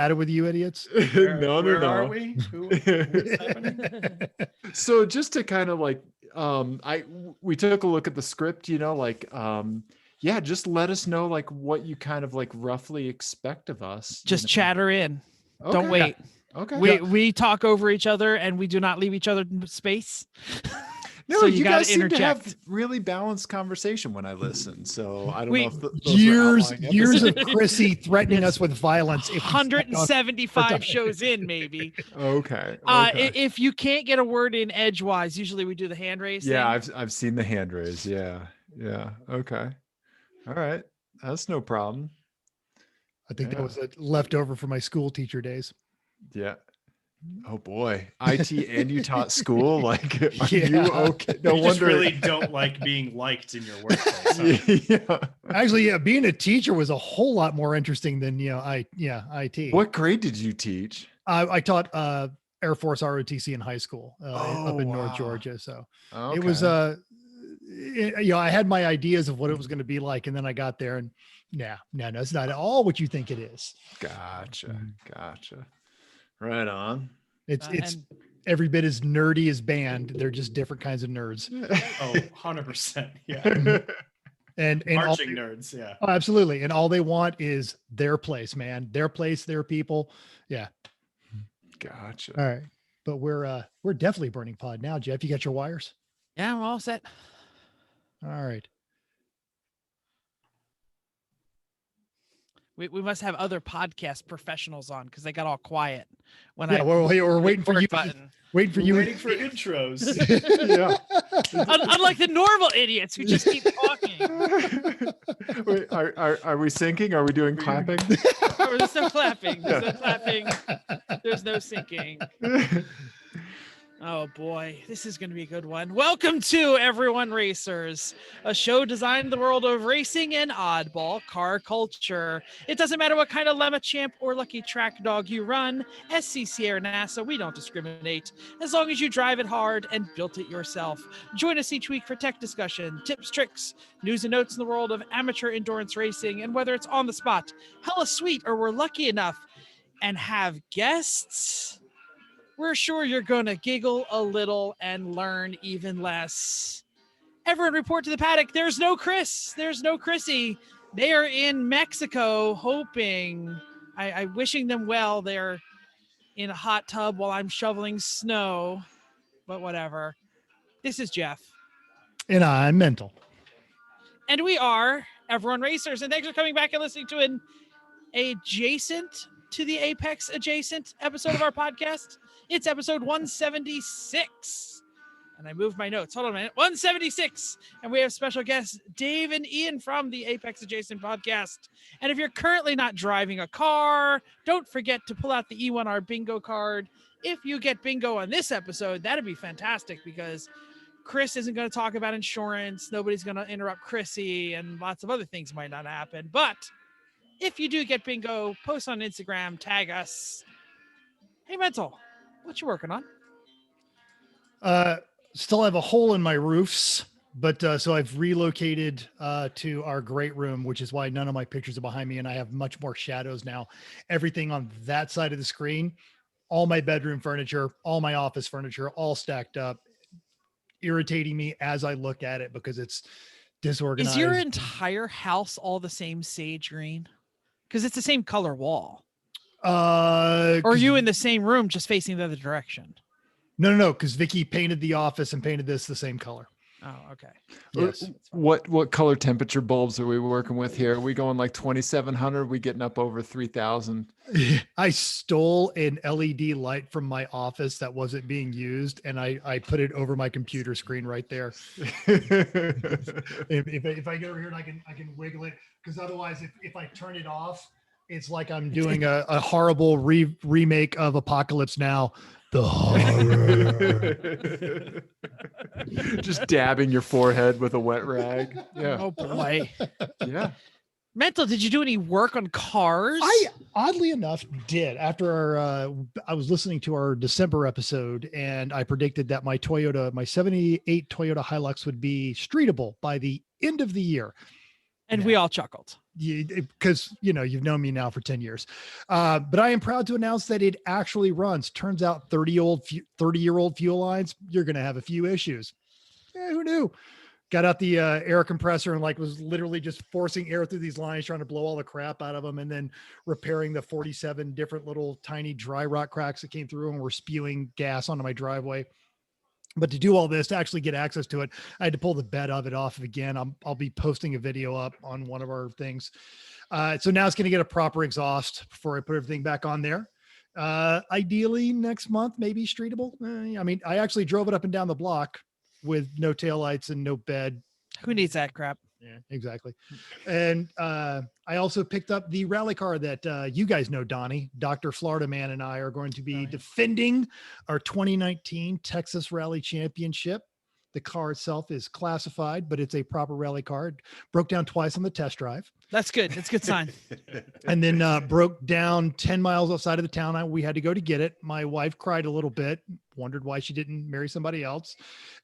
matter with you idiots? Where are we? What's happening? So just to kind of like, we took a look at the script, yeah, just let us know like what you kind of like roughly expect of us. Just chatter in. Okay. Don't wait. Okay. We talk over each other and we do not leave each other space. No, So you gotta guys seem to have interject. really balanced conversation when I listen. So I don't know if those years were outlying of episodes. Chrissy threatening us with violence. If we stepped on- 175 shows in, maybe. Okay. If you can't get a word in edgewise, usually we do the hand raise. Yeah, thing. I've seen the hand raise. Yeah. Okay. All right. That's no problem. I think Yeah. that was a leftover from my school teacher days. Yeah. Oh boy, IT and you taught school. Like, are Yeah. you okay? No You just wonder. really don't like being liked in your workplace. Huh? Yeah. Actually, yeah, being a teacher was a whole lot more interesting than IT. What grade did you teach? I taught Air Force ROTC in high school up in North wow. Georgia. So Okay. it was I had my ideas of what it was going to be like, and then I got there, and no, it's not at all what you think it is. Gotcha. Right on. It's And every bit as nerdy as band. They're just different kinds of nerds. Oh, 100%. Yeah. And all, Marching nerds. Yeah. oh, absolutely. And all they want is their place, man. Their place, their people. Yeah. Gotcha. All right. But we're definitely burning pod now, Jeff. You got your wires? Yeah, we're all set. All right. We must have other podcast professionals on because they got all quiet when Yeah, we're waiting for you. button. Waiting for you. Waiting for intros. Yeah. Unlike the normal idiots who just keep talking. Wait, are we syncing? Are we doing clapping? Oh, there's no clapping. There's no clapping. There's no syncing. Oh boy, this is going to be a good one. Welcome to Everyone Racers, a show designed in the world of racing and oddball car culture. It doesn't matter what kind of Lemma Champ or Lucky Track Dog you run, SCC or NASA, we don't discriminate, as long as you drive it hard and built it yourself. Join us each week for tech discussion, tips, tricks, news and notes in the world of amateur endurance racing, and whether it's on the spot, hella sweet, or we're lucky enough and have guests, we're sure you're going to giggle a little and learn even less. Everyone report to the paddock. There's no Chris. There's no Chrissy. They are in Mexico hoping. I'm wishing them well. They're in a hot tub while I'm shoveling snow, but whatever. This is Jeff. And I'm mental. And we are Everyone Racers. And thanks for coming back and listening to an adjacent to the Apex adjacent episode of our podcast. It's episode 176. And I moved my notes. Hold on a minute. 176. And we have special guests, Dave and Ian from the Apex Adjacent podcast. And if you're currently not driving a car, don't forget to pull out the E1R bingo card. If you get bingo on this episode, that'd be fantastic because Chris isn't going to talk about insurance. Nobody's going to interrupt Chrissy, and lots of other things might not happen. But if you do get bingo, post on Instagram, tag us. Hey, Mental, what you working on? Still have a hole in my roofs, but so I've relocated to our great room, which is why none of my pictures are behind me, and I have much more shadows now. Everything on that side of the screen, all my bedroom furniture, all my office furniture, all stacked up, irritating me as I look at it because it's disorganized. Is your entire house all the same sage green? Because it's the same color wall. Or are you in the same room just facing the other direction? No. Because Vicky painted the office and painted this the same color. Oh, okay. Yes. What color temperature bulbs are we working with here? Are we going like 2,700? We getting up over 3,000? I stole an LED light from my office that wasn't being used, and I put it over my computer screen right there. If I get over here and I can wiggle it, because otherwise, if I turn it off, it's like I'm doing a horrible remake of Apocalypse Now. The horror. Just dabbing your forehead with a wet rag. Yeah. Oh boy. Yeah. Mental, did you do any work on cars? I oddly enough did. After I was listening to our December episode, and I predicted that my 78 Toyota Hilux would be streetable by the end of the year. And we all chuckled. Because you've known me now for 10 years. But I am proud to announce that it actually runs. Turns out 30-year-old fuel lines, you're going to have a few issues. Who knew? Got out the air compressor and was literally just forcing air through these lines, trying to blow all the crap out of them, and then repairing the 47 different little tiny dry rot cracks that came through and were spewing gas onto my driveway. But to do all this, to actually get access to it, I had to pull the bed of it off again. I'll be posting a video up on one of our things. So now it's going to get a proper exhaust before I put everything back on there. Ideally next month, maybe streetable. I actually drove it up and down the block with no taillights and no bed. Who needs that crap? Yeah, exactly. And I also picked up the rally car that you guys know, Donnie, Dr. Florida Man, and I are going to be defending our 2019 Texas Rally Championship. The car itself is classified, but it's a proper rally car. It broke down twice on the test drive. That's good. That's a good sign. And then broke down 10 miles outside of the town. We had to go to get it. My wife cried a little bit, wondered why she didn't marry somebody else.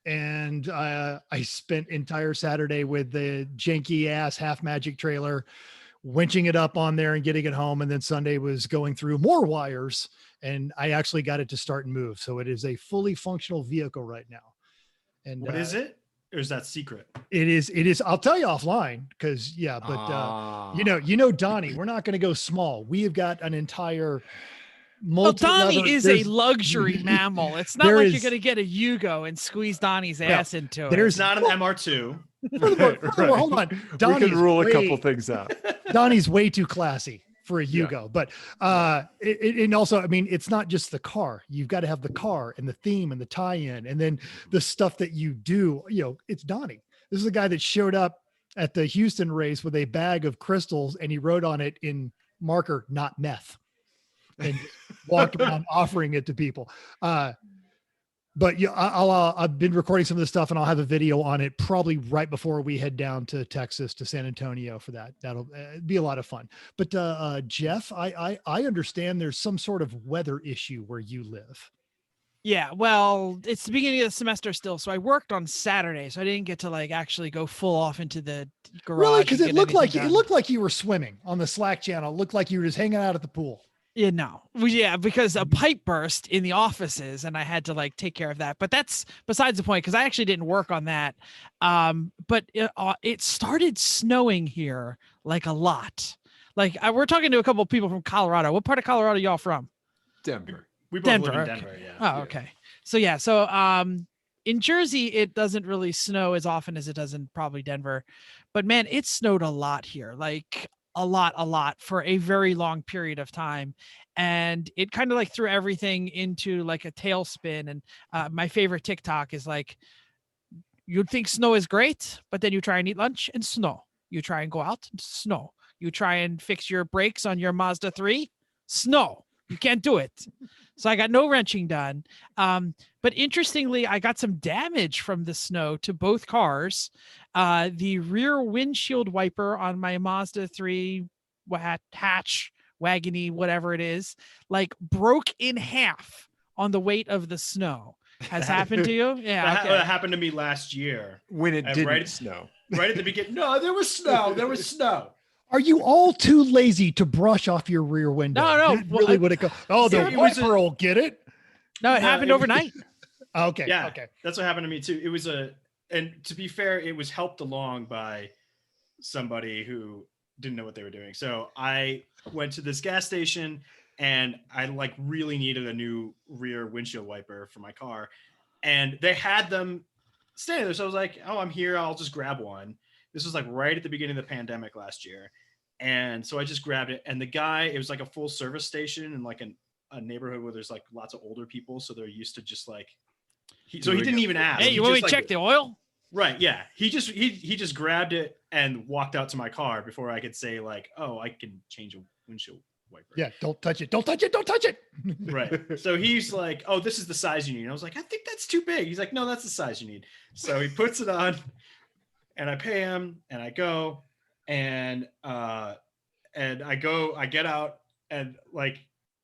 And I spent entire Saturday with the janky ass half magic trailer, winching it up on there and getting it home. And then Sunday was going through more wires, and I actually got it to start and move. So it is a fully functional vehicle right now. And what is it? Or is that secret? It is. I'll tell you offline because Donnie, we're not going to go small. We have got an entire Donnie is a luxury mammal. It's not like you're going to get a Yugo and squeeze Donnie's ass into it. There's not an MR2. Furthermore, hold on. We can rule a couple things out. Donnie's way too classy for a Yugo, but and also, it's not just the car. You've got to have the car and the theme and the tie-in, and then the stuff that you do. It's Donnie. This is a guy that showed up at the Houston race with a bag of crystals, and he wrote on it in marker, "Not meth," and walked around offering it to people. But I've been recording some of this stuff, and I'll have a video on it probably right before we head down to Texas, to San Antonio for that. That'll be a lot of fun. But Jeff, I understand there's some sort of weather issue where you live. Yeah, well, it's the beginning of the semester still, so I worked on Saturday, so I didn't get to actually go full off into the garage. Really? Because it looked like you were swimming on the Slack channel. It looked like you were just hanging out at the pool. Yeah, no. Yeah, because a pipe burst in the offices and I had to take care of that. But that's besides the point, because I actually didn't work on that. But it started snowing here a lot. We're talking to a couple of people from Colorado. What part of Colorado y'all from? Denver. We both live in Okay. Denver, yeah. Oh, okay. So yeah, in Jersey, it doesn't really snow as often as it does in probably Denver. But man, it snowed a lot here. A lot for a very long period of time. And it kind of threw everything into a tailspin. And my favorite TikTok is you'd think snow is great, but then you try and eat lunch and snow. You try and go out and snow. You try and fix your brakes on your Mazda 3, snow. You can't do it. So I got no wrenching done. But interestingly, I got some damage from the snow to both cars. The rear windshield wiper on my Mazda 3 hatch, wagony, whatever it is, broke in half on the weight of the snow. Has happened to you? Yeah. That happened to me last year. When it didn't snow. Right at the beginning. No, there was snow. There was snow. Are you all too lazy to brush off your rear window? No. That really would it go? Oh, the wiper will get it. No, it happened overnight. Okay. Yeah. Okay. That's what happened to me too. It was and to be fair, it was helped along by somebody who didn't know what they were doing. So I went to this gas station and I really needed a new rear windshield wiper for my car. And they had them standing there. So I was like, oh, I'm here. I'll just grab one. This was right at the beginning of the pandemic last year. And so I just grabbed it. And the guy, it was a full service station in a neighborhood where there's lots of older people. So they're used to just he didn't even ask. Hey, you want me to check the oil? Right. Yeah. He just grabbed it and walked out to my car before I could say oh, I can change a windshield wiper. Yeah. Don't touch it. Don't touch it. Don't touch it. Right. So he's like, oh, this is the size you need. And I was like, I think that's too big. He's like, no, that's the size you need. So he puts it on. And I pay him and I go and I get out and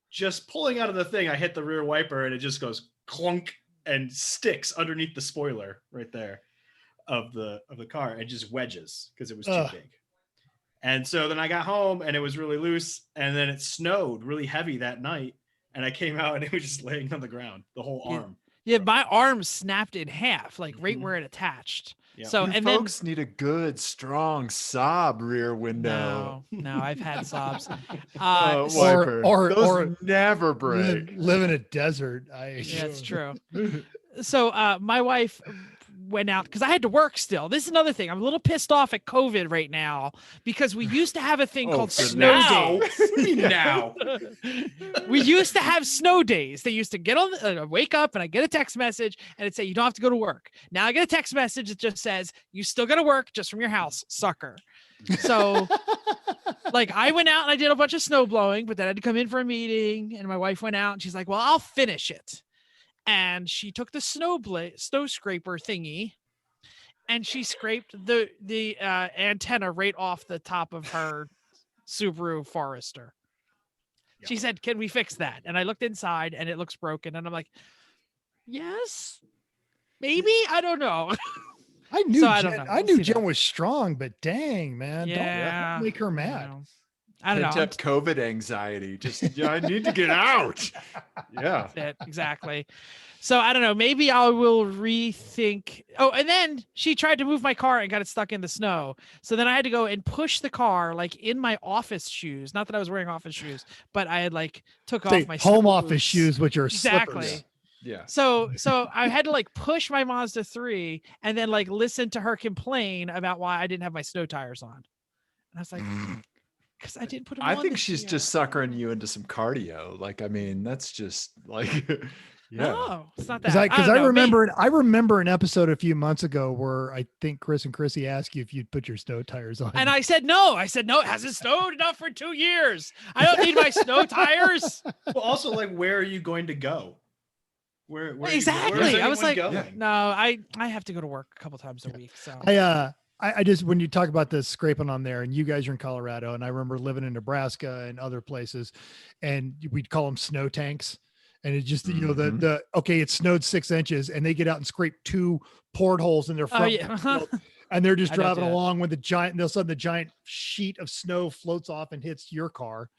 just pulling out of the thing, I hit the rear wiper and it just goes clunk and sticks underneath the spoiler right there of the car and just wedges because it was too big. And so then I got home and it was really loose, and then it snowed really heavy that night. And I came out and it was just laying on the ground, the whole arm. Yeah, my arm snapped in half, like right Mhm. where it attached. Yep. So You and then folks need a good, strong Saab rear window. no, I've had sobs. Uh, So- wiper. or- Those or never break. live in a desert. yeah, it's true. So my wife went out because I had to work still. This is another thing. I'm a little pissed off at COVID right now because we used to have a thing Oh, called for snow now? days. What do you mean now? We used to have snow days. They used to get on, wake up, and I get a text message, and it'd say you don't have to go to work. Now I get a text message that just says you still got to work just from your house, sucker. So, like, I went out and I did a bunch of snow blowing, but then I had to come in for a meeting, and my wife went out and she's like, "Well, I'll finish it." And she took the snow scraper thingy, and she scraped the antenna right off the top of her Subaru Forester. Yeah. She said, "Can we fix that?" And I looked inside and it looks broken. And I'm like, "Yes, maybe. I don't know." I knew So I don't Jen, know. I We'll knew see Jen that. was strong, but dang, man, Yeah. don't make her I mad. know. I don't know. Pent up COVID anxiety. Just, I need to get out. Yeah. That's it, exactly. So I don't know. Maybe I will rethink. Oh, and then she tried to move my car and got it stuck in the snow. So then I had to go and push the car like in my office shoes. Not that I was wearing office shoes, but I had like took Say off my home snow office boots. shoes, which are Exactly. slippers. Yeah. So I had to like push my Mazda 3 and then like listen to her complain about why I didn't have my snow tires on. And I was like, because I didn't put them on. I think this she's year." just suckering you into some cardio. Like, I mean, that's just like, yeah. No, it's not that. Because don't I know, remember an episode a few months ago where I think Chris and Chrissy asked you if you'd put your snow tires on. And I said no. I said no. It hasn't snowed enough for 2 years. I don't need my snow tires. Well, also, like, where are you going to go? Where Exactly. Where's I was anyone like, going? No, I have to go to work a couple times a week. So I just, when you talk about the scraping on there, and you guys are in Colorado, and I remember living in Nebraska and other places, and we'd call them snow tanks. And it just, you know, okay, it snowed 6 inches, and they get out and scrape 2 portholes in their front. oh yeah. windshield, and they're just I don't driving do that. along with the giant, and all of a sudden the giant sheet of snow floats off and hits your car.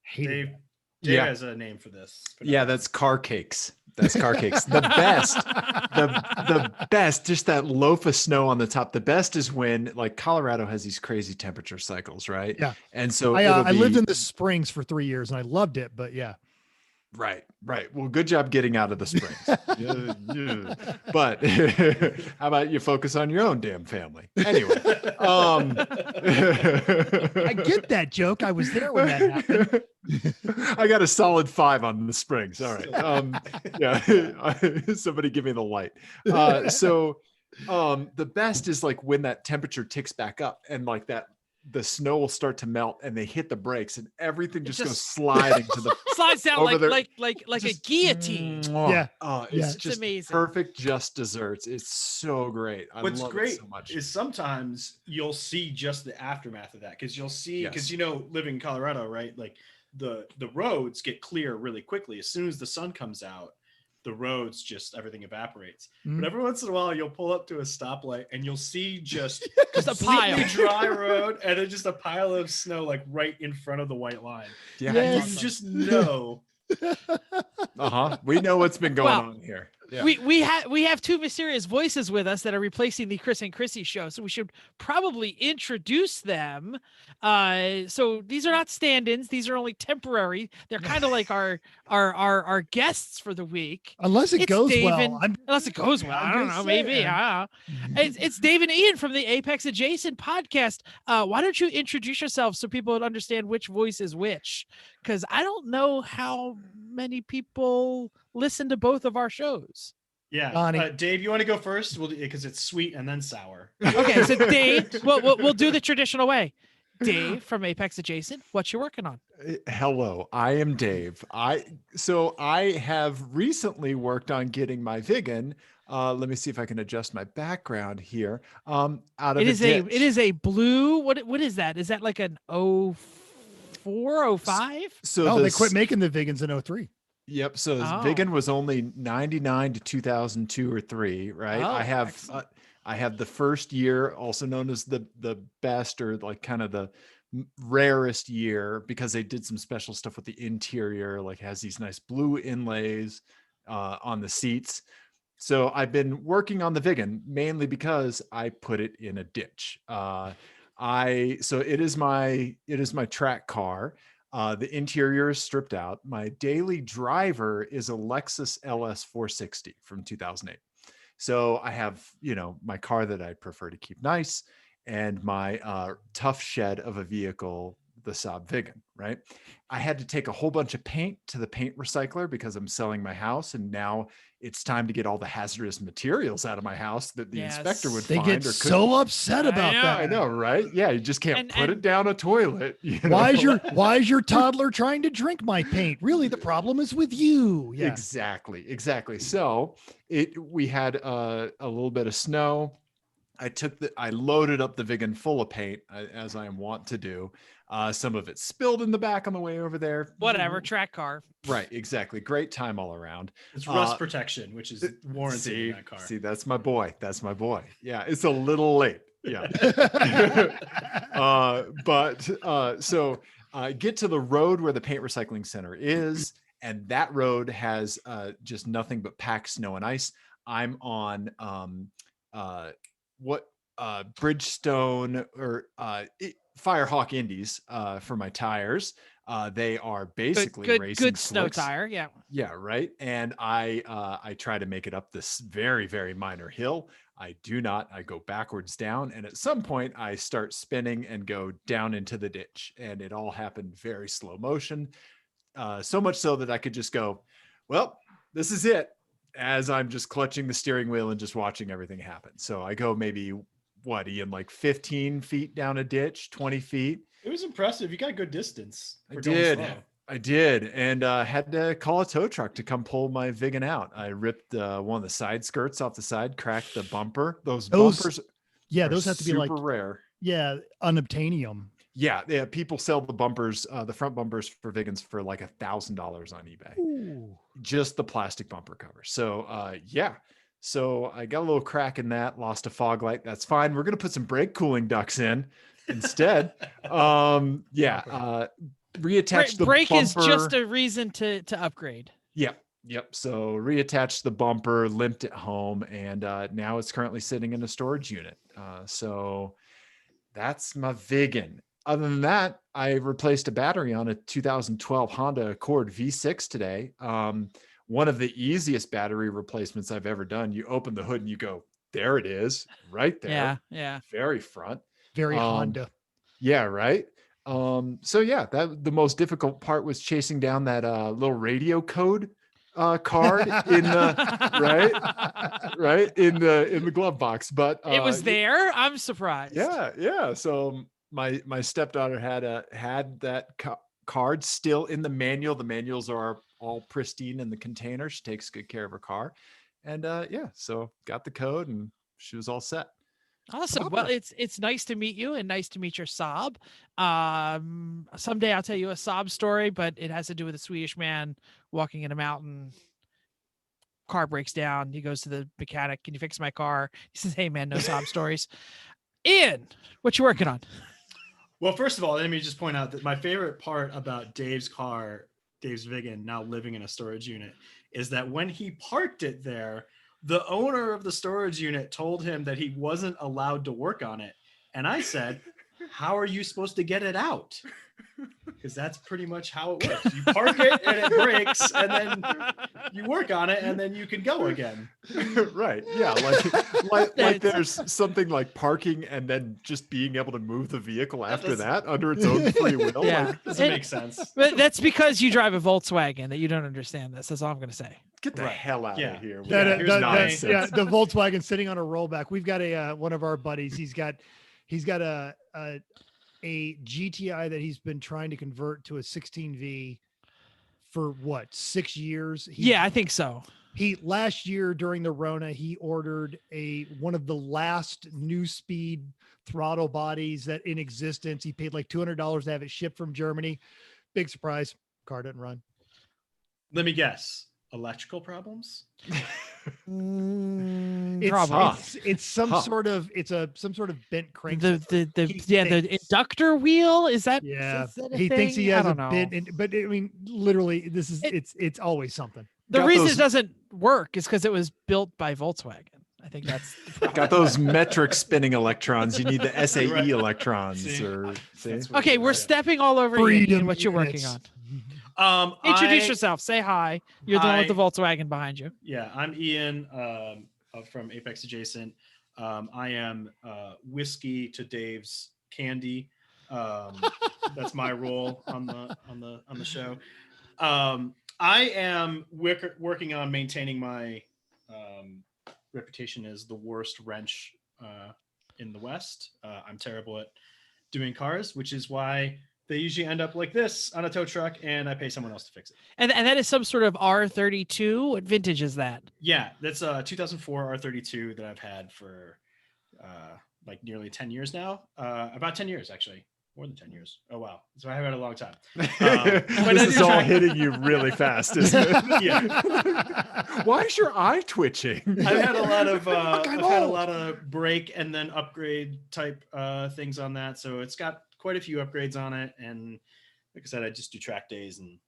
Hated Dave, that. Dave Yeah. has a name for this. Yeah, that's car cakes. That's car cakes. The best, the best, just that loaf of snow on the top. The best is when like Colorado has these crazy temperature cycles, right? Yeah. And so I lived in the Springs for 3 years and I loved it, but yeah. Right. Well, good job getting out of the Springs. Yeah. But how about you focus on your own damn family? Anyway, I get that joke. I was there when that happened. I got a solid 5 on the Springs. All right. Yeah. Somebody give me the light. The best is like when that temperature ticks back up and like that the snow will start to melt and they hit the brakes and everything just goes sliding to the Slides down over there. like a just- guillotine. Yeah. Oh, Yeah. it's It's just amazing. perfect, just desserts. It's so great. I What's love great it so much. is sometimes you'll see just the aftermath of that because you'll see because Yes. living in Colorado, right? Like the roads get clear really quickly as soon as the sun comes out. The roads just everything evaporates. Mhm. But every once in a while, you'll pull up to a stoplight and you'll see just Just a completely pile. dry road and then just a pile of snow like right in front of the white line. Yeah. Yes. And you just know. We know what's been going Well, on here. Yeah. We have 2 mysterious voices with us that are replacing the Chris and Chrissy show, so we should probably introduce them. So these are not stand-ins; these are only temporary. They're kind of like our guests for the week. Unless it It's goes Dave well. and- Unless it goes well, I I'm don't just know. Maybe saying. I don't know. It's Dave and Ian from the Apex Adjacent podcast. Why don't you introduce yourselves so people would understand which voice is which? Because I don't know how many people listen to both of our shows. Yeah. Donnie. Dave, you want to go first? Because it's sweet and then sour. Okay, so Dave, we'll do the traditional way. Dave from Apex Adjacent, what you working on? Hello, I am Dave. I have recently worked on getting my vegan. Let me see if I can adjust my background here. Out of It ditch. is a blue. What is that? Is that like an 04, 05? So Oh, they this- quit making the vegans in 03. Yep. So this Oh. vegan was only 99 to 2002 or 3, right? Oh, I have excellent. I have the first year, also known as the best or like kind of the rarest year because they did some special stuff with the interior, like has these nice blue inlays on the seats. So I've been working on the Vigan mainly because I put it in a ditch. So it is my track car. The interior is stripped out. My daily driver is a Lexus LS 460 from 2008. So I have, my car that I prefer to keep nice, and my tough shed of a vehicle, the Saab Vigan, right? I had to take a whole bunch of paint to the paint recycler because I'm selling my house, and now it's time to get all the hazardous materials out of my house that the inspector would They find. get so upset about that. I know, right? Yeah, you just can't put it down a toilet. Why is your toddler trying to drink my paint? Really, the problem is with you. Yeah, exactly. So we had a little bit of snow. I loaded up the Vigan full of paint, as I am wont to do. Some of it spilled in the back on the way over there. Whatever, track car. Right, exactly. Great time all around. It's rust protection, which is warranted in that car. See, that's my boy. Yeah, it's a little late. Yeah. So get to the road where the paint recycling center is, and that road has just nothing but packed snow and ice. I'm on Bridgestone or Firehawk Indies for my tires. They are basically racing good slicks. snow tire. Yeah, right. And I try to make it up this very, very minor hill. I do not. I go backwards down, and at some point I start spinning and go down into the ditch, and it all happened very slow motion. So much so that I could just go, well, this is it, as I'm just clutching the steering wheel and just watching everything happen. So I go maybe, Ian, like 15 feet down a ditch, 20 feet. It was impressive. You got a good distance. I did. And had to call a tow truck to come pull my Vigan out. I ripped one of the side skirts off the side, cracked the bumper. Those bumpers. Yeah, those have to be super rare. Yeah, unobtainium. Yeah. People sell the bumpers, the front bumpers for Vigans for like $1,000 on eBay. Ooh. Just the plastic bumper cover. So yeah. So I got a little crack in that, lost a fog light. That's fine. We're going to put some brake cooling ducts in instead. Reattach the brake bumper. Is just a reason to upgrade. Yep. So reattached the bumper, limped it home, and now it's currently sitting in a storage unit. So that's my Vigan. Other than that, I replaced a battery on a 2012 Honda Accord V6 today. One of the easiest battery replacements I've ever done. You open the hood and you go, there it is, right there. Yeah. Very front. Very Honda. Yeah, right. So yeah, that the most difficult part was chasing down that little radio code card in the right in the glove box. But it was there. I'm surprised. Yeah. So my stepdaughter had that card still in the manual. The manuals are all pristine in the container. She takes good care of her car, and so got the code and she was all set. Awesome. Well, it's nice to meet you and nice to meet your Saab. Someday I'll tell you a Saab story, but it has to do with a Swedish man walking in a mountain. Car breaks down. He goes to the mechanic. Can you fix my car? He says, hey man, no Saab stories. Ian, what you working on? Well, first of all, let me just point out that my favorite part about Dave's car, Dave's Vigan, now living in a storage unit, is that when he parked it there, the owner of the storage unit told him that he wasn't allowed to work on it. And I said, how are you supposed to get it out? Because that's pretty much how it works. You park it and it breaks, and then you work on it, and then you can go again. Right. Yeah. Like there's something like parking and then just being able to move the vehicle after that under its own free will. Yeah. Doesn't make sense. But that's because you drive a Volkswagen that you don't understand this. That's all I'm going to say. Get the hell out of here. The Volkswagen sitting on a rollback. We've got one of our buddies. He's got a GTI that he's been trying to convert to a 16V for 6 years. I think so. Last year during the Rona, he ordered one of the last new speed throttle bodies that in existence. He paid like $200 to have it shipped from Germany. Big surprise. Car didn't run. Let me guess. Electrical problems? Probably. It's some Huh. sort of some sort of bent crank. The inductor wheel, is that Yeah, is that a he thinks he thing? has I a don't know. bent, but I mean, literally, this is It- it's always something. The Got reason those- it doesn't work is because it was built by Volkswagen. I think that's the problem. Got those metric spinning electrons. You need the SAE Right. electrons. See? Or see? That's what Okay, it we're is, yeah. stepping all over Ian Freedom and what you're working units. on. Introduce I- yourself. Say hi. You're the one with the Hi. Volkswagen behind you. Yeah, I'm Ian from Apex Adjacent. I am whiskey to Dave's candy. That's my role on the show. I am working on maintaining my reputation as the worst wrench in the West. I'm terrible at doing cars, which is why they usually end up like this on a tow truck, and I pay someone else to fix it. And that is some sort of R32. What vintage is that? Yeah, that's a 2004 R32 that I've had for like nearly 10 years now. About 10 years, actually. More than 10 years. Oh, wow. So I have had a long time. This is all hitting you really fast, isn't it? Yeah. Why is your eye twitching? I've had a lot of I'm I've had a old. lot of break and then upgrade type things on that. So it's got quite a few upgrades on it. And like I said, I just do track days and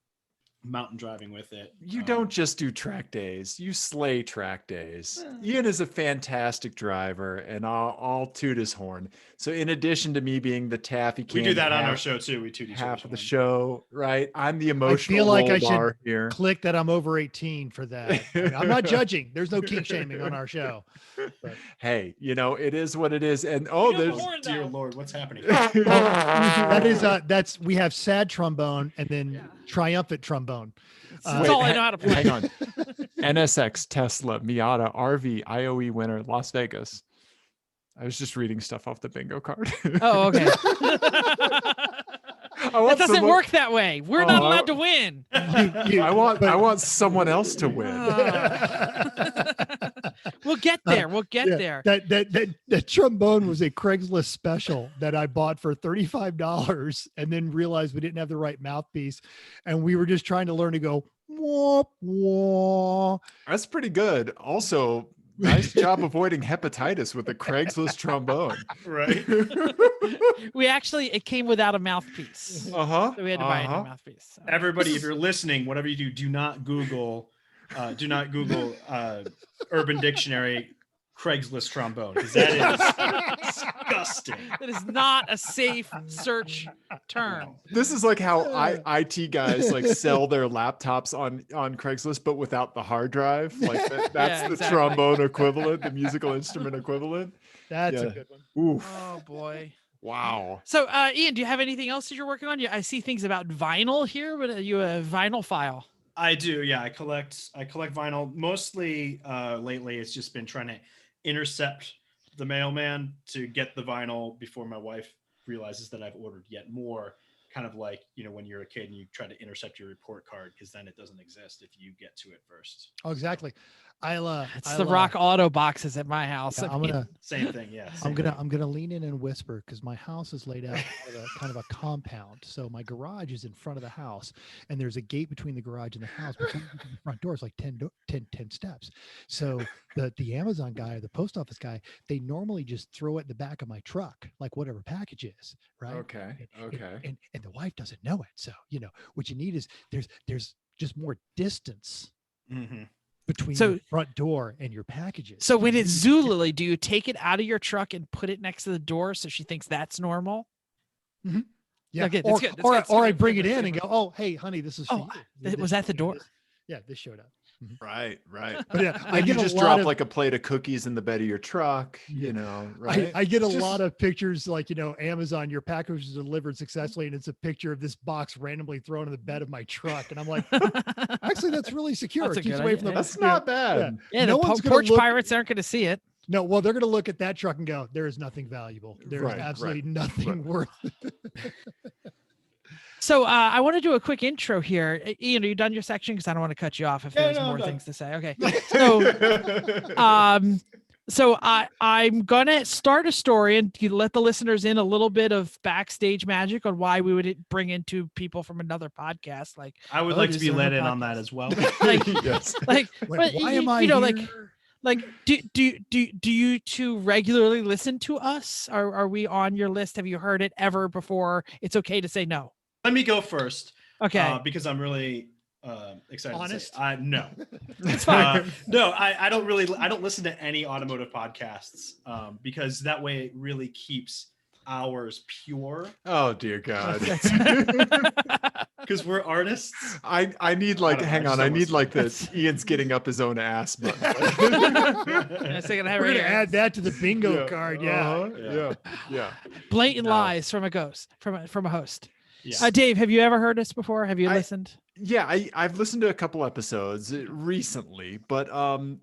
mountain driving with it. You don't just do track days, you slay track days. Ian is a fantastic driver, and I'll toot his horn. So in addition to me being the taffy We candy do that on our half- show too. We toot each half other's of the horn. show, right? I'm the emotional like I roll should bar here. Click that I'm over 18 for that. I mean, I'm not judging. There's no kink shaming on our show. But Hey, it is what it is. And You have a there's horn, Dear though. Lord, what's happening? that is we have sad trombone and then triumphant trombone. That's all I know how to play. Hang on. NSX, Tesla, Miata, RV, IOE winner, Las Vegas. I was just reading stuff off the bingo card. Oh, okay. I want That doesn't someone- work that way. We're Oh, not I- allowed to win. I want someone else to win. We'll get there. We'll get Yeah, there. that trombone was a Craigslist special that I bought for $35 and then realized we didn't have the right mouthpiece. And we were just trying to learn to go, wah, wah. That's pretty good. Also, nice job avoiding hepatitis with a Craigslist trombone. Right. It came without a mouthpiece. Uh-huh. So we had to buy a new mouthpiece. So. Everybody, if you're listening, whatever you do not Google Urban Dictionary Craigslist trombone, because that is disgusting. That is not a safe search term. This is like how IT guys like sell their laptops on Craigslist, but without the hard drive. Like that's Yeah, the exactly. trombone equivalent, the musical instrument equivalent. That's a Yeah. good one. Oof. Oh boy. Wow. So, Ian, do you have anything else that you're working on? I see things about vinyl here, but are you a vinyl file? I do, yeah. I collect vinyl. Mostly lately, it's just been trying to intercept the mailman to get the vinyl before my wife realizes that I've ordered yet more. Kind of like, when you're a kid and you try to intercept your report card, because then it doesn't exist if you get to it first. Oh, exactly. It's the Rock Auto boxes at my house. Yeah, I I'm mean, gonna Same thing, yeah. I'm gonna lean in and whisper because my house is laid out kind of a compound. So my garage is in front of the house, and there's a gate between the garage and the house. But the front door is like 10 steps. So the Amazon guy or the post office guy, they normally just throw it in the back of my truck, like whatever package is, right? Okay. Okay. And the wife doesn't know it. So what you need is there's just more distance Mhm. between So- your front door and your packages. so when it's Zulily, do you take it out of your truck and put it next to the door so she thinks that's normal? Yeah, Okay, or, that's good, that's or, good, that's or I good, bring good, it good, in and good. go, oh, hey, honey, this is for Oh, you. was that the door? This showed up. Right. But yeah, I And you get a just lot drop of, like a plate of cookies in the bed of your truck, right? I get a Just- lot of pictures like, Amazon, your package is delivered successfully. And it's a picture of this box randomly thrown in the bed of my truck. And I'm like, actually, that's really secure. That's a It keeps good away idea. from the, That's not bad. Yeah, No the one's gonna porch look- pirates aren't going to see it. No, well, they're going to look at that truck and go, there is nothing valuable. There is Right, absolutely right, nothing worth it. So I want to do a quick intro here. Ian, are you done your section? Because I don't want to cut you off if Yeah, there's no, I'm more done. things to say. Okay. So I'm gonna start a story and you let the listeners in a little bit of backstage magic on why we would bring in two people from another podcast. Like, I would Oh, like to this be is let a in on podcast. that as well. like, Yes. like, Wait, but why am I like, here? Like, do you two regularly listen to us? Are we on your list? Have you heard it ever before? It's okay to say no. Let me go first. Okay. Because I'm really excited. Honest? To say, no. It's fine. No, I don't listen to any automotive podcasts because that way it really keeps ours pure. Oh dear God. Because we're artists. I need like, hang on. I need like the Ian's getting up his own ass button. That's gonna have We're right gonna here. add that to the bingo card. Yeah. Yeah. Blatant No. lies from a ghost, from a host. Yeah. Dave, have you ever heard us before? Have you listened? Yeah, I've listened to a couple episodes recently, but I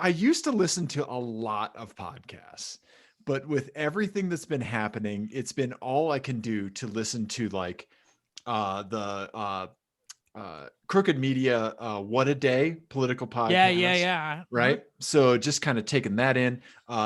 used to listen to a lot of podcasts, but with everything that's been happening, it's been all I can do to listen to like the Crooked Media What a Day political podcast. Yeah. Right. So just kind of taking that in,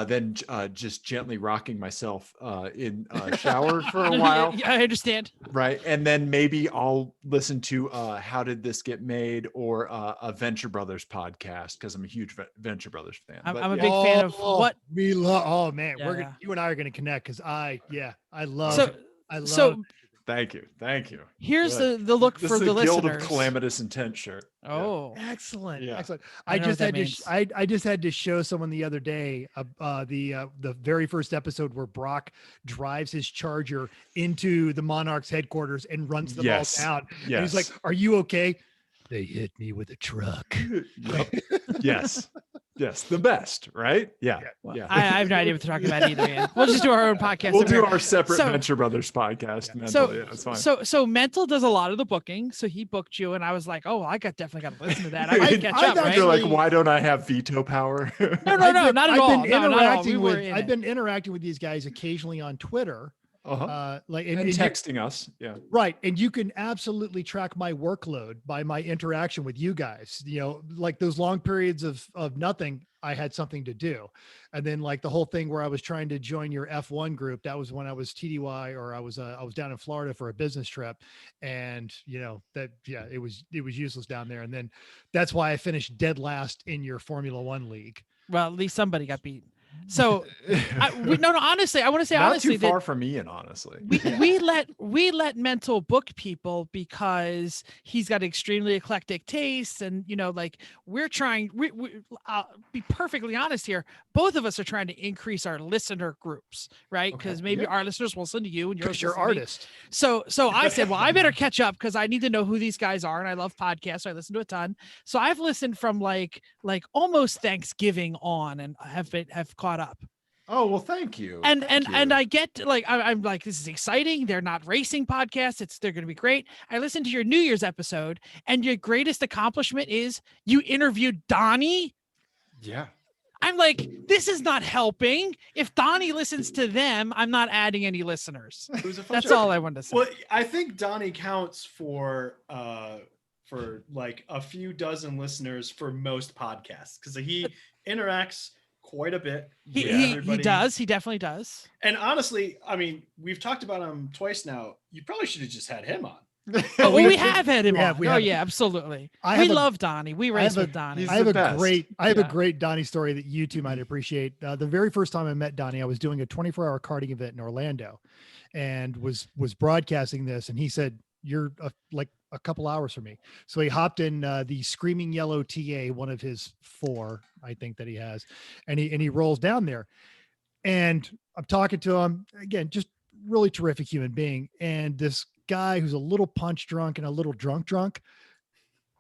then just gently rocking myself in a shower for a while. Yeah, I understand. Right. And then maybe I'll listen to How Did This Get Made or a Venture Brothers podcast because I'm a huge Venture Brothers fan. I'm But a yeah. big fan of what we love. Oh man, Yeah, we're gonna. You and I are gonna connect because I love. so I love. so Thank you. here's Good. the look This for is the a Guild listeners. of Calamitous Intent shirt. Oh, Excellent, Yeah. excellent. I I don't know just what had that to. means. I just had to show someone the other day the very first episode where Brock drives his Charger into the Monarchs headquarters and runs them Yes. all down. Yes. And he's like, "Are you okay?" They hit me with a truck. Yep. Yes. Yes. The best, right? Yeah. well, Yeah. I have no idea what to talk about either. Man. We'll just do our own podcast. We'll over do here. our separate So- Venture Brothers podcast. Mental. So, Yeah, it's fine. so Mental does a lot of the booking. So he booked you, and I was like, oh, definitely got to listen to that. I might catch I up, thought right? You're like, actually- why don't I have veto power? No, not at all. Been No, not at all. interacting We were with. in I've it. been interacting with these guys occasionally on Twitter. Uh-huh. Like And and you- texting us. Yeah. Right. And you can absolutely track my workload by my interaction with you guys. You know, like those long periods of nothing, I had something to do. And then like the whole thing where I was trying to join your F1 group, that was when I was TDY or I was down in Florida for a business trip. And you know, it was useless down there. And then that's why I finished dead last in your Formula One league. Well, at least somebody got beat. So honestly, I want to say Not honestly too far that from Ian, honestly. we let Mental book people because he's got extremely eclectic tastes, and you know, like we're trying. We be perfectly honest here. Both of us are trying to increase our listener groups, right? Because maybe our listeners will listen to you, and Because you're listening to me. artist. So I said, well, I better catch up because I need to know who these guys are, and I love podcasts. So I listen to a ton. So I've listened from like almost Thanksgiving on, and have caught up. Oh, well, thank you. And Thank you. I get like I'm like, this is exciting. They're not racing podcasts. They're going to be great. I listened to your New Year's episode, and your greatest accomplishment is you interviewed Donnie. Yeah. I'm like, this is not helping. If Donnie listens to them, I'm not adding any listeners. It was a fun That's show. all I wanted to say. Well, I think Donnie counts for like a few dozen listeners for most podcasts because he interacts quite a bit. He with he everybody. does. He definitely does. And honestly, I mean, we've talked about him twice now. You probably should have just had him on. Oh, we we have- have had him we have- on. we Oh have- yeah, absolutely. I We have a- love Donnie. We I race have a- with Donnie. he's I have the a best. great Yeah. Donnie story that you two might appreciate. The very first time I met Donnie, I was doing a 24-hour karting event in Orlando and was broadcasting this, and he said, "You're like a couple hours from me." So he hopped in the Screaming Yellow TA, one of his 4, I think that he has, and he rolls down there, and I'm talking to him again, just really terrific human being, and this guy who's a little punch drunk and a little drunk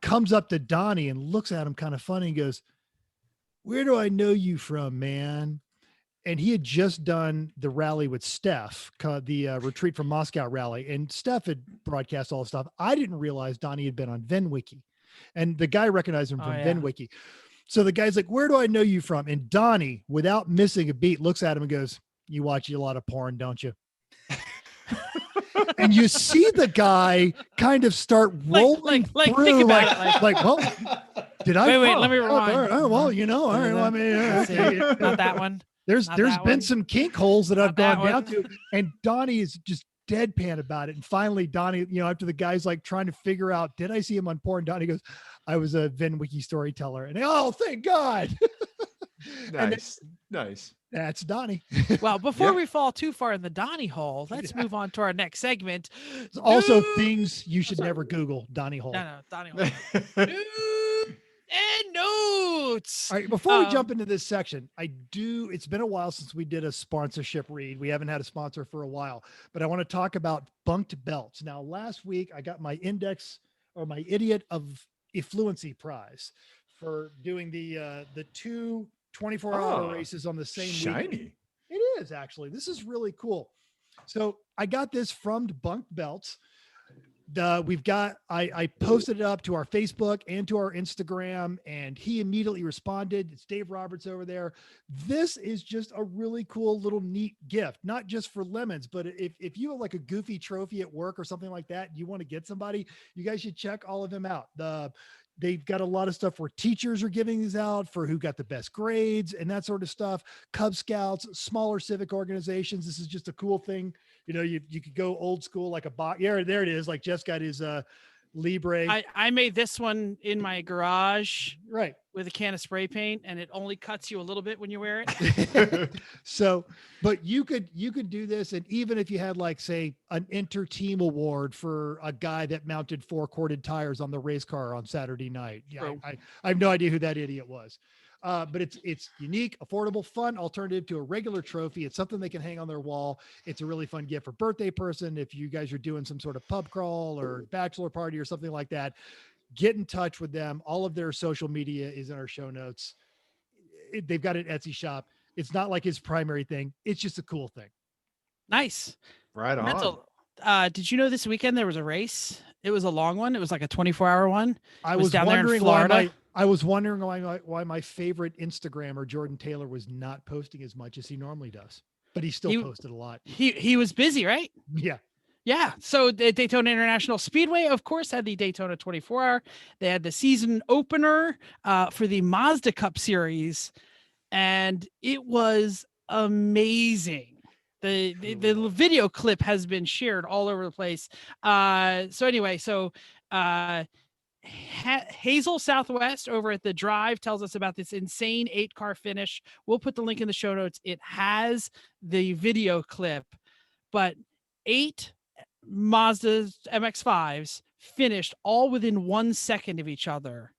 comes up to Donnie and looks at him kind of funny and goes, "Where do I know you from, man?" And he had just done the rally with Steph, the Retreat from Moscow rally. And Steph had broadcast all the stuff. I didn't realize Donnie had been on VenWiki. And the guy recognized him Oh, from yeah. VenWiki. So the guy's like, "Where do I know you from?" And Donnie, without missing a beat, looks at him and goes, "You watch a lot of porn, don't you?" And you see the guy kind of start rolling like, through, think about it, like, well, did I? Wait, oh, let me oh, rewind. all right, oh, well, you know, all right, well, I mean, Let's see. okay. Not that one. There's Not been that one. some kink holes that I've Not that gone down one. to, and Donnie is just deadpan about it. And finally, Donnie, after the guy's like trying to figure out, did I see him on porn? Donnie goes, I was a VinWiki storyteller. And oh, thank God. Nice. That's Donnie. Well, before Yeah. we fall too far in the Donnie hole, let's move on to our next segment. Also, News- things you should never Google. Donnie Hole. No, Donnie hole. News and notes. All right, before we jump into this section, it's been a while since we did a sponsorship read. We haven't had a sponsor for a while, but I want to talk about bunked belts. Now, last week I got my my Idiot of Effluency prize for doing the two 24-hour races on the same shiny. weekend. It is actually. This is really cool. So I got this from Bunked Belts. I posted it up to our Facebook and to our Instagram, and he immediately responded. It's Dave Roberts over there. This is just a really cool little neat gift, not just for lemons, but if you have like a goofy trophy at work or something like that, you want to get somebody, you guys should check all of them out. They've got a lot of stuff where teachers are giving these out for who got the best grades and that sort of stuff. Cub Scouts, smaller civic organizations. This is just a cool thing. You could go old school, like a box. Yeah, there it is. Like Jeff's got his Libre. I made this one in my garage, right, with a can of spray paint, and it only cuts you a little bit when you wear it. So, but you could do this, and even if you had like, say, an inter-team award for a guy that mounted 4 corded tires on the race car on Saturday night. Yeah, I have no idea who that idiot was. But it's unique, affordable, fun alternative to a regular trophy. It's something they can hang on their wall. It's a really fun gift for birthday person. If you guys are doing some sort of pub crawl or bachelor party or something like that, get in touch with them. All of their social media is in our show notes. They've got an Etsy shop. It's not like his primary thing. It's just a cool thing. Nice. Right on. Did you know this weekend there was a race? It was a long one. It was like a 24-hour one. I It was down there in wondering Florida. I was wondering why my favorite Instagrammer, Jordan Taylor, was not posting as much as he normally does, but he still posted a lot. He was busy, right? Yeah. Yeah. So the Daytona International Speedway, of course, had the Daytona 24-hour. They had the season opener for the Mazda Cup Series, and it was amazing. The video clip has been shared all over the place. Hazel Southwest over at the Drive tells us about this insane 8-car finish. We'll put the link in the show notes. It has the video clip, but 8 Mazda MX-5s finished all within 1 second of each other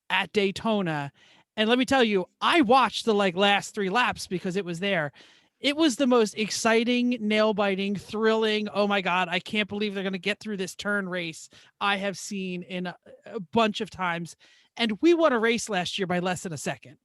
at Daytona. And let me tell you, I watched the last 3 laps because it was there. It was the most exciting, nail-biting, thrilling, oh my God, I can't believe they're going to get through this turn race I have seen in a bunch of times. And we won a race last year by less than a second.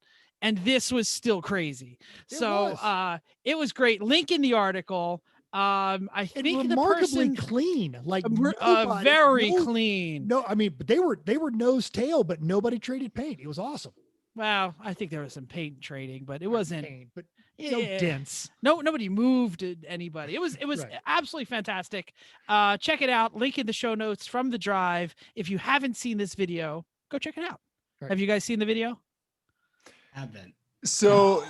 And this was still crazy. It was great. Link in the article. I think remarkably clean, like very clean. No, I mean, but they were nose tail, but nobody traded paint. It was awesome. Well, I think there was some paint trading, but it wasn't paint, but no dents. No, nobody moved anybody. It was Right. absolutely fantastic. Check it out. Link in the show notes from the Drive. If you haven't seen this video, go check it out. Right. Have you guys seen the video? Haven't. So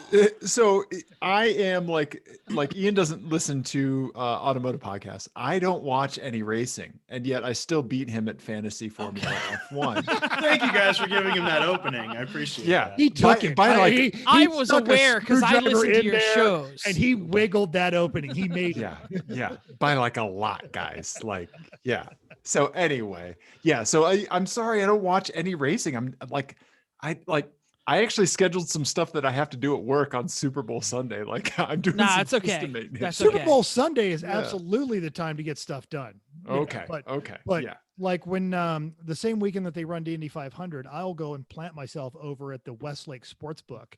I am like Ian doesn't listen to automotive podcasts. I don't watch any racing, and yet I still beat him at fantasy Formula F1. Thank you guys for giving him that opening. I appreciate Yeah. that. He took it. I was stuck a aware because I screwdriver listened to in your there, shows. and he wiggled that opening. He made it. Yeah, by like a lot, guys. So anyway, so I'm sorry I don't watch any racing. I actually scheduled some stuff that I have to do at work on Super Bowl Sunday. I'm doing some it's okay. system maintenance. That's Super okay. Bowl Sunday is Yeah. absolutely the time to get stuff done. Okay. But Yeah. like when the same weekend that they run the Indy 500, I'll go and plant myself over at the Westlake Sportsbook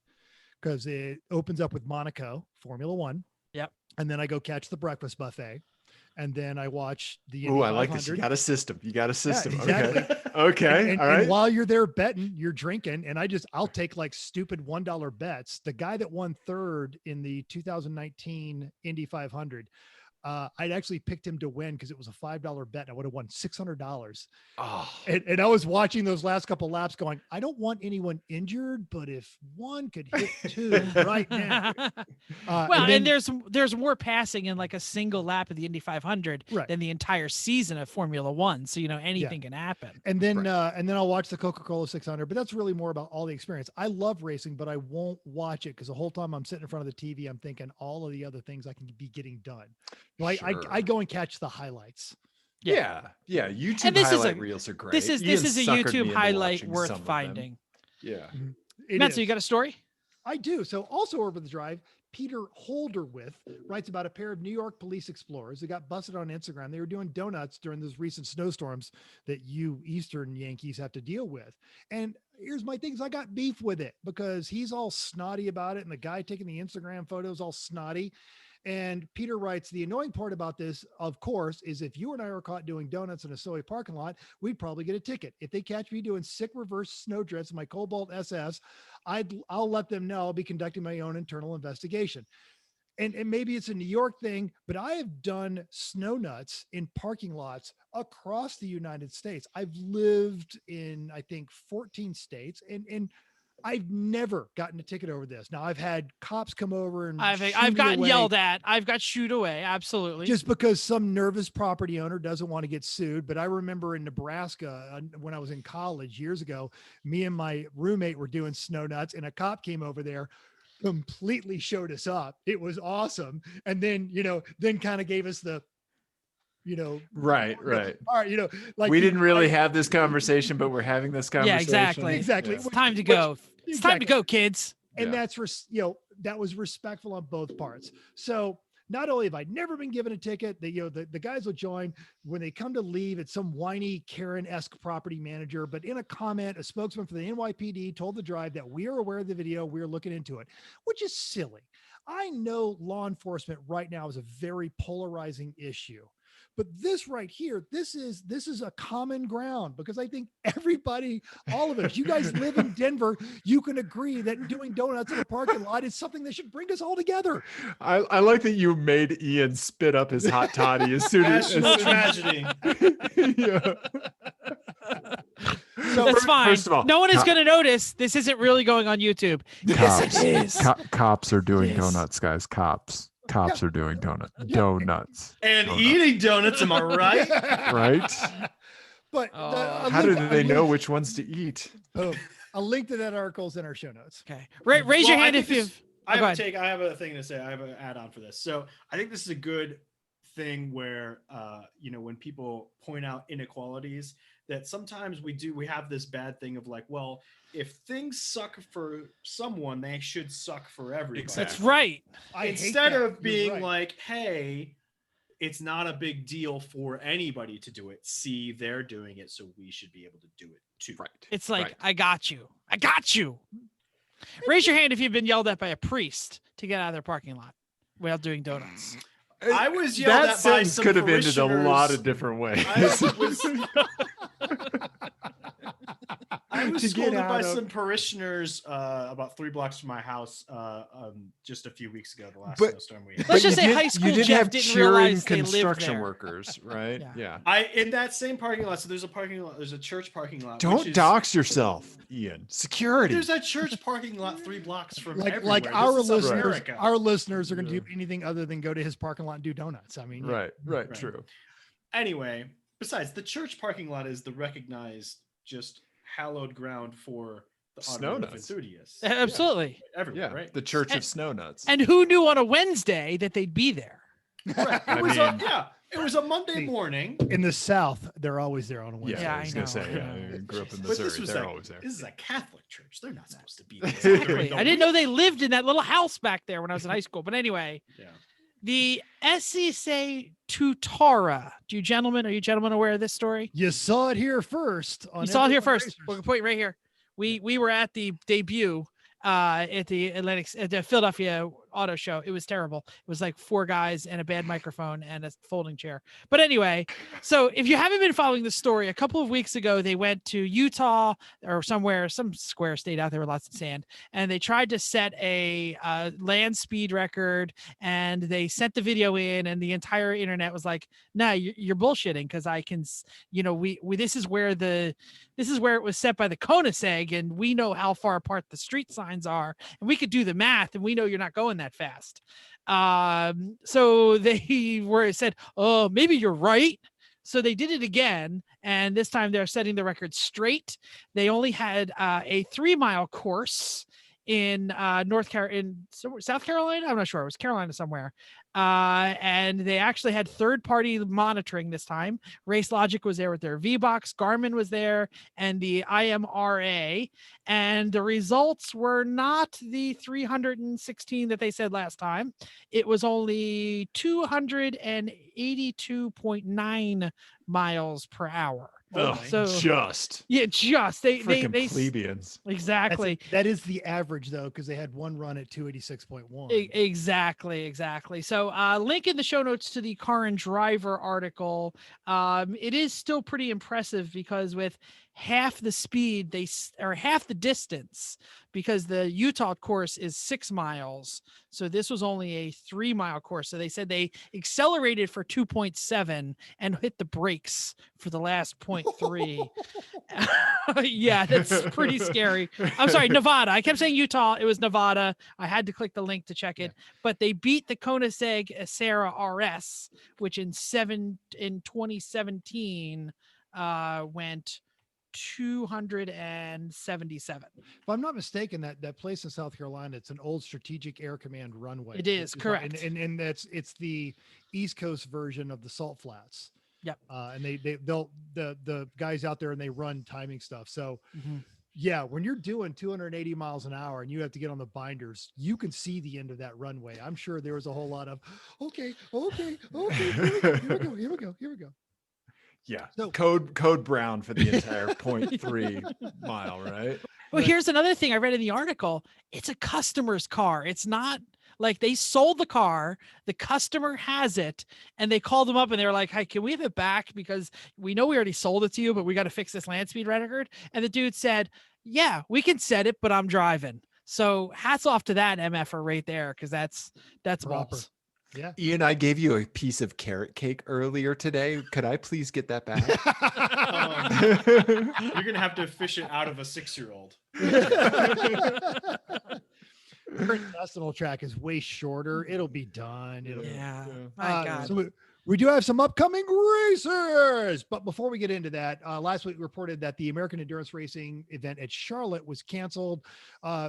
because it opens up with Monaco Formula One. Yep. And then I go catch the breakfast buffet, and then I watch the Indy Oh, I 500. like this. You got a system. exactly. Okay. And, All right. and while you're there betting, you're drinking, and I'll take like stupid $1 bets. The guy that won third in the 2019 Indy 500, I'd actually picked him to win because it was a $5 bet. I would have won $600. Oh, And I was watching those last couple laps going, I don't want anyone injured, but if one could hit two right now. Well, then- there's more passing in like a single lap of the Indy 500 Right. than the entire season of Formula One. So, anything can happen. And then I'll watch the Coca-Cola 600, but that's really more about all the experience. I love racing, but I won't watch it because the whole time I'm sitting in front of the TV, I'm thinking all of the other things I can be getting done. So I go and catch the highlights. yeah. YouTube And this is highlight a- reels are great. This is Ian a suckered me YouTube into highlight watching worth some of them. finding. Yeah. It Matt, so is. you got a story? I do. So also over the drive, Peter Holderwith writes about a pair of New York police explorers that got busted on Instagram. They were doing donuts during those recent snowstorms that you Eastern Yankees have to deal with. And here's my things. I got beef with it because he's all snotty about it. And the guy taking the Instagram photos all snotty. And Peter writes, the annoying part about this, of course, is if you and I are caught doing donuts in a Soy parking lot, we'd probably get a ticket. If they catch me doing sick reverse snowdrifts in my Cobalt SS, I'll let them know I'll be conducting my own internal investigation. And maybe it's a New York thing, but I have done snow nuts in parking lots across the United States. I've lived in, I think, 14 states, and I've never gotten a ticket over this. Now I've had cops come over and I've shoo me gotten away yelled at. I've got shooed away. Absolutely. just because some nervous property owner doesn't want to get sued. But I remember in Nebraska when I was in college years ago, me and my roommate were doing snow nuts, and a cop came over there, completely showed us up. It was awesome, and then then kind of gave us the. Right. All right, like We didn't really have this conversation, but we're having this conversation. exactly. exactly. Yeah. It's time to go. It's time to go, kids. And Yeah. that's that was respectful on both parts. So not only have I never been given a ticket, the guys will join when they come to leave. It's some whiny Karen-esque property manager, but in a comment, a spokesman for the NYPD told the drive that we are aware of the video, we're looking into it, which is silly. I know law enforcement right now is a very polarizing issue. But this right here, this is a common ground because I think everybody, all of us, you guys live in Denver, you can agree that doing donuts in a parking lot is something that should bring us all together. I like that you made Ian spit up his hot toddy as soon as. National tragedy. Yeah. So That's fine. first of all, no one is going to notice. This isn't really going on YouTube. Yes, it is. Cops are doing Yes. donuts, guys. Cops are doing donuts. And Donuts. eating donuts, am I right? Right? But Oh. How do they know which ones to eat? A link to that article is in our show notes. Okay. Raise your Well, I hand think if you've. I go have ahead. I have a thing to say. I have an add-on for this. So I think this is a good thing where when people point out inequalities, that sometimes we have this bad thing of like, well, if things suck for someone, they should suck for everybody. That's right. I hate Instead that. of You're being right. like, hey, it's not a big deal for anybody to do it. See, they're doing it, so we should be able to do it too. Right. It's like, Right. I got you. I got you. Raise your hand if you've been yelled at by a priest to get out of their parking lot while doing donuts. I was yelled That at by sentence some could have ended a lot of parishioners. different ways. I was To get scolded out by of- some parishioners about 3 blocks from my house just a few weeks ago, the last But- snowstorm we Let's had. just say high school Jeff didn't realize they lived construction there. workers, right? Yeah. Yeah. In that same parking lot, so there's a parking lot, there's a church parking lot. Don't which is- dox yourself, Ian. Security. There's a church parking lot 3 blocks from like everywhere. our This is listeners, America. our listeners are going to Yeah. do anything other than go to his parking lot and do donuts. I mean, yeah. Right, Right. true. Anyway, besides, the church parking lot is the recognized, just hallowed ground for the Snow automotive nuts. enthusiasts. Absolutely. Everywhere, Yeah, right? the Church And- of Snow Nuts. And who knew on a Wednesday that they'd be there? Right. I It was mean- it was a Monday See, morning. In the South, they're always there on a yeah, Wednesday. Yeah, I was I gonna know, say, I yeah, know. I grew up in But Missouri. this was They're like, always there. this is a Catholic church. They're not supposed to be there. Exactly. I didn't know they lived in that little house back there when I was in high school. But anyway, Yeah. the SEC Tutara. Are you gentlemen aware of this story? You saw it here first. On You saw it here Everyone first. Racers. We're gonna put it right here. We were at the debut at the Philadelphia auto show. It was terrible. It was like 4 guys and a bad microphone and a folding chair. But anyway, so if you haven't been following the story, a couple of weeks ago, they went to Utah or somewhere, some square state out there with lots of sand, and they tried to set a land speed record, and they sent the video in, and the entire internet was like, "Nah, you're bullshitting," because I can, we this is where it was set by the Koenigsegg, and we know how far apart the street signs are, and we could do the math, and we know you're not going that fast. So they said, "Oh, maybe you're right." So they did it again, and this time they're setting the record straight. They only had a 3-mile course in South Carolina. I'm not sure. It was Carolina somewhere. And they actually had third-party monitoring this time. Race Logic was there with their V-Box. Garmin was there, and the E1R. And the results were not the 316 that they said last time. It was only 282.9 miles per hour. Ugh, So they plebeians. Exactly. That is the average though, because they had one run at 286.1. Exactly. So link in the show notes to the Car and Driver article. It is still pretty impressive because with half the speed or half the distance, because the Utah course is 6 miles, so this was only a 3-mile course. So they said they accelerated for 2.7 and hit the brakes for the last 0.3. Yeah, that's pretty scary. I'm sorry, Nevada. I kept saying Utah. It was Nevada. I had to click the link to check it. But they beat the Koenigsegg Acera RS, which in 2017 went 277. If I'm not mistaken, that place in South Carolina, it's an old Strategic Air Command runway. It is, correct. And it's the East Coast version of the Salt Flats. Yep. And the guys out there, and they run timing stuff. So yeah, when you're doing 280 miles an hour and you have to get on the binders, you can see the end of that runway. I'm sure there was a whole lot of okay, here we go. Yeah. So, code brown for the entire 0.3 mile, right? Well, here's another thing I read in the article. It's a customer's car. It's not like they sold the car, the customer has it, and they called them up and they were like, "Hey, can we have it back? Because we know we already sold it to you, but we got to fix this land speed record." And the dude said, "Yeah, we can set it, but I'm driving." So hats off to that MFer right there, because that's proper. balls. Yeah. Ian, I gave you a piece of carrot cake earlier today. Could I please get that back? You're gonna have to fish it out of a 6-year-old. Current national track is way shorter. It'll be done. My God. So we do have some upcoming racers, but before we get into that, last week we reported that the American Endurance Racing event at Charlotte was canceled,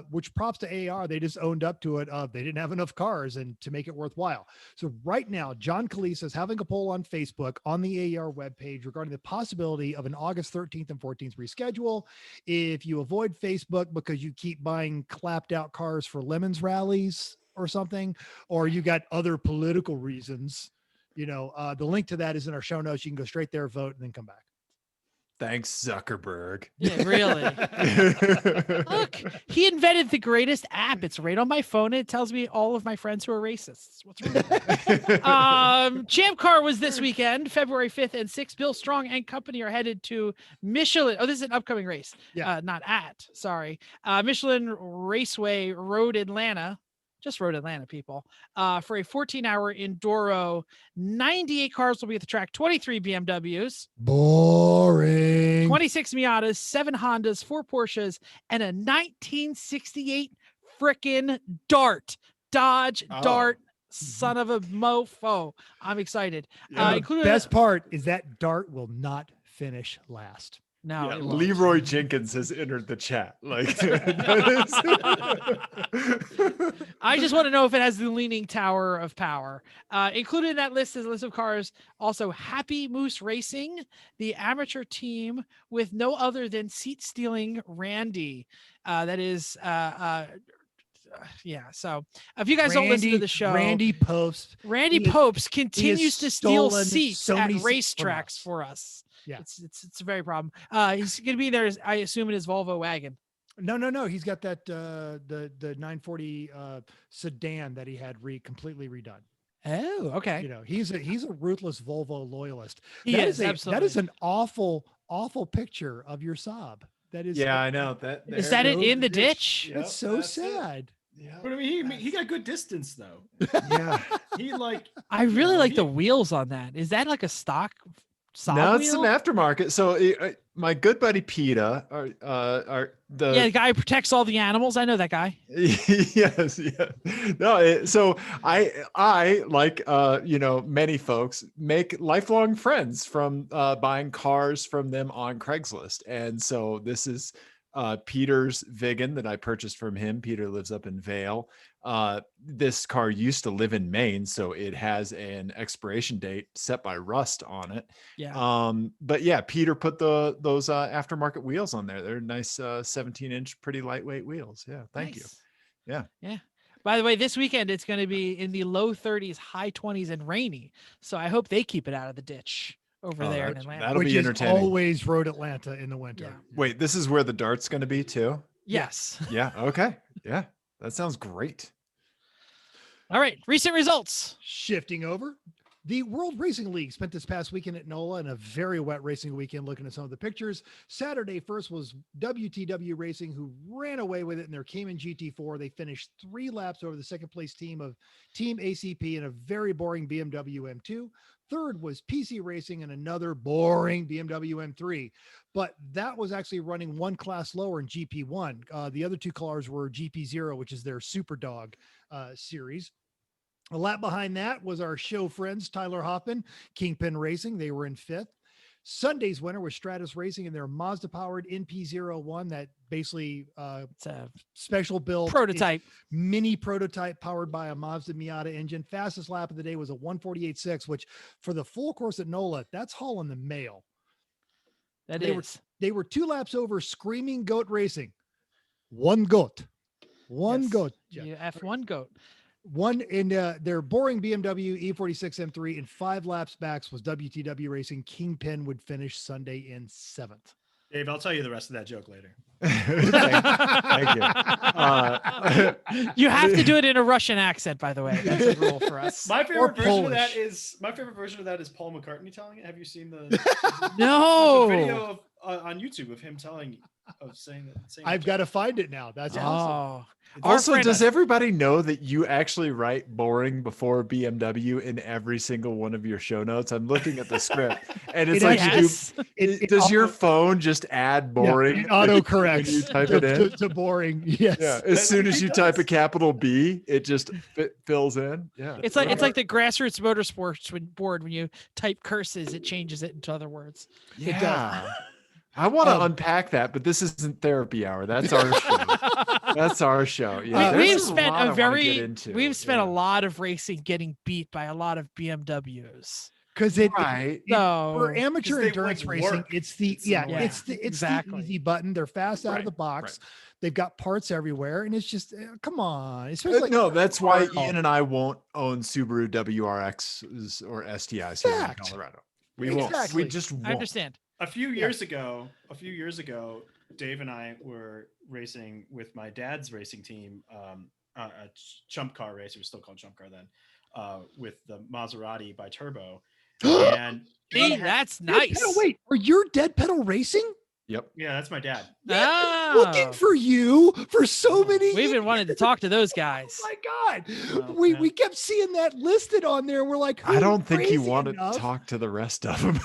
which props to AR. They just owned up to it. They didn't have enough cars and to make it worthwhile. So right now, John Calise is having a poll on Facebook on the AR webpage regarding the possibility of an August 13th and 14th reschedule. If you avoid Facebook because you keep buying clapped out cars for Lemons rallies or something, or you got other political reasons, the link to that is in our show notes. You can go straight there, vote, and then come back. Thanks, Zuckerberg. Yeah, really. Look, he invented the greatest app. It's right on my phone. It tells me all of my friends who are racists. What's wrong with that? Champ Car was this weekend, February 5th and 6th. Bill Strong and company are headed to Michelin. Oh, this is an upcoming race. Yeah. Sorry. Michelin Raceway Road Atlanta. Just Road Atlanta, people, for a 14-hour Enduro. 98 cars will be at the track, 23 BMWs. Boring. 26 Miatas, 7 Hondas, 4 Porsches, and a 1968 frickin' Dodge Dart, son of a mofo. I'm excited. The best part is that Dart will not finish last. No, Leroy Jenkins has entered the chat. I just want to know if it has the Leaning Tower of Power. Included in that list is a list of cars. Also, Happy Moose Racing, the amateur team with no other than seat-stealing Randy. That is... So if you guys don't listen to the show, Randy Popes continues to steal seats at racetracks for us. Yeah, it's a very problem. He's gonna be there, I assume, in his Volvo wagon. No. He's got that the 940 sedan that he had completely redone. Oh, okay. You know, he's a ruthless Volvo loyalist. He That is, that absolutely. is an awful picture of your Saab. That is. Yeah, I know that. Is that it in the ditch? That's so sad. Yeah. But I mean, he got good distance though. Yeah. He like. I really like the he- wheels on that. Is that like a stock Saab Now it's wheel? some aftermarket. So my good buddy Peta, are the Yeah, the guy who protects all the animals. I know that guy. yes, yeah. No, so I like many folks make lifelong friends from buying cars from them on Craigslist, and so this is Peter's Vigan that I purchased from him. Peter lives up in Vale. This car used to live in Maine, so it has an expiration date set by Rust on it. Yeah. But yeah, Peter put those aftermarket wheels on there. They're nice 17-inch, pretty lightweight wheels. Yeah, thank you. Nice. Yeah. Yeah. By the way, this weekend it's going to be in the low 30s, high 20s, and rainy. So I hope they keep it out of the ditch over Oh, there in Atlanta. that'll Which be is entertaining. always Road Atlanta in the winter. Yeah. Wait, this is where the dart's going to be too? Yes. Yeah. Okay. Yeah. That sounds great. All right. Recent results. Shifting over, the World Racing League spent this past weekend at NOLA in a very wet racing weekend. Looking at some of the pictures, Saturday first was WTW Racing, who ran away with it in their Cayman GT4. They finished 3 laps over the second place team of Team ACP in a very boring BMW M2. Third was PC Racing and another boring BMW M3, but that was actually running 1 class lower in GP1. The other 2 cars were GP0, which is their Super Dog series. A lap behind that was our show friends, Tyler Hoffman, Kingpin Racing. They were in 5th. Sunday's winner was Stratus Racing in their Mazda-powered NP01, that basically It's a special build prototype. mini prototype powered by a Mazda Miata engine. Fastest lap of the day was a 148.6, which for the full course at NOLA, that's hauling the mail. That They is. They were 2 laps over Screaming Goat Racing. One goat. One Yes. goat. Jeff. You F1 goat. One in their boring BMW E46 M3 in 5 laps back was WTW Racing. Kingpin would finish Sunday in 7th. Dave, I'll tell you the rest of that joke later. Thank you. You have to do it in a Russian accent, by the way. That's a rule for us. My favorite version of that Polish. is Paul McCartney telling it. Have you seen the No. there's a video on YouTube of him saying that? I've got to find it now. That's awesome. Oh. Our Also, friend- does everybody know that you actually write boring before BMW in every single one of your show notes? I'm looking at the script, and it's It like Yes. does your phone just add boring? It auto corrects when you type it in? to boring. Yes. Yeah, as soon as It you type a does. capital B, it just fills in. Yeah, It's like the grassroots motorsports board. When you type curses, it changes it into other words. yeah. I want to unpack that, but this isn't therapy hour. That's our show. That's our show. Yeah, We've there's spent lot I a wanna very get into. we've spent Yeah. a lot of racing getting beat by a lot of BMWs. Because it, Right. So for amateur they, endurance like, racing, work. it's the It's annoying. it's the Exactly. easy button. They're fast out of Right, the box. They've got parts everywhere, and it's just come on. Especially like, No, that's why Oh. Ian and I won't own Subaru WRXs or STIs here Fact. in Colorado. We won't. Exactly. We just won't. I understand. A few years ago, Dave and I were racing with my dad's racing team, a chump car race. It was still called chump car then, with the Maserati by Turbo. And See, that's nice. Oh, wait, are you Dead Pedal Racing? Yep. yeah, that's my dad. Looking for you for so many We've years. been wanting to talk to those guys. Oh my God. Well, we yeah. we kept seeing that listed on there. We're like, I who's don't think you crazy want to enough? talk to the rest of them.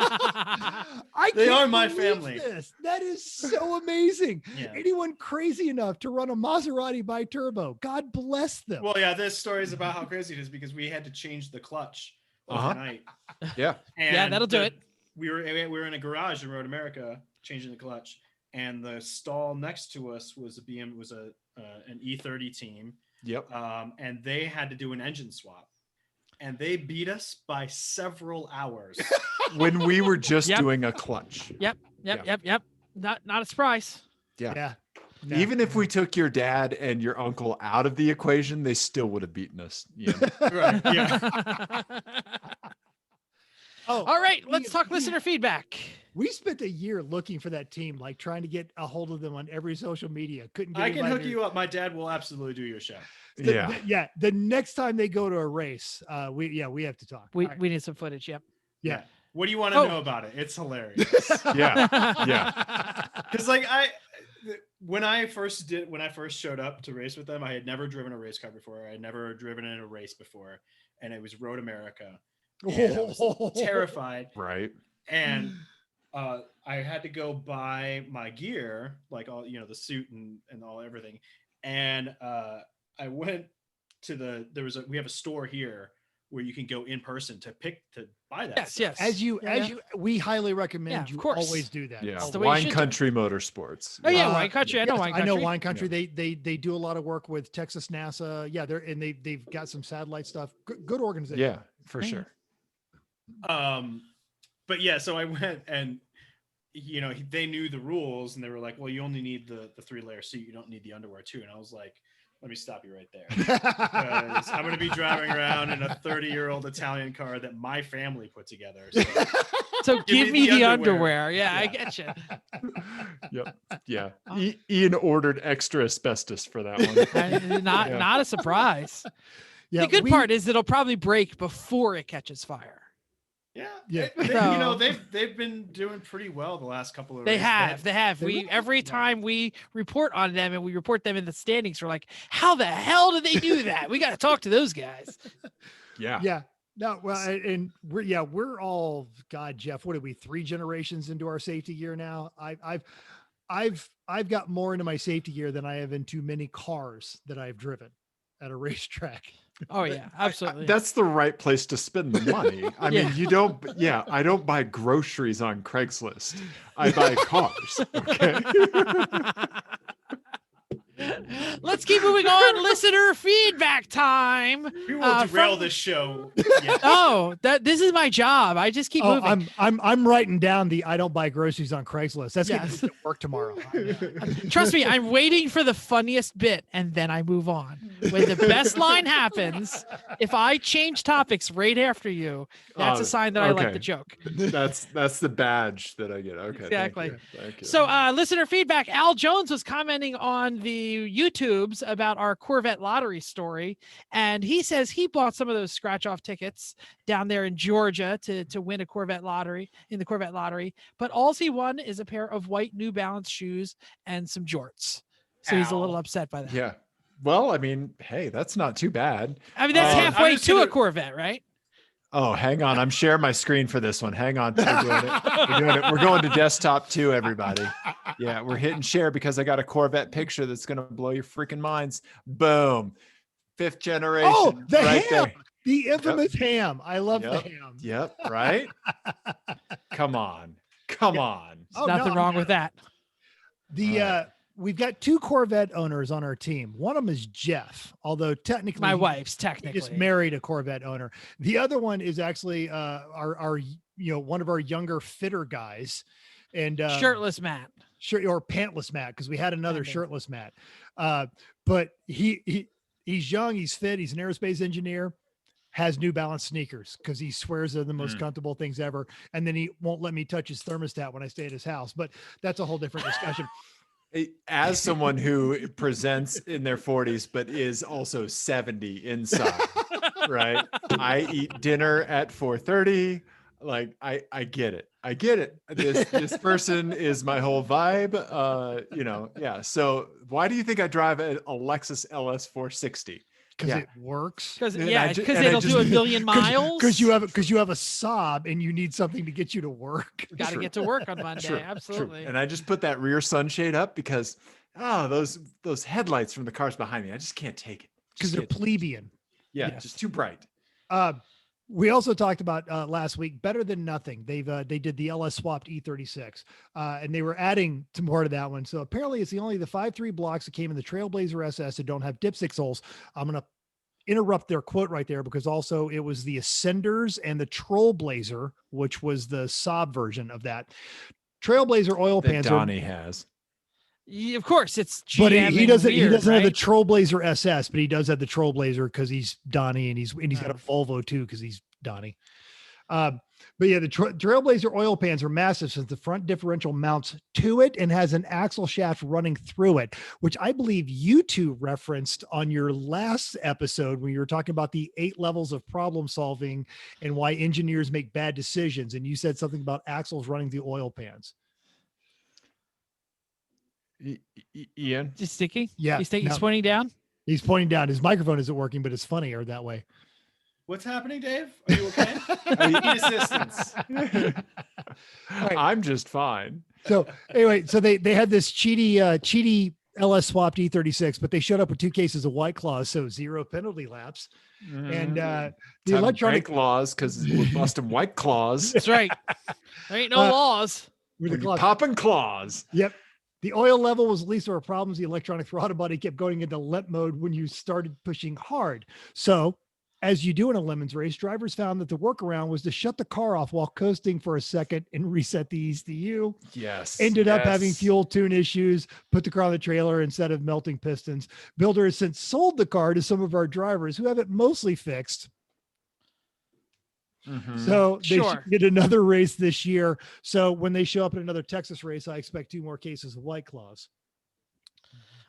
I They can't are my believe family. This. That is so amazing. Yeah. Anyone crazy enough to run a Maserati by turbo, God bless them. Well, yeah, this story is about how crazy it is because we had to change the clutch Uh-huh. overnight. Yeah. And that'll do it. We were in a garage in Road America changing the clutch, and the stall next to us was an E30 team, Yep. and they had to do an engine swap, and they beat us by several hours. When we were just Yep. doing a clutch. Yep. Not a surprise. Yeah. Even if we took your dad and your uncle out of the equation, they still would have beaten us. Yeah. Right? Yeah. Oh, All right, let's talk listener feedback. We spent a year looking for that team, like trying to get a hold of them on every social media. Couldn't get I can anybody hook you up. My dad will absolutely do your show. Yeah. The next time they go to a race, we have to talk. We All right. we need some footage. Yep. Yeah. What do you want to know about it? It's hilarious. Yeah. Because like when I first showed up to race with them, I had never driven a race car before. I had never driven in a race before, and it was Road America. And I was terrified. Right. And I had to go buy my gear, like all the suit and all everything. And I went to we have a store here where you can go in person to buy that. Yes, stuff. yes. We highly recommend Yeah, of you course. always do that. Yeah. That's the way you Wine should do it. Country Motorsports. Oh yeah, Wine Country. I know Wine Country. I know Wine Country. They do a lot of work with Texas NASA. Yeah, they've got some satellite stuff. Good organization. Yeah, for sure. But yeah, so I went and they knew the rules and they were like, well, you only need the 3-layer suit, you don't need the underwear too. And I was like, let me stop you right there. Because I'm going to be driving around in a 30-year-old Italian car that my family put together. So give me the underwear. Yeah, Yeah. I get you. Yep. Yeah. Ian ordered extra asbestos for that one. Not a surprise. Yeah, The good part is it'll probably break before it catches fire. Yeah. They've been doing pretty well the last couple of They races. have. Every time we report on them and we report them in the standings, we're like, how the hell did they do that? We got to talk to those guys. Yeah. Yeah. No, well, and we're all, God, Jeff, what are we, 3 generations into our safety gear now? I've got more into my safety gear than I have into many cars that I've driven at a racetrack. Oh yeah, absolutely. That's the right place to spend the money. I mean, I don't buy groceries on Craigslist. I buy cars. Okay. Let's keep moving on. Listener feedback time. We will derail this show. Yeah. Oh, this is my job. I just keep moving. I'm writing down I don't buy groceries on Craigslist. That's Yes. going to work tomorrow. Trust me, I'm waiting for the funniest bit and then I move on. When the best line happens, if I change topics right after you, that's a sign that I like the joke. That's the badge that I get. Okay. Exactly. Thank you. So listener feedback, Al Jones was commenting on the YouTubes about our Corvette lottery story. And he says he bought some of those scratch off tickets down there in Georgia to win a Corvette lottery in the Corvette lottery. But all he won is a pair of white New Balance shoes and some jorts. So he's a little upset by that. Yeah. Well, I mean, hey, that's not too bad. I mean, that's halfway to a Corvette, right? Oh, hang on. I'm sharing my screen for this one. Hang on. We're doing it. We're going to desktop too, everybody. Yeah, we're hitting share because I got a Corvette picture that's going to blow your freaking minds. Boom. 5th generation. Oh, the right ham. there. The infamous ham. I love the Yep. ham. Yep. Right. Come on. Nothing wrong with that. We've got 2 Corvette owners on our team. One of them is Jeff, although technically My wife's he technically. just married a Corvette owner. The other one is actually our one of our younger fitter guys, and Shirtless Matt. or pantless Matt, because we had another Pantless. shirtless Matt. But he's young, he's fit, he's an aerospace engineer, has New Balance sneakers because he swears they're the most comfortable things ever. And then he won't let me touch his thermostat when I stay at his house. But that's a whole different discussion. As someone who presents in their 40s, but is also 70 inside, right? I eat dinner at 4:30. Like I get it. This person is my whole vibe. Yeah. So why do you think I drive a Lexus LS 460? Because it works. Because And it'll do a million miles. Because you have a Saab and you need something to get you to work. Got to get to work on Monday. True, Absolutely. True. And I just put that rear sunshade up because those headlights from the cars behind me, I just can't take it. Because they're plebeian. Yeah, Yes. just too bright. We also talked about last week, Better Than Nothing. They did the LS swapped E36, and they were adding to more to that one. So apparently it's only the 5.3 blocks that came in the Trailblazer SS that don't have dipstick soles. I'm going to interrupt their quote right there because also it was the Ascenders and the Trailblazer, which was the Saab version of that. Trailblazer oil That pans. Donnie has. Of course, it's GM But he doesn't. weird, He doesn't have the right? Trailblazer SS, but he does have the Trailblazer because he's Donnie, and he's got a Volvo too because he's Donnie. But yeah, the Trailblazer oil pans are massive since the front differential mounts to it and has an axle shaft running through it, which I believe you two referenced on your last episode when you were talking about the 8 levels of problem solving and why engineers make bad decisions. And you said something about axles running the oil pans. Ian? Just sticky. Yeah. He's pointing down. He's pointing down. His microphone isn't working, but it's funnier that way. What's happening, Dave? Are you okay? I need assistance. Right. I'm just fine. So anyway, so they had this cheaty LS swapped E36, but they showed up with 2 cases of White Claws, so 0 penalty laps. And the electronic laws because we're busting White Claws. That's right. There ain't no laws. with the claws. Popping claws. Yep. The oil level was the least of our problems. The electronic throttle body kept going into limp mode when you started pushing hard. So as you do in a Lemons race, drivers found that the workaround was to shut the car off while coasting for a second and reset the ECU. Yes. Ended up having fuel tune issues, put the car on the trailer instead of melting pistons. Builder has since sold the car to some of our drivers who have it mostly fixed. So they should get another race this year. So when they show up at another Texas race, I expect 2 more cases of White Claws.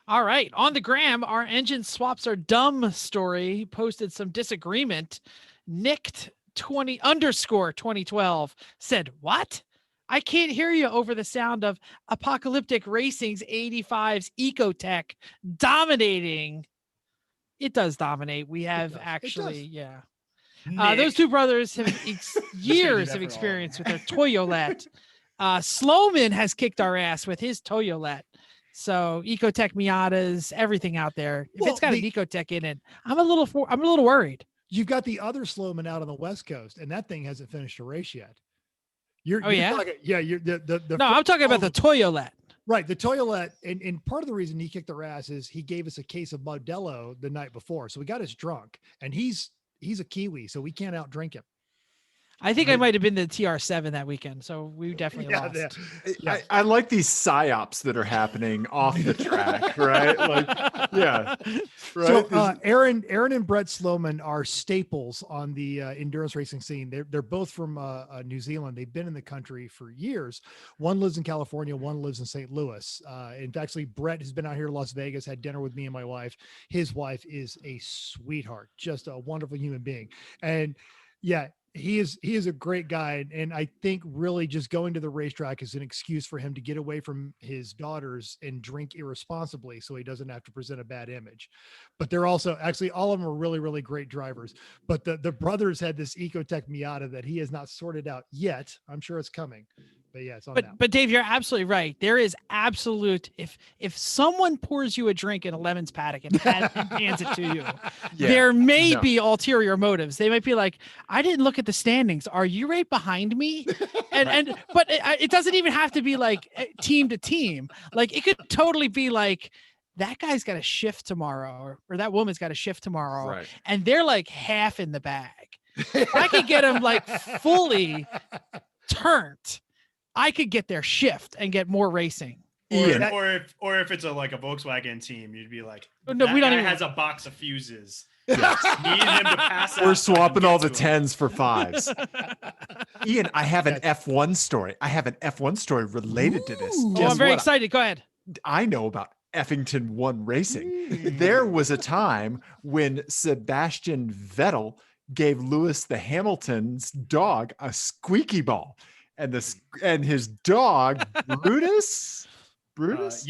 All right. On the gram, our engine swaps are dumb story posted some disagreement. Nicked 20_2012 said, "What? I can't hear you over the sound of Apocalyptic Racing's 85's Ecotech dominating." It does dominate. We have actually, yeah. Those 2 brothers have years of experience with their Toyolette. Sloman has kicked our ass with his Toyolette. So Ecotech Miatas, everything out there. If it's got an Ecotech in it, I'm a little worried. You've got the other Sloman out on the West Coast, and that thing hasn't finished a race yet. Yeah? Talking, yeah. You're No, I'm talking about the Toyolette. Right. The Toyolette. And part of the reason he kicked our ass is he gave us a case of Modelo the night before. So we got us drunk, and he's a Kiwi, so we can't out drink him. I think I might have been the TR7 that weekend, so we definitely lost. Yeah. I like these psyops that are happening off the track, right? Like, yeah. Right. So Aaron and Brett Sloman are staples on the endurance racing scene. They're both from New Zealand. They've been in the country for years. One lives in California, one lives in St. Louis. In fact, actually, Brett has been out here in Las Vegas, had dinner with me and my wife. His wife is a sweetheart, just a wonderful human being. And yeah, he is a great guy. And I think really just going to the racetrack is an excuse for him to get away from his daughters and drink irresponsibly so he doesn't have to present a bad image. But they're also actually all of them are really, really great drivers. But the brothers had this Ecotech Miata that he has not sorted out yet. I'm sure it's coming. But yeah, it's on now. But Dave, you're absolutely right. There is absolute if someone pours you a drink in a Lemons paddock and hands it to you, there may be ulterior motives. They might be like, "I didn't look at the standings. Are you right behind me?" But it doesn't even have to be like team to team. Like it could totally be like that guy's got a shift tomorrow, or that woman's got a shift tomorrow, and they're like half in the bag. If I could get them like fully turned, I could get their shift and get more racing. Or if it's a Volkswagen team, you'd be like, no, we don't even has a box of fuses. Need him to pass out. We're swapping all the 10s for 5s. Ian, I have an F1 story. I have an F1 story related to this. Oh, I'm very excited. Go ahead. I know about Effington 1 racing. There was a time when Sebastian Vettel gave Lewis the Hamilton's dog a squeaky ball. And his dog, Brutus, Brutus,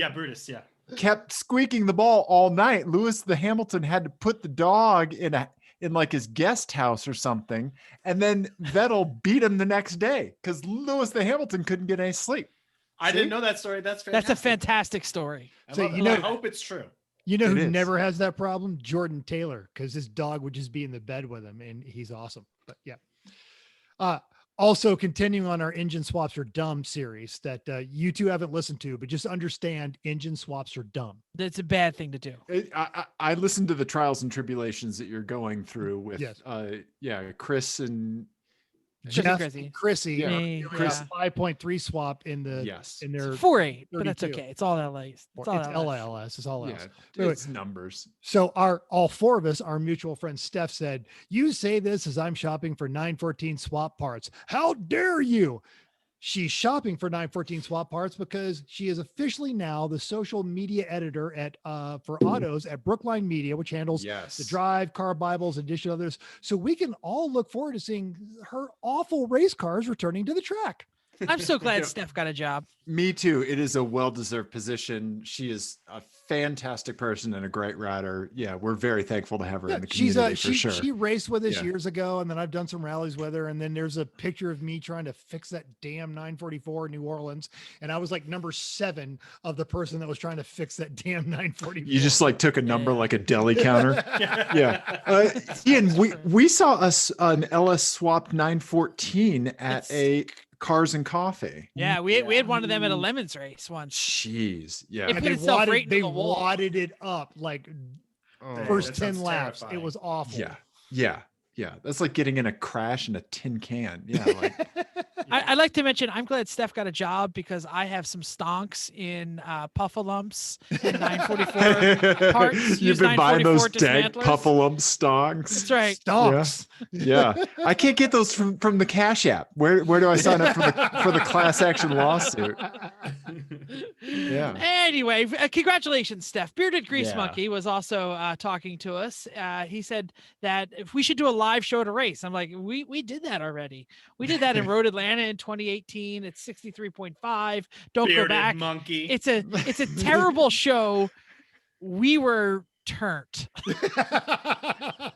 kept squeaking the ball all night. Lewis the Hamilton had to put the dog in like his guest house or something, and then Vettel beat him the next day because Lewis the Hamilton couldn't get any sleep. I didn't know that story. That's fantastic. That's a fantastic story. I hope it's true. You know who never has that problem? Jordan Taylor, because his dog would just be in the bed with him, and he's awesome. But yeah. Also, continuing on our engine swaps are dumb series that you two haven't listened to, but just understand engine swaps are dumb. That's a bad thing to do. I listened to the trials and tribulations that you're going through with, Chris and Just Jeff, Chrissy. and Chrissy, Yeah. Me, Chris yeah. 5.3 swap in the Yes. in their 4-8, but that's 32. okay. It's all LA. It's all it's LA. LLS. It's all Yeah, else. Wait, it's numbers. So all four of us, our mutual friend Steph said, "You say this as I'm shopping for 914 swap parts. How dare you?" She's shopping for 914 swap parts because she is officially now the social media editor at for autos at Brookline Media, which handles Yes. the Drive, Car Bibles, and addition others. So we can all look forward to seeing her awful race cars returning to the track. I'm so glad Yeah. Steph got a job. Me too. It is a well-deserved position. She is a fantastic person and a great rider. Yeah, we're very thankful to have her in the community for sure. She raced with us Yeah. years ago, and then I've done some rallies with her. And then there's a picture of me trying to fix that damn 944 in New Orleans, and I was like number 7 of the person that was trying to fix that damn 944. You just like took a number Yeah. like a deli counter. Yeah. Ian, we saw an LS Swap 914 at It's- a Cars and Coffee. Yeah, we had one of them at a Lemons race once. Jeez. Yeah. It and put they itself right into they the wall. wadded it up like Oh. first that 10 sounds laps. terrifying. It was awful. Yeah. That's like getting in a crash in a tin can. Yeah. Like, I'd like to mention I'm glad Steph got a job because I have some stonks in Puffalumps and 944 parts. You've Use been buying those dank dismantlers. Puffalump stonks. That's right. Stonks. Yeah. I can't get those from the Cash App. Where do I sign up for the class action lawsuit? Yeah. Anyway, congratulations, Steph. Bearded Grease Yeah. Monkey was also talking to us. He said that if we should do a live show to race. I'm like, we did that already. We did that in Road Atlanta in 2018. It's 63.5. Don't go Bearded back. monkey. It's a terrible show. We were turned.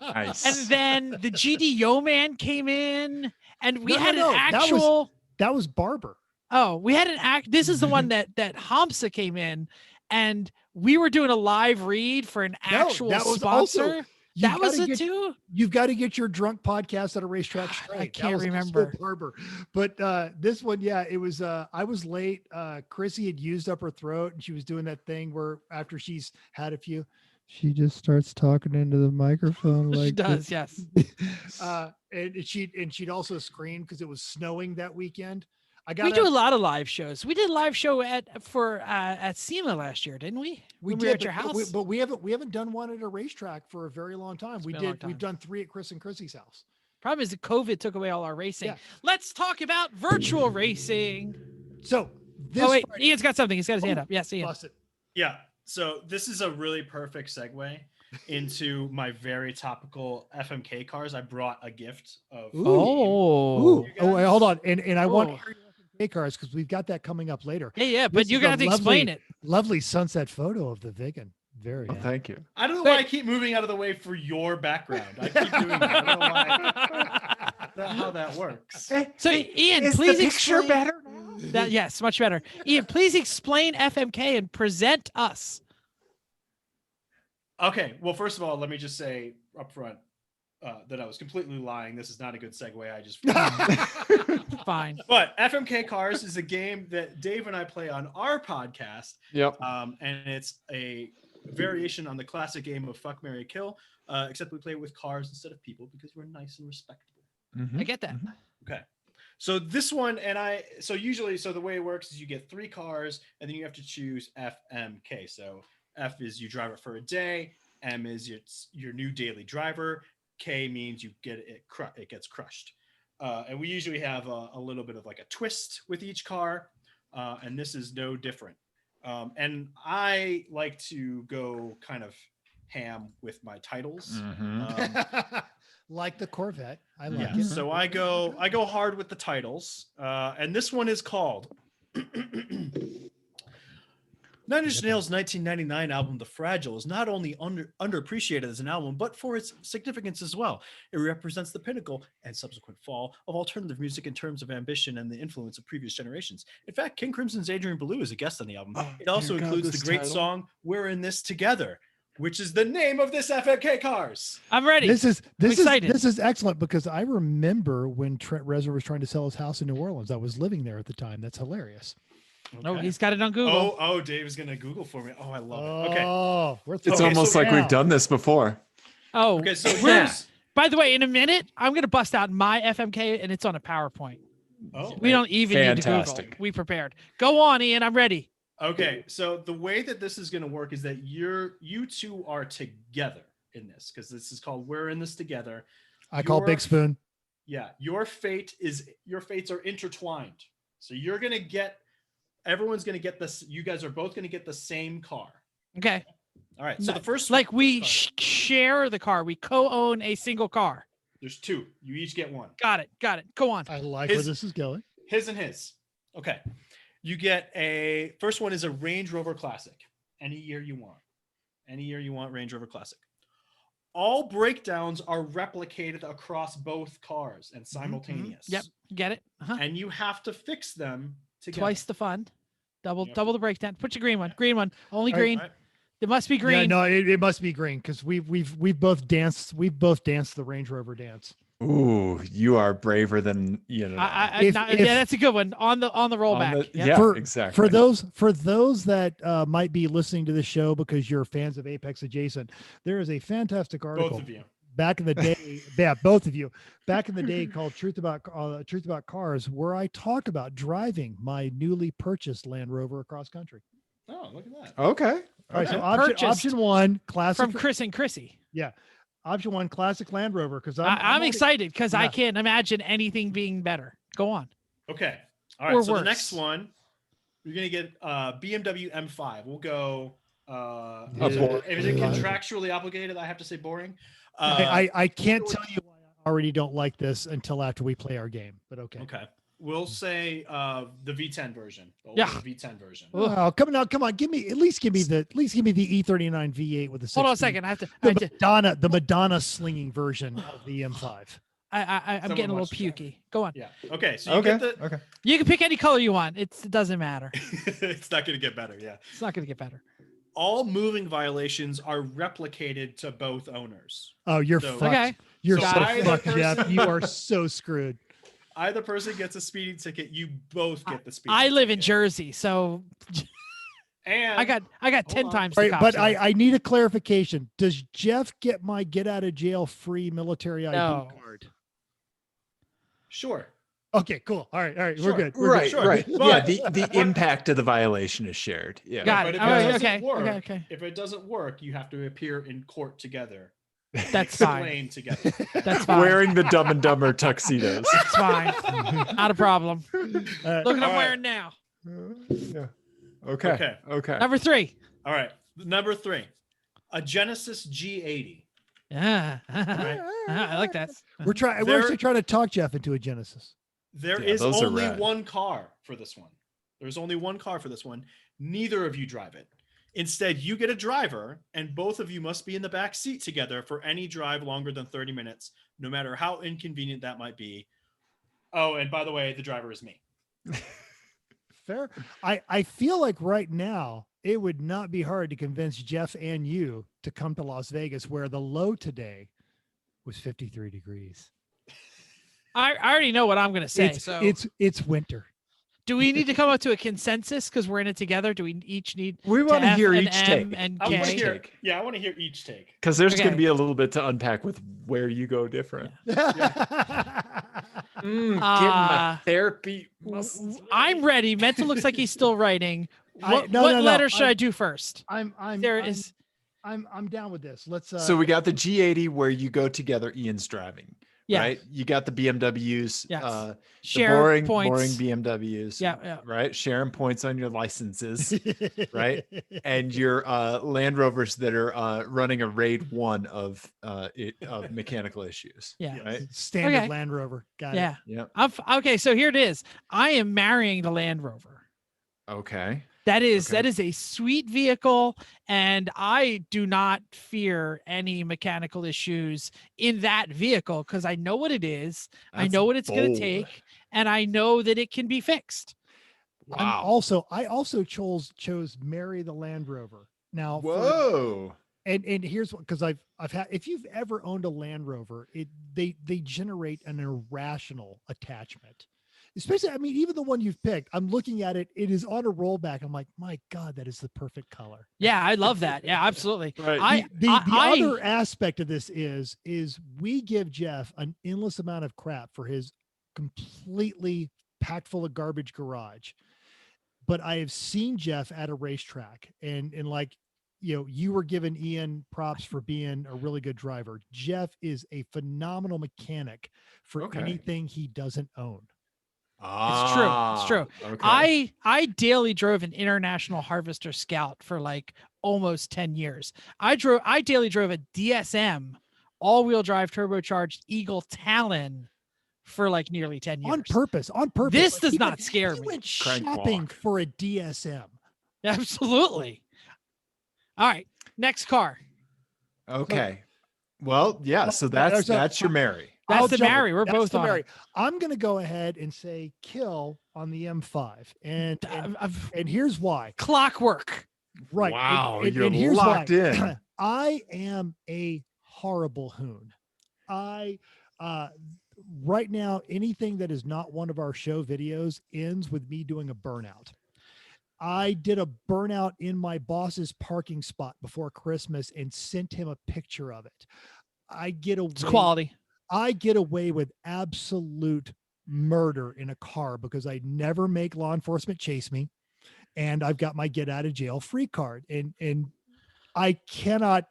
Nice. And then the GD Yo Man came in, and we No, had no, an no. actual. That was Barber. Oh, we had an act. This is the one that Hamsa came in, and we were doing a live read for an No, actual that was also- sponsor. You've That was gotta it get- too. You've got to get your drunk podcast at a racetrack straight. That can't was also remember. Barber. But this one, yeah, it was. I was late. Chrissy had used up her throat, and she was doing that thing where after she's had a few, she just starts talking into the microphone like She does, yes. and she'd also screamed because it was snowing that weekend. We do a lot of live shows. We did a live show at SEMA last year, didn't we? When we were at your house. but we haven't done one at a racetrack for a very long time. It's been a long We've time. done 3 at Chris and Chrissy's house. Problem is that COVID took away all our racing. Yeah. Let's talk about virtual racing. So this Oh wait, Friday- Ian's got something. He's got his hand up. Yes, Ian. Bust it. Yeah. So this is a really perfect segue into my very topical FMK cars. I brought a gift of. Ooh. Oh. Ooh. You Oh, wait, guys- hold on. And I want Whoa. FMK cars because we've got that coming up later. Yeah, but This you're is gonna a have to explain lovely- it. Lovely sunset photo of the Vigan. Very. Oh, thank you. I don't know Wait. why I keep moving out of the way for your background. I keep doing that. I don't know why, how that works. So Ian, Is please the picture explain better now? that. Yes, much better. Ian, please explain FMK and present us. Okay. Well, first of all, let me just say up front that I was completely lying. This is not a good segue. I just. Fine. But FMK Cars is a game that Dave and I play on our podcast. Yep. And it's a variation on the classic game of Fuck, Marry, Kill, except we play it with cars instead of people because we're nice and respectable. Mhm. I get that. Okay. So this one, usually the way it works is you get 3 cars and then you have to choose FMK. So F is you drive it for a day. M is your new daily driver. K means you get it gets crushed. And we usually have a little bit of like a twist with each car. And this is no different. And I like to go kind of ham with my titles. Like the Corvette. I like Yeah, it. so I go hard with the titles, and this one is called Nine Inch Nails' 1999 album "The Fragile" is not only underappreciated as an album, but for its significance as well. It represents the pinnacle and subsequent fall of alternative music in terms of ambition and the influence of previous generations. In fact, King Crimson's Adrian Belew is a guest on the album. Oh, It also dear God, includes this the great title. song "We're in This Together," which is the name of this FMK Cars. I'm ready. This is excited. this is excellent because I remember when Trent Reznor was trying to sell his house in New Orleans. I was living there at the time. That's hilarious. No, Okay. he's got it on Google. Oh, Dave's gonna Google for me. Oh, I love it. Okay. Oh, we're It's throwing almost so like now. we've done this before. Oh, Okay, so we're- here's By the way, in a minute, I'm going to bust out my FMK and it's on a PowerPoint. Oh, We don't even need to Google. Fantastic. We prepared. Go on, Ian. I'm ready. okay. So the way that this is going to work is that you two are together in this because this is called "We're in this together." I call Big Spoon. Yeah, your fates are intertwined. So you're gonna get. Everyone's gonna get this. You guys are both gonna get the same car. Okay. All right. So the first, like we car, share the car. We co-own a single car. there's two. You each get one. Got it. Go on. I like where this is going. His and his. Okay. You get first one is a Range Rover Classic. Any year you want. Any year you want Range Rover Classic. All breakdowns are replicated across both cars and simultaneous. Yep. Get it. Uh-huh. And you have to fix them together. Twice the fun. Double Yep. the breakdown. Put your green one. Green one. Only All right, green. All right. It must be green. Yeah, no, it must be green because we've both danced. We've both danced the Range Rover dance. Ooh, you are braver than you know. Yeah, that's a good one. On the rollback. Yep. Yeah, For- exactly. For those that might be listening to the show because you're fans of Apex Adjacent, there is a fantastic article. Both of you. Back in the day, yeah, both of you. Back in the day, called Truth About Cars, where I talk about driving my newly purchased Land Rover across country. Oh, look at that. Okay. All right, so Purchased option one, classic From Chris and Chrissy. option one, classic Land Rover. Because I'm already- excited because I Yeah. can't imagine anything being better. Go on. Okay. All right. Or So worse. the next one, you're gonna get BMW M5. We'll go. Is it contractually obligated? I have to say boring. I can't tell you why I already don't like this until after we play our game. But okay. Okay. We'll say the V10 version. The older Yeah. V10 version. Oh, come on! Give me the E39 V8 with the. Hold on a 16. second. I have to. The Madonna slinging version of the M5. I'm Someone getting a little wants to try. pukey. Go on. Yeah. Okay. So you Okay. get the. Okay. You can pick any color you want. It doesn't matter. It's not gonna get better. Yeah. It's not going to get better. All moving violations are replicated to both owners. Oh, you're So- fucked. Okay. You're So so either fucked, person- Jeff. You are so screwed. Either person gets a speeding ticket. You both get the speeding. I live in ticket. Jersey, so And I got 10 on. times the Right, cops but here. I need a clarification. Does Jeff get my get out of jail free military ID No. card? sure. Okay, cool. All right, we're Sure. good. We're Right, good. Sure. right. But- Yeah, the impact of the violation is shared. Yeah. Got But it. if All right, doesn't okay. work, Okay. if it doesn't work, you have to appear in court together. That's fine. Explain together. That's fine. Wearing the Dumb and Dumber tuxedos. It's fine. Not a problem. All right. Look what All I'm right. wearing now. Yeah. Okay. Okay. Number 3. All right. Number 3, a Genesis G80. Yeah. I like that. We're There- actually trying to talk Jeff into a Genesis. There Yeah, is those are only rad. one car for this one. There's only one car for this one. Neither of you drive it. Instead, you get a driver, and both of you must be in the back seat together for any drive longer than 30 minutes, no matter how inconvenient that might be. Oh, and by the way, the driver is me. Fair. I feel like right now it would not be hard to convince Jeff and you to come to Las Vegas, where the low today was 53 degrees. I already know what I'm going to say. It's winter. Do we need to come up to a consensus because we're in it together? Do we each need We to want to F hear and each M take. and I want to K? hear. Yeah, I want to hear each take. Because there's Okay. going to be a little bit to unpack with where you go different. Getting my therapy. I'm ready. Mental looks like he's still writing. What, no, what no, no, letter should I'm- I do first? I'm down with this. Let's So we got the G80 where you go together. Ian's driving, Yeah. right? You got the BMWs, Yes. the Share boring points. BMWs, Yeah. right? Sharing points on your licenses, right? And your Land Rovers that are running a raid 1 of mechanical issues. Yeah. Right. standard Okay. Land Rover. Got Yeah. Yep. Okay. So here it is. I am marrying the Land Rover. Okay. That is Okay. a sweet vehicle, and I do not fear any mechanical issues in that vehicle because I know what it is, I That's know what it's going bold. to take, and I know that it can be fixed. it. Wow. I also chose marry the Land Rover. Now, Whoa. and here's what, because I've had, if you've ever owned a Land Rover, they generate an irrational attachment. especially, I mean, even the one you've picked, I'm looking at it. It is on a rollback. I'm like, my God, that is the perfect color. Yeah, I love that. Yeah, absolutely. Right. The other aspect of this is we give Jeff an endless amount of crap for his completely packed full of garbage garage. But I have seen Jeff at a racetrack and like, you know, you were giving Ian props for being a really good driver. Jeff is a phenomenal mechanic for anything he doesn't own. It's true. It's true. Okay. I daily drove an International Harvester Scout for like almost 10 years. I daily drove a DSM all-wheel drive turbocharged Eagle Talon for like nearly 10 years. On purpose. This Like, does he not went- scare he me. went Crank shopping walk. for a DSM. Absolutely. All right, next car. Okay. Well, yeah. So there's that's your Mary. That's I'll the jump- Mary. We're that's both the on Mary. it. I'm going to go ahead and say kill on the M5. And I've- here's why. Clockwork. Right. Wow, And you're here's locked why. in. I am a horrible hoon. Right now, anything that is not one of our show videos ends with me doing a burnout. I did a burnout in my boss's parking spot before Christmas and sent him a picture of it. It's quality. I get away with absolute murder in a car because I never make law enforcement chase me, and I've got my get out of jail free card. And I cannot,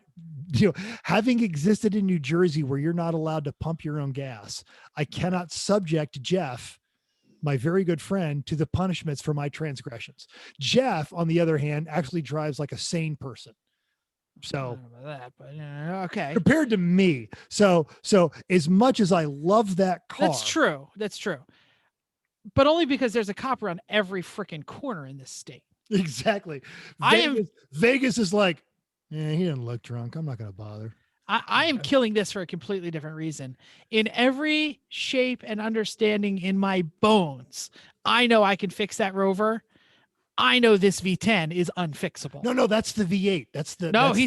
you know, having existed in New Jersey where you're not allowed to pump your own gas, I cannot subject Jeff, my very good friend, to the punishments for my transgressions. Jeff, on the other hand, actually drives like a sane person. I So don't know about that, but okay. compared to me, so as much as I love that car, That's true. That's true. But only because there's a cop around every freaking corner in this state. Exactly. I Vegas is like, he didn't look drunk. I'm not going to bother. I am killing this for a completely different reason. In every shape and understanding in my bones, I know I can fix that Rover. I know this V10 is unfixable. No, that's the V8.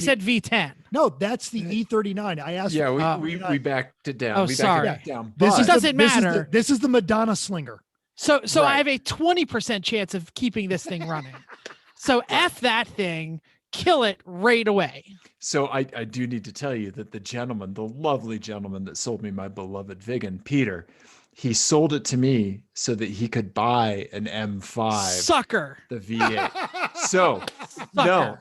Said V10. No, that's the E39. I asked. Yeah, for, we backed it down. Oh, We backed sorry. it back down. This But- is doesn't this is matter. this is the Madonna Slinger. So I Right. have a 20% chance of keeping this thing running. So F that thing, kill it right away. So I do need to tell you that the lovely gentleman that sold me my beloved Vigan, Peter, he sold it to me so that he could buy an M5, Sucker. the V8. So no.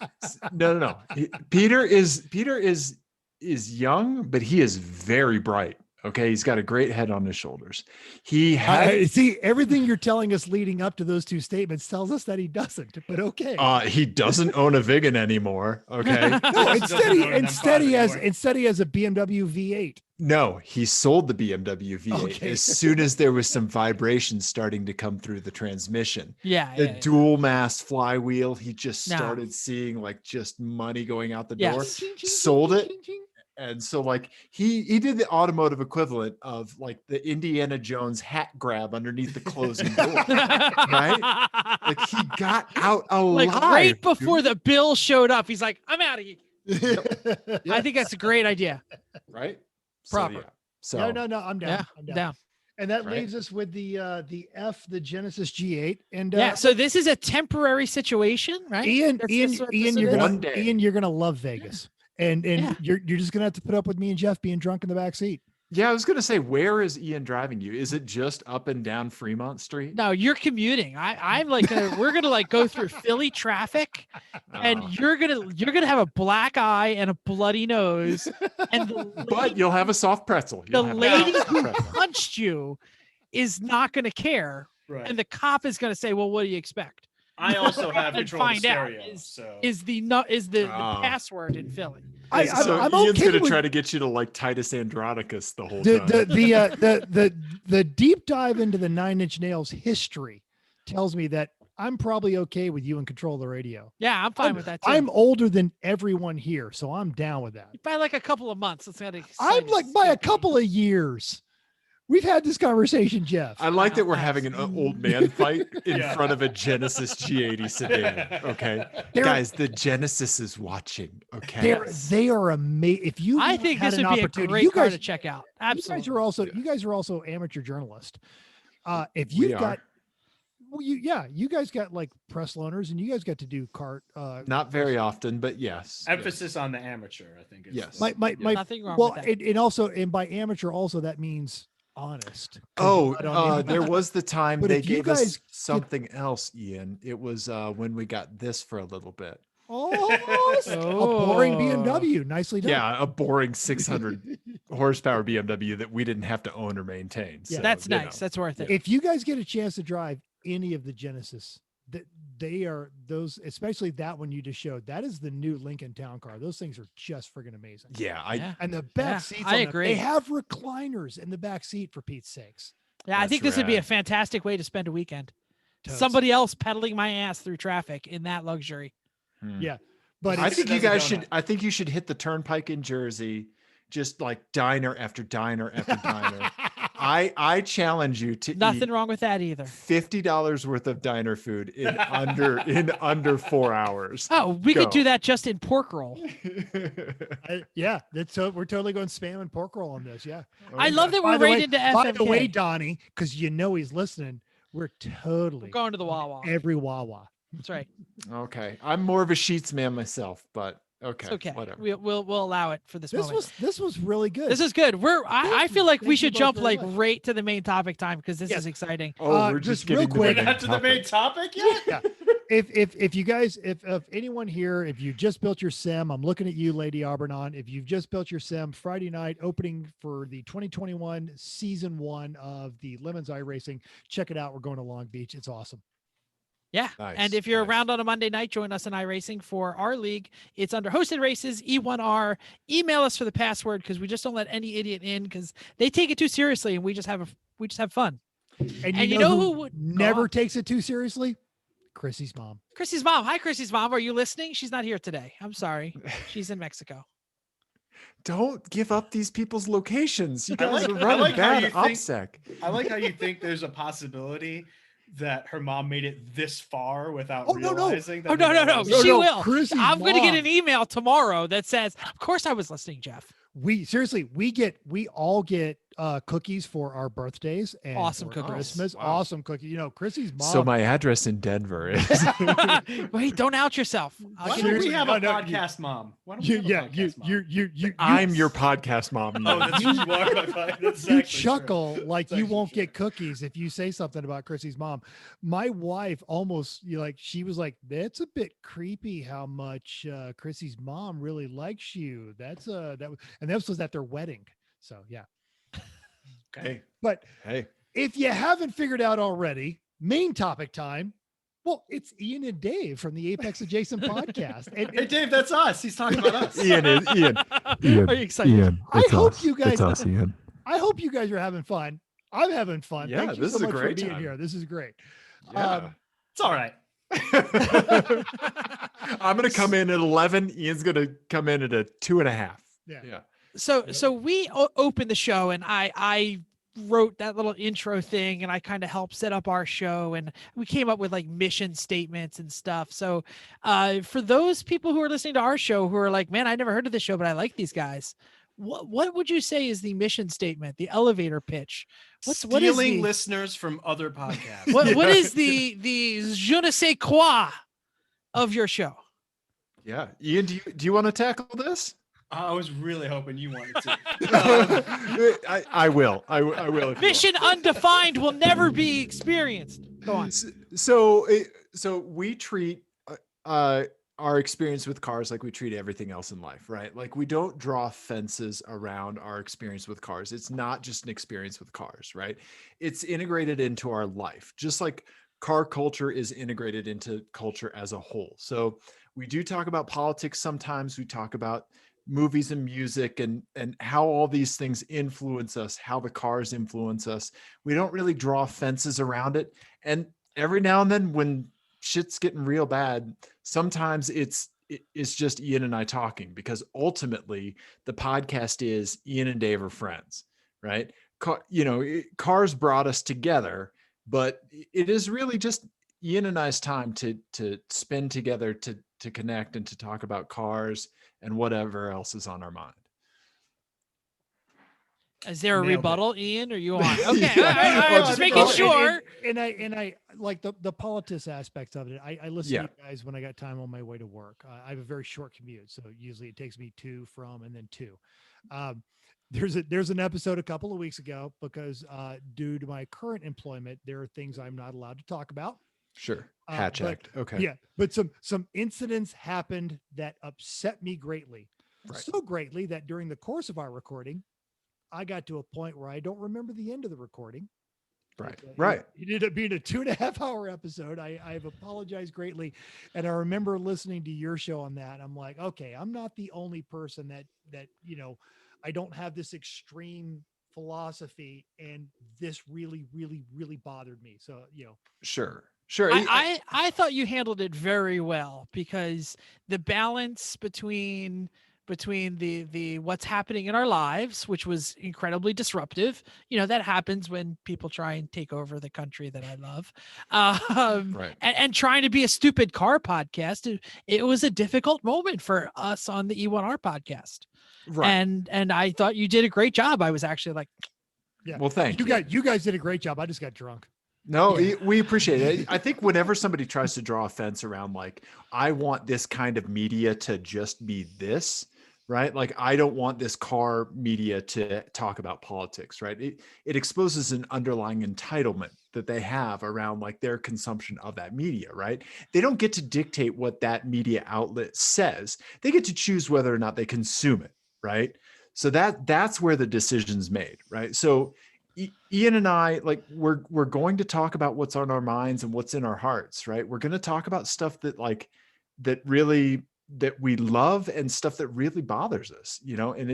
Peter is young, but he is very bright. Okay, he's got a great head on his shoulders. He had See, everything you're telling us leading up to those two statements tells us that he doesn't. But okay. he doesn't own a Vigan anymore. Okay. No, Doesn't own an instead he has M5 a BMW V8. No, he sold the BMW V8 Okay. as soon as there was some vibrations starting to come through the transmission. Yeah. The dual mass flywheel, he just No. started seeing like just money going out the Yes. door. Sold it. And so like he did the automotive equivalent of like the Indiana Jones hat grab underneath the closing door. Right? Like he got out alive. Like right before dude. the bill showed up, he's like, I'm out of here. Yeah. I think that's a great idea. Right? Proper. So, yeah. So No, I'm down. Yeah, I'm down. down. And that Right. leaves us with the Genesis G8. And Yeah. So this is a temporary situation, right? Ian, That's Ian, just what Ian, this you're is? gonna One day. Ian, you're gonna love Vegas, and Yeah. you're just gonna have to put up with me and Jeff being drunk in the back seat. yeah, I was gonna say, where is Ian driving you? Is it just up and down Fremont Street? No, you're commuting. I'm like we're gonna like go through Philly traffic, and Oh. you're gonna have a black eye and a bloody nose, and the But you'll have a soft pretzel. the You'll have a lady soft who pretzel. punched you is not gonna care, Right. and the cop is gonna say, "Well, what do you expect?" I also have And control of the find out stereo. So Is the Ah. password in Philly? I'm Ian's okay gonna with try to get you to like Titus Andronicus the whole the time. the deep dive into the Nine Inch Nails history tells me that I'm probably okay with you in control of the radio. Yeah, I'm fine with that too. I'm older than everyone here, so I'm down with that. by like a couple of months. It's gotta. I'm like by a couple of years. We've had this conversation, Jeff. I like that we're Nice. having an old man fight in Yeah. front of a Genesis G80 sedan. Okay, They're- guys, the Genesis is watching. Okay, They are amazing. If you I think had this an would be a opportunity, great you car guys, to check out. you Absolutely. guys are also amateur journalists. If We you've are. got, well, you guys got like press loaners, and you guys got to do cart. Not very often, but yes. Emphasis on the amateur, I think. Is Yes. My Nothing wrong well, with that. and also, and by amateur also that means honest. 'Cause Oh, you're not on there Indeed. was the time But they if you gave guys us get- something else, Ian. It was when we got this for a little bit. Oh, a boring BMW. Nicely done. Yeah, a boring 600 horsepower BMW that we didn't have to own or maintain. Yeah. So, That's you nice. know. That's worth it. If you guys get a chance to drive any of the Genesis, that they are those, especially that one you just showed. That is the new Lincoln Town Car. Those things are just friggin' amazing. Yeah, Yeah. And the back Yeah, seats, I on them, agree. they have recliners in the back seat for Pete's sakes. Yeah, I That's think this would be a rad. fantastic way to spend a weekend. Totes. Somebody else pedaling my ass through traffic in that luxury. Yeah. But I it's, think you Does a guys donut. should. I think you should hit the turnpike in Jersey, just like diner after diner after diner. I challenge you to Nothing eat wrong with that either. $50 worth of diner food in under 4 hours. Oh, we could do Go. that just in pork roll. yeah, that's so we're totally going spam and pork roll on this. Yeah. I love that By we're the way- rated to By the way, FMK. Donnie, because you know he's listening, we're totally We're going to the Wawa. every Wawa. That's right. Okay, I'm more of a sheets man myself, but okay, It's okay. whatever. We'll allow it for this moment. This was really good. This is good. I feel like we Thank you should both jump very like much. right to the main topic time because this Yes. is exciting. Oh, we're just just real getting to quick- the We're main not to the main topic. topic yet. Yeah. If you guys, if anyone here, if you just built your sim, I'm looking at you, Lady Aubernon. If you've just built your sim, Friday night opening for the 2021 season 1 of the Lemon's Eye Racing, check it out. We're going to Long Beach. It's awesome. Yeah. Nice, And if you're nice. around on a Monday night, join us in iRacing for our league. It's under hosted races, E1R. Email us for the password because we just don't let any idiot in because they take it too seriously and we just have fun. And you know who would- go never on. takes it too seriously? Chrissy's mom. Chrissy's mom. Hi, Chrissy's mom. Are you listening? She's not here today. I'm sorry. She's in Mexico. Don't give up these people's locations. You I guys like- are I running like how bad you think- OPSEC. I like how you think there's a possibility that her mom made it this far without Oh, no. realizing that. Oh, no, her no, mom no. was- She will. Chrissy's I'm going to get mom. an email tomorrow that says, of course I was listening, Jeff. We all get cookies for our birthdays and Awesome for cookies. Christmas. Wow. Awesome cookies. You know, Chrissy's mom. So my address in Denver is. Wait, don't out yourself. I'll Why give don't you- we have No, a no, you- podcast mom? Why don't we have a podcast mom? I'm your podcast mom. Oh, Ian. that's you are my podcast. That's you actually true. chuckle like That's you actually won't true. get cookies if you say something about Chrissy's mom. My wife almost she was like, that's a bit creepy how much Chrissy's mom really likes you. That's and this was at their wedding. So yeah. Hey, But hey. if you haven't figured out already, main topic time. Well, it's Ian and Dave from the Apex Adjacent podcast. And, Hey, Dave, that's us. He's talking about us. Ian, Are you excited? I hope you guys I hope you guys are having fun. I'm having fun. Yeah, Thank you this so is a much for great being time. here. This is great. Yeah. It's all right. I'm gonna come in at 11. Ian's gonna come in at a 2.5. Yeah. Yeah. So we opened the show and I wrote that little intro thing and I kind of helped set up our show and we came up with like mission statements and stuff. So for those people who are listening to our show who are like, man, I never heard of this show, but I like these guys. What would you say is the mission statement, the elevator pitch? What is Stealing the, listeners from other podcasts. what is the je ne sais quoi of your show? Yeah. Ian, do you want to tackle this? I was really hoping you wanted to. I will. I will. if you Mission undefined will never be experienced. Go on. want. So we treat our experience with cars like we treat everything else in life, right? Like we don't draw fences around our experience with cars. It's not just an experience with cars, right? It's integrated into our life, just like car culture is integrated into culture as a whole. So we do talk about politics sometimes. We talk about movies and music and how all these things influence us, how the cars influence us. We don't really draw fences around it. And every now and then when shit's getting real bad, sometimes it's just Ian and I talking, because ultimately the podcast is Ian and Dave are friends, right? Cars brought us together, but it is really just Ian and I's time to spend together, to connect and to talk about cars and whatever else is on our mind. Is there a Nailed it. rebuttal, Ian? Or you on? Okay, Yeah. all Well, right, just making well, sure. And I like the politics aspects of it. I listen Yeah. to you guys when I got time on my way to work. I have a very short commute, so usually it takes me to, from, and then to. Um, there's an episode a couple of weeks ago because due to my current employment, there are things I'm not allowed to talk about. Sure. Uh, Hatch but- Act. Okay. Yeah, but some incidents happened that upset me greatly. Right. So greatly that during the course of our recording, I got to a point where I don't remember the end of the recording. Right. It, Right. It ended up being a 2.5 hour episode. I've apologized greatly. And I remember listening to your show on that. I'm like, okay, I'm not the only person that, I don't have this extreme philosophy, and this really, really, really bothered me. So, Sure. Sure. I thought you handled it very well, because the balance between the what's happening in our lives, which was incredibly disruptive. That happens when people try and take over the country that I love. Right. And trying to be a stupid car podcast, it was a difficult moment for us on the E1R podcast. Right. And I thought you did a great job. I was actually like, yeah. Well, thank you. You guys did a great job. I just got drunk. No, Yeah. we appreciate it. I think whenever somebody tries to draw a fence around, like, I want this kind of media to just be this, right? Like, I don't want this car media to talk about politics, right? It exposes an underlying entitlement that they have around, like, their consumption of that media, right? They don't get to dictate what that media outlet says. They get to choose whether or not they consume it, right? So that's where the decision's made, right? So Ian and I, like, we're going to talk about what's on our minds and what's in our hearts, right? We're going to talk about stuff that we love and stuff that really bothers us, and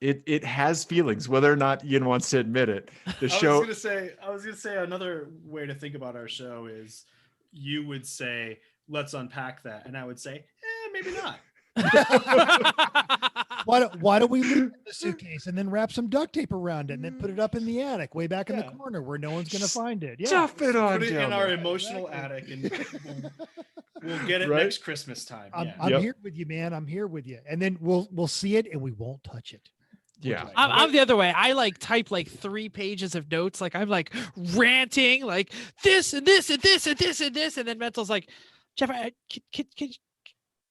it has feelings, whether or not Ian wants to admit it. The show. I was gonna say another way to think about our show is you would say, let's unpack that, and I would say, maybe not. Why don't we leave it in the suitcase and then wrap some duct tape around it and then put it up in the attic way back in the corner where no one's going to find it? Yeah. Stuff it on Put it in down our there. emotional attic, and we'll get it Right? next Christmas time. I'm Yeah. here with you, man. I'm here with you. And then we'll see it and we won't touch it. Yeah. I'm the other way. I type 3 pages of notes. Like, I'm like ranting, like this and this and this and this and this. And then Mental's like, Jeff,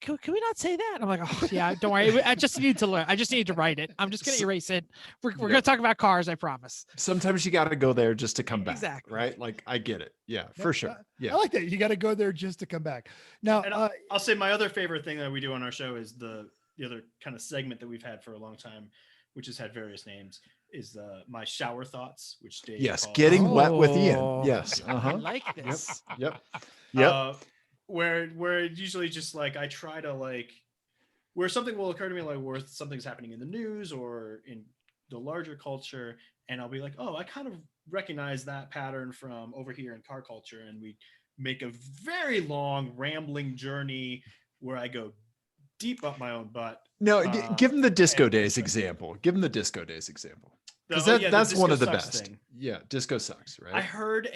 can we not say that? I'm like, oh yeah, don't worry. I just need to learn. I just need to write it. I'm just going to erase it. We're going to talk about cars. I promise. Sometimes you got to go there just to come back. Exactly. Right. Like, I get it. Yeah, for sure. Yeah. I like that. You got to go there just to come back. Now, And I'll say my other favorite thing that we do on our show is the other kind of segment that we've had for a long time, which has had various names, is my shower thoughts, which Dave Yes. calls- Getting wet with Oh. Ian. Yes. I Uh-huh. like this. Yep. Yep. Where it's usually just like I try to where something will occur to me, like where something's happening in the news or in the larger culture, and I'll be like, oh, I kind of recognize that pattern from over here in car culture, and we make a very long rambling journey where I go deep up my own butt. No, give him the Disco and- Days example. Give him the Disco Days example. Because The that's one Disco of the Sucks best. thing. Yeah, Disco Sucks, right? I heard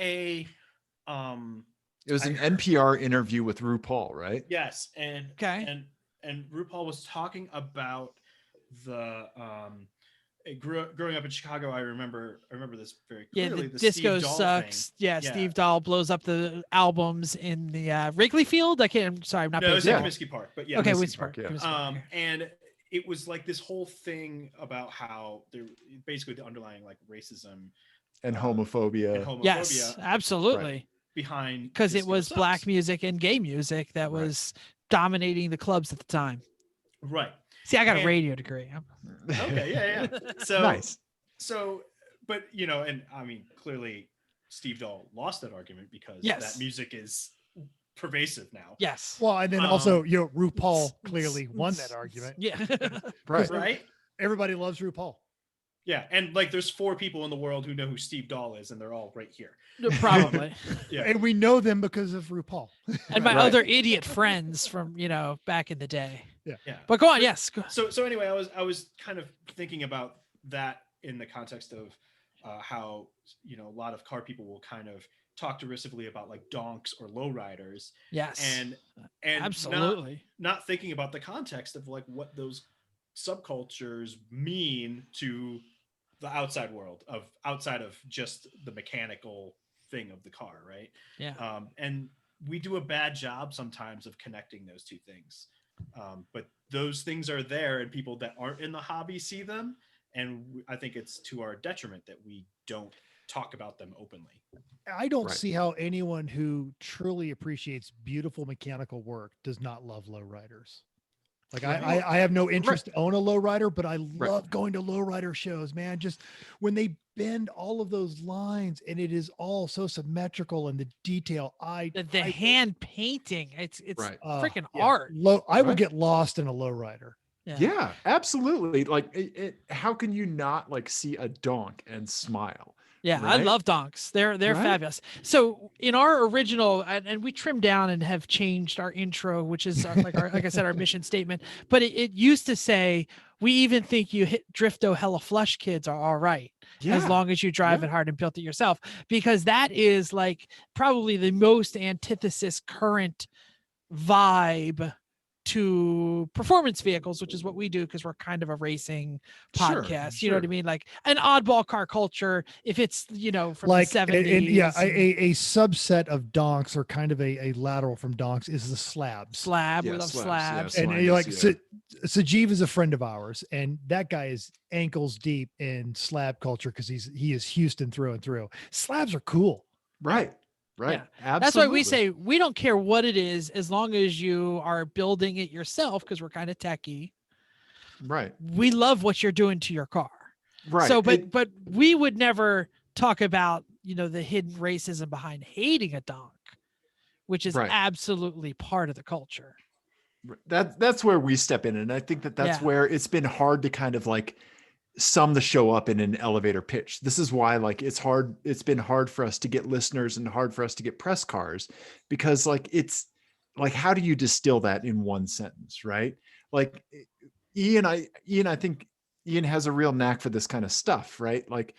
It was an NPR interview with RuPaul, right? yes, and Okay. and RuPaul was talking about the growing up in Chicago. I remember this very Yeah, clearly. the Disco Steve Dahl Sucks. thing. Yeah, Steve Dahl blows up the albums in the Wrigley Field. I'm sorry, I'm not No, it paying was at attention. Comiskey Park, but yeah. Okay, Comiskey Winston Park, Park. yeah. Comiskey Park, okay. And it was like this whole thing about how there basically the underlying racism And homophobia. and homophobia Yes, absolutely. behind Because it Disco was Sucks. black music and gay music that Right. was dominating the clubs at the time. Right. See, I got a And- radio degree. Okay. Yeah. So Nice. So, but and I mean, clearly Steve Dahl lost that argument because Yes. that music is pervasive now. Yes. well, and then also, RuPaul clearly won that argument. Yeah. Right. Right? Everybody loves RuPaul. Yeah. And there's 4 people in the world who know who Steve Dahl is, and they're all right here. Probably. Yeah. And we know them because of RuPaul. And my Right. other idiot friends from, back in the day. Yeah. But go on. Yes. So anyway, I was kind of thinking about that in the context of how a lot of car people will kind of talk derisively about donks or lowriders, Yes. and Absolutely. not thinking about the context of what those subcultures mean to the outside world of outside of just the mechanical thing of the car, right? Yeah. And we do a bad job sometimes of connecting those two things. But those things are there, and people that aren't in the hobby see them. And I think it's to our detriment that we don't talk about them openly. I don't Right. see how anyone who truly appreciates beautiful mechanical work does not love lowriders. Like Right. I have no interest to own a lowrider, but I Right. love going to lowrider shows, man. Just when they bend all of those lines and it is all so symmetrical and the detail. The I hand painting, it's Right. freaking yeah, art. I will Right. get lost in a lowrider. Yeah, absolutely. Like, how can you not like see a donk and smile? Yeah, I Right? love donks. They're Right? fabulous. So in our original, and we trimmed down and have changed our intro, which is like I said, our mission statement. But it used to say, "We even think you hit Drifto hella flush kids are all right, as Yeah. long as you drive Yeah. it hard and built it yourself," because that is like probably the most antithesis current vibe to performance vehicles, which is what we do because we're kind of a racing Sure. podcast. You know what I Sure. mean? Like an oddball car culture, if it's, from Like the and 70s. yeah, a subset of donks or kind of a lateral from donks is the slabs. Slab. Yeah, We love slabs, slabs. yeah. And you're like Sliders, Sajeev is a friend of ours, and that guy is ankles deep in slab culture because he is Houston through and through. Slabs are cool. Right. Right. Yeah. Absolutely. That's why we say we don't care what it is as long as you are building it yourself because we're kind of techie. Right. We love what you're doing to your car. Right. So, but we would never talk about, the hidden racism behind hating a donk, which is Right. absolutely part of the culture. That's where we step in. And I think that's Yeah. where it's been hard to kind of like sum the show up in an elevator pitch. This is why like it's been hard for us to get listeners and hard for us to get press cars, because like it's like, how do you distill that in one sentence, right? Like Ian, I think Ian has a real knack for this kind of stuff, right? Like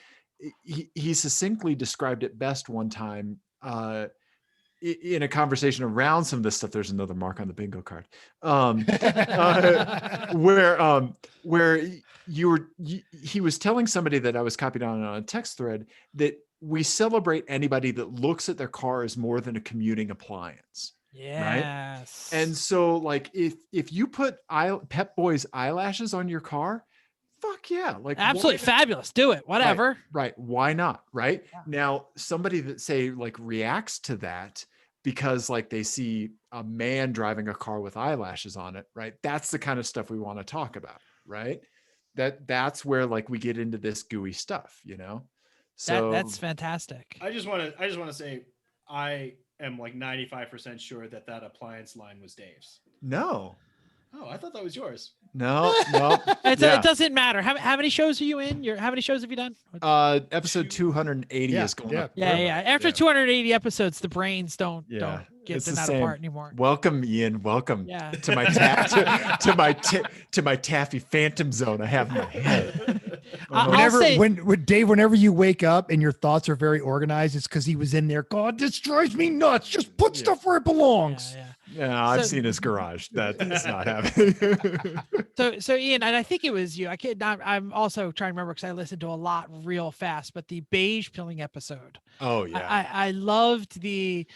he succinctly described it best one time in a conversation around some of this stuff. There's another mark on the bingo card. Where he was telling somebody that I was copied on a text thread that we celebrate anybody that looks at their car as more than a commuting appliance. Yes. And so like if you put Pep Boy's eyelashes on your car, fuck yeah. Like absolutely fabulous. Do it. Whatever. Right. Why not? Right. Yeah. Now, somebody that say like reacts to that because like they see a man driving a car with eyelashes on it, right? That's the kind of stuff we want to talk about, right? That's where like we get into this gooey stuff, So that's fantastic. I just want to say I am like 95% sure that appliance line was Dave's. no. Oh, I thought that was yours. No. It doesn't matter. How many shows are you in? How many shows have you done? Episode 280 is going up. Yeah. After 280 episodes, the brains don't get It's to the that same. apart anymore. Welcome, Ian. Welcome Yeah. to my to my taffy phantom zone. I have in my head. Whenever you wake up and your thoughts are very organized, it's because he was in there. God, this drives me nuts. Just put stuff where it belongs. Yeah, I've seen his garage. That's not happening. So Ian, and I think it was you. I'm also trying to remember because I listened to a lot real fast. But the beige pilling episode. Oh yeah, I loved the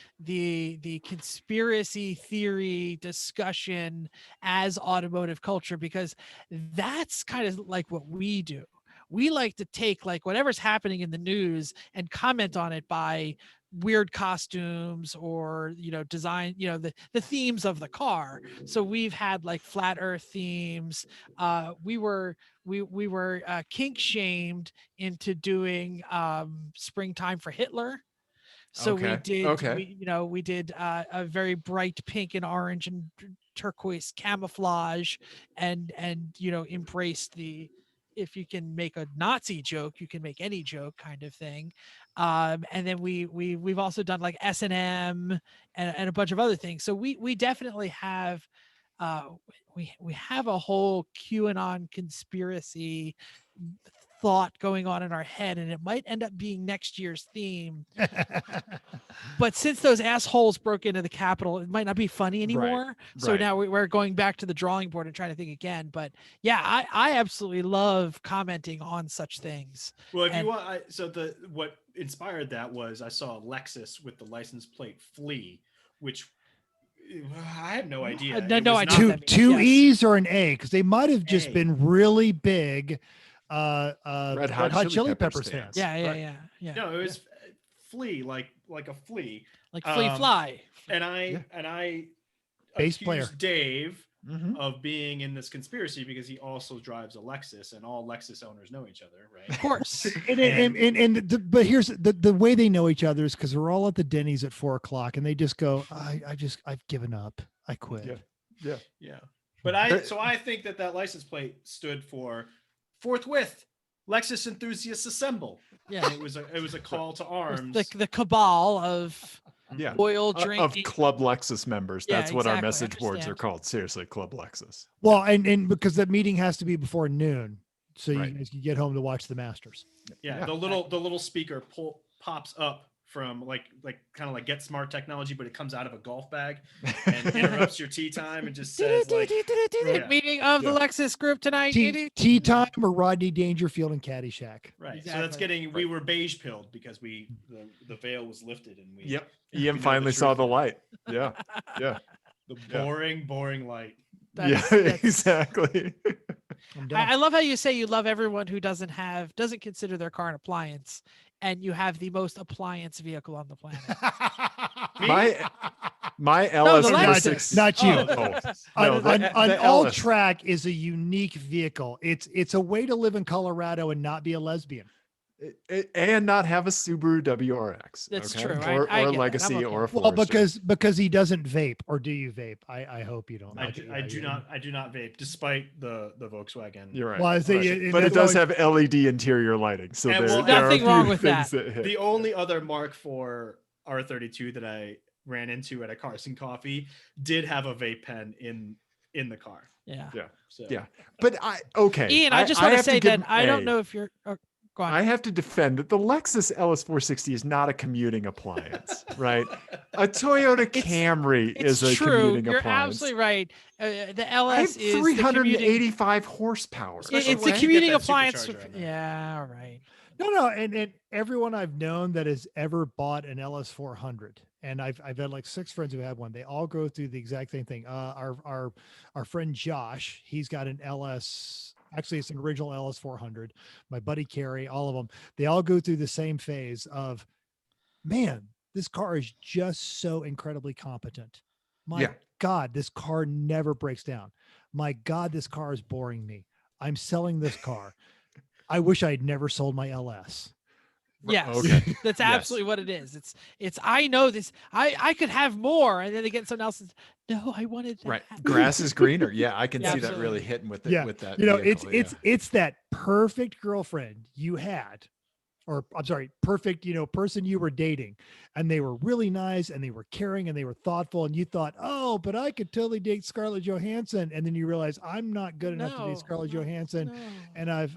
conspiracy theory discussion as automotive culture, because that's kind of like what we do. We like to take like whatever's happening in the news and comment on it by weird costumes or design, the themes of the car. So we've had like flat earth themes. We were kink shamed into doing springtime for Hitler. So we did a very bright pink and orange and turquoise camouflage and embraced the, if you can make a Nazi joke, you can make any joke kind of thing. And then we've also done like S&M and a bunch of other things. So we definitely have we have a whole QAnon conspiracy thought going on in our head, and it might end up being next year's theme. But since those assholes broke into the Capitol, it might not be funny anymore. So right. now we're going back to the drawing board and trying to think again. But yeah, I absolutely love commenting on such things. Well, if And- you want, what inspired that was I saw a Lexus with the license plate Flea, which I had no idea. no It was idea. not- That means, Two yes. E's or an A, because they might have just A. been really big Red Hot Chili Peppers fans. fans. Yeah. No, it was Flea, like a flea. Like Flea Fly. And I Bass accused player. Dave Mhm. of being in this conspiracy because he also drives a Lexus, and all Lexus owners know each other, right? Of course. But here's the way they know each other is because we're all at the Denny's at 4:00 and they just go, I've given up. I quit. Yeah. But I think that license plate stood for forthwith Lexus enthusiasts assemble. Yeah. And it was a call to arms. The cabal of Yeah. oil Of drinking. Club Lexus members. Yeah, That's what our exactly. I message boards are understand. called. Seriously, Club Lexus. Well, and because the meeting has to be before noon, so Right. you guys can get home to watch the Masters. Yeah, Yeah. the little speaker pops up from like kind of like Get Smart technology, but it comes out of a golf bag and interrupts your tea time and just says like, yeah. Meeting of the Yeah. Lexus group tonight. Tea time or Rodney Dangerfield and Caddyshack. right. So that's Exactly. we were beige pilled because the veil was lifted and we Yep. we Ian know finally the saw truth. the light. Yeah. Yeah. The Yeah. boring light. Yeah. Exactly. I'm done. I love how you say you love everyone who doesn't consider their car an appliance, and you have the most appliance vehicle on the planet. My No, the LS460. Not you. No, An the all LS. track is a unique vehicle. It's a way to live in Colorado and not be a lesbian. And not have a Subaru WRX. That's okay? true. Or I a get that. I'm Legacy okay or a with Well, Forester. because he doesn't vape, or do you vape? I hope you don't. I do not vape, despite the Volkswagen. You're right. Well, I say Right. it- But it that's does why- have LED interior lighting. So And there, well, there are a nothing wrong few with things that. that hit. The only other Mark IV R32 that I ran into at a Carson Coffee did have a vape pen in the car. Yeah. Yeah. So Yeah. But okay. Ian, I just want to have say give that I don't A. know if you're. Oh, go on. I have to defend that the Lexus LS460 is not a commuting appliance, right? A Toyota Camry it's is a true. commuting You're appliance. absolutely right. The I LS have is the commuting. 385 horsepower. Especially It's when a you get commuting that appliance. supercharger on there. Yeah. All right. No, and everyone I've known that has ever bought an LS400, and I've had like 6 friends who had one. They all go through the exact same thing. Our friend Josh, he's got an LS. Actually, it's an original LS400. My buddy Carrie, all of them, they all go through the same phase of, man, this car is just so incredibly competent. My Yeah. God, this car never breaks down. My God, this car is boring me. I'm selling this car. I wish I'd never sold my LS. Yes. Okay. That's Yes. absolutely what it is. It's I know this. I could have more, and then they get someone else. No, I wanted that. Right. Grass is greener. Yeah, I can Yeah, see that absolutely. really hitting with it Yeah. with that. You know, vehicle, it's that perfect girlfriend you had, or I'm sorry, perfect, person you were dating, and they were really nice and they were caring and they were thoughtful, and you thought, oh, but I could totally date Scarlett Johansson, and then you realize I'm not good enough to No, date Scarlett no, Johansson, no. and I've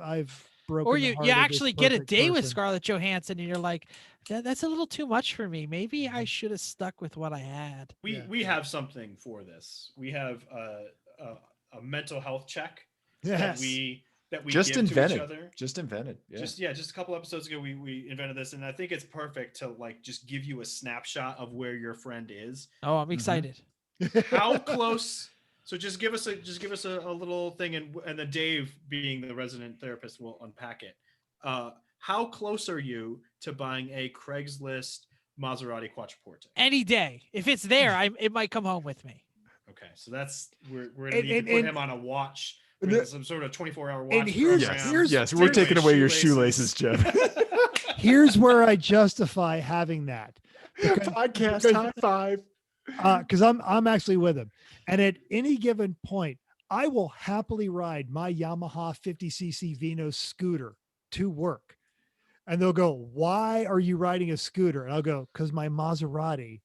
broken. Or the you heart you of this actually get a perfect date with person. Scarlett Johansson, and you're like, that's a little too much for me. Maybe I should have stuck with what I had. We have something for this. We have a mental health check Yes. that we Just give invented. to each other. Just invented. Yeah. Just a couple episodes ago we invented this, and I think it's perfect to like just give you a snapshot of where your friend is. Oh, I'm excited. How close? So just give us a little thing, and then Dave, being the resident therapist, will unpack it. How close are you to buying a Craigslist Maserati Quattroporte? Any day, if it's there, it might come home with me. Okay, so we're gonna need to put him on a watch, some sort of 24-hour watch. And here's- program. Yes, we're taking away your shoelaces, Jeff. Here's where I justify having that. Podcast high five. Because I'm actually with him, and at any given point, I will happily ride my Yamaha 50cc Vino scooter to work, and they'll go, "Why are you riding a scooter?" And I'll go, "Because my Maserati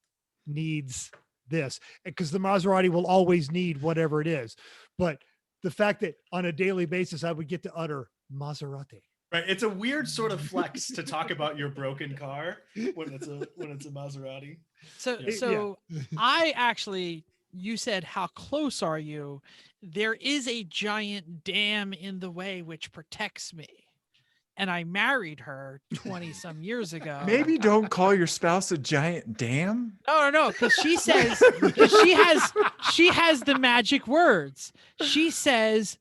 needs this, because the Maserati will always need whatever it is." But the fact that on a daily basis I would get to utter Maserati. Right. It's a weird sort of flex to talk about your broken car when it's a Maserati. So Yeah. so I actually, you said how close are you? There is a giant dam in the way which protects me. And I married her 20 some years ago. Maybe don't call your spouse a giant dam. No, because she says, because she has the magic words. She says,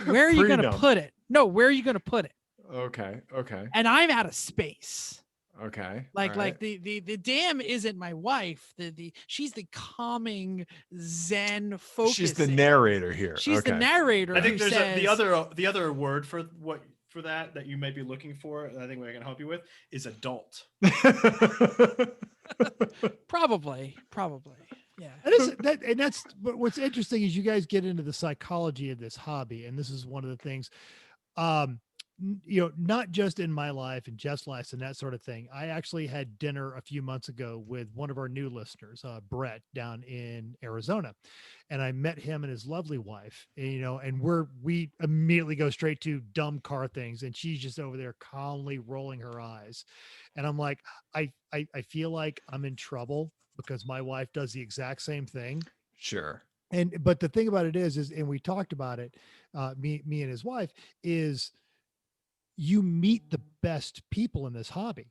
where are you going to Prenum. put it? No, where are you going to put it? Okay. Okay. And I'm out of space. Okay. Like all right. the dam isn't my wife. She's the calming Zen focus. She's the narrator here. She's the Okay. narrator. I think who there's says, the other word for that you might be looking for. I think we can help you with is adult. probably. Yeah. And that's what's interesting is you guys get into the psychology of this hobby, and this is one of the things. Not just in my life and Jeff's life and that sort of thing. I actually had dinner a few months ago with one of our new listeners, Brett, down in Arizona, and I met him and his lovely wife. And we immediately go straight to dumb car things, and she's just over there calmly rolling her eyes, and I'm like, I feel like I'm in trouble because my wife does the exact same thing. Sure. But the thing about it is, and we talked about it, me and his wife, is you meet the best people in this hobby.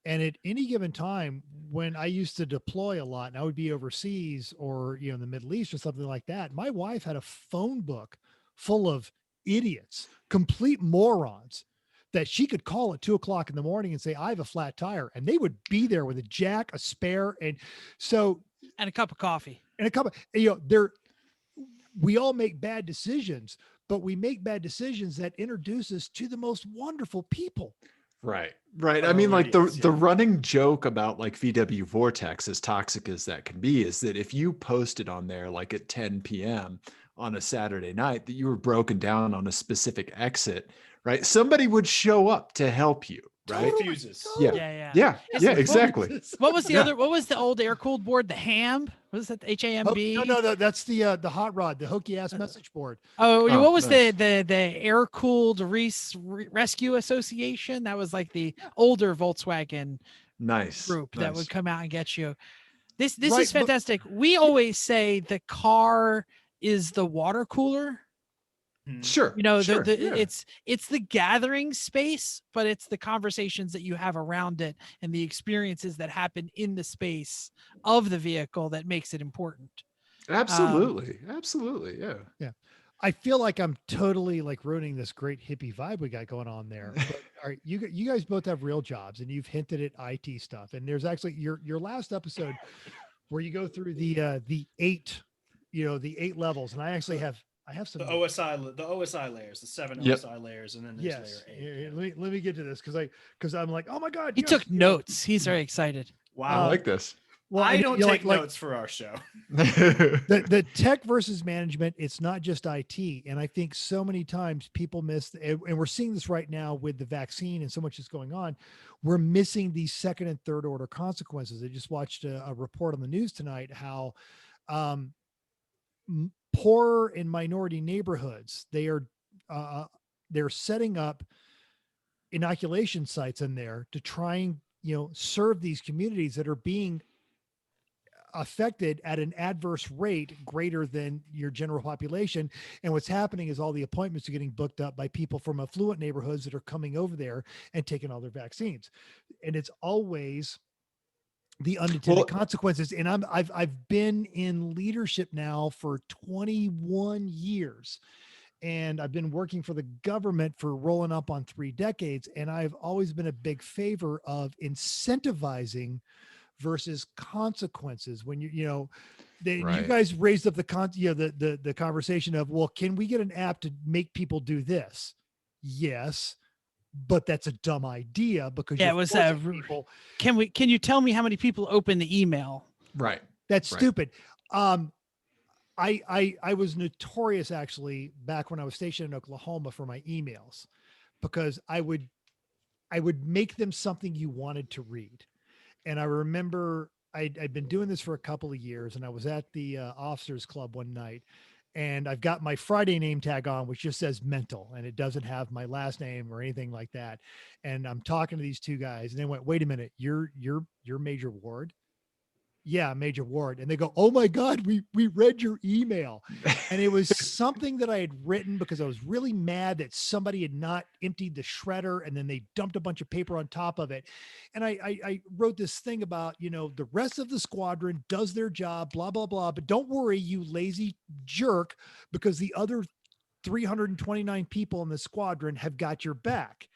And at any given time, when I used to deploy a lot and I would be overseas or, in the Middle East or something like that, my wife had a phone book full of idiots, complete morons that she could call at 2:00 in the morning and say, I have a flat tire. And they would be there with a jack, a spare. And a cup of coffee. We all make bad decisions, but we make bad decisions that introduce us to the most wonderful people. Right. I mean, like the running joke about like VW Vortex, as toxic as that can be, is that if you posted on there like at 10 p.m. on a Saturday night that you were broken down on a specific exit, right? Somebody would show up to help you, right? Fuses. Yeah, exactly. What was the other? What was the old air cooled board? The HAMB? What is that? The HAMB? No, that's the hot rod, the hokey ass message board. What was nice. the air cooled rescue association? That was like the older Volkswagen group that would come out and get you. This is fantastic. We always say the car is the water cooler. Sure. It's the gathering space, but it's the conversations that you have around it and the experiences that happen in the space of the vehicle that makes it important. Absolutely. Yeah. I feel like I'm totally like ruining this great hippie vibe we got going on there. But all right, you guys both have real jobs, and you've hinted at IT stuff. And there's actually your last episode where you go through the 8 levels, and I have some the OSI layers, the 7 OSI layers, and then there's layer 8. Let me get to this because I'm like, oh my god, he took notes. He's very excited. Wow, I like this. Well, I don't take like notes for our show. the tech versus management, it's not just IT. And I think so many times people miss, and we're seeing this right now with the vaccine and so much is going on. We're missing these second and third order consequences. I just watched a report on the news tonight how poor and minority neighborhoods, they're setting up inoculation sites in there to try and serve these communities that are being affected at an adverse rate greater than your general population. And what's happening is all the appointments are getting booked up by people from affluent neighborhoods that are coming over there and taking all their vaccines. And it's always the unintended consequences. And I've been in leadership now for 21 years. And I've been working for the government for rolling up on 3 decades. And I've always been a big favor of incentivizing versus consequences. When you guys raised up the conversation of, well, can we get an app to make people do this? Yes, but that's a dumb idea because it was people. Can you tell me how many people open the email? Right. That's stupid. I was notorious actually back when I was stationed in Oklahoma for my emails, because I would make them something you wanted to read. And I remember I'd been doing this for a couple of years, and I was at the officers club one night, and I've got my Friday name tag on, which just says mental, and it doesn't have my last name or anything like that. And I'm talking to these two guys, and they went, "Wait a minute, you're Major Ward?" "Yeah, Major Ward." And they go, "Oh my God, we read your email." And it was something that I had written because I was really mad that somebody had not emptied the shredder, and then they dumped a bunch of paper on top of it. And I wrote this thing about, the rest of the squadron does their job, blah, blah, blah. But don't worry, you lazy jerk, because the other 329 people in the squadron have got your back.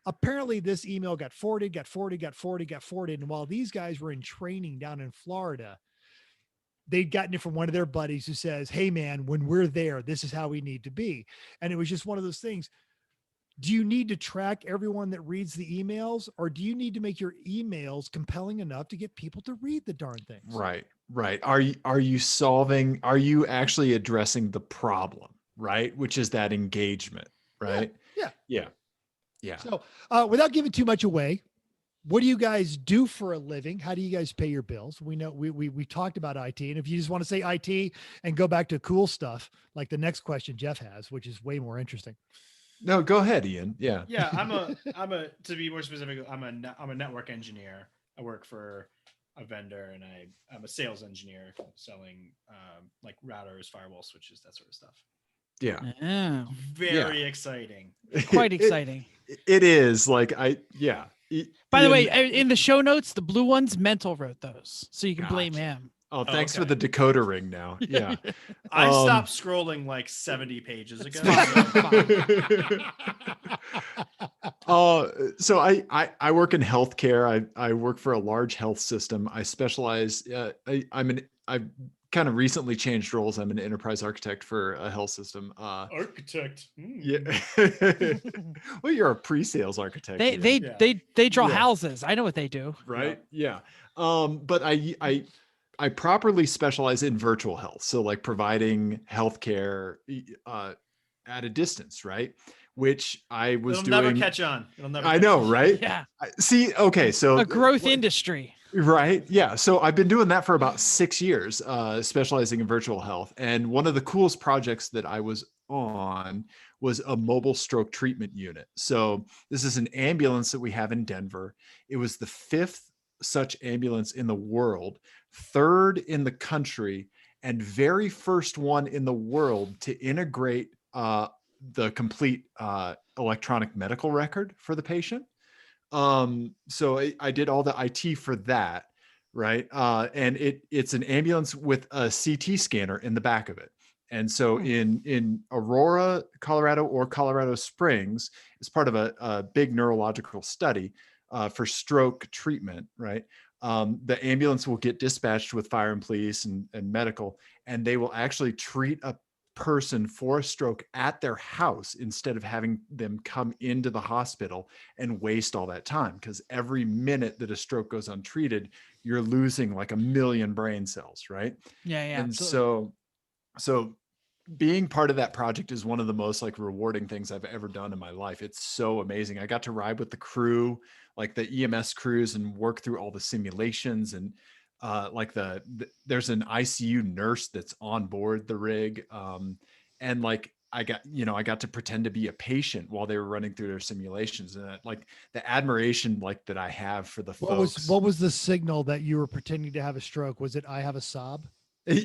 Apparently this email got forwarded. And while these guys were in training down in Florida, they'd gotten it from one of their buddies who says, "Hey man, when we're there, this is how we need to be." And it was just one of those things. Do you need to track everyone that reads the emails, or do you need to make your emails compelling enough to get people to read the darn things? Right. Are you actually addressing the problem, right? Which is that engagement, right? Yeah. Yeah. So without giving too much away, what do you guys do for a living? How do you guys pay your bills? We know we talked about IT, and if you just want to say IT and go back to cool stuff, like the next question Jeff has, which is way more interesting. No, go ahead, Ian. Yeah. Yeah, I'm a to be more specific, I'm a network engineer. I work for a vendor, and I'm a sales engineer selling like routers, firewall switches, that sort of stuff. Yeah. Oh, Very exciting. quite exciting. It is like By the Ian- way, in the show notes, the blue ones, Mental wrote those, so you can blame Gotcha. him. Oh, thanks for okay. the decoder ring now. Yeah. I stopped scrolling like 70 pages ago. So I work in healthcare. I work for a large health system. I specialize. I've kind of recently changed roles. I'm an enterprise architect for a health system. Architect. Yeah. Well, you're a pre-sales architect. They Ian. they draw Yeah. houses. I know what they do. Right. Yeah. But I properly specialize in virtual health. So like providing healthcare at a distance, right? Which I was It'll doing. never catch on. It'll never. I know, right? Yeah, See, okay, so a growth industry. right, yeah. So I've been doing that for about 6 years, specializing in virtual health. And one of the coolest projects that I was on was a mobile stroke treatment unit. So this is an ambulance that we have in Denver. It was the 5th such ambulance in the world, 3rd in the country, and very first one in the world to integrate the complete electronic medical record for the patient. So I did all the IT for that, right? And it's an ambulance with a CT scanner in the back of it. And so in Aurora, Colorado, or Colorado Springs, as part of a big neurological study for stroke treatment, right? The ambulance will get dispatched with fire and police and medical, and they will actually treat a person for a stroke at their house instead of having them come into the hospital and waste all that time. Because every minute that a stroke goes untreated, you're losing like 1 million brain cells, right? Yeah, And absolutely. so being part of that project is one of the most like rewarding things I've ever done in my life. It's so amazing. I got to ride with the crew, like the EMS crews, and work through all the simulations, and like there's an ICU nurse that's on board the rig. And like I got to pretend to be a patient while they were running through their simulations, and like the admiration like that I have for the folks. What was the signal that you were pretending to have a stroke? Was it "I have a sob"?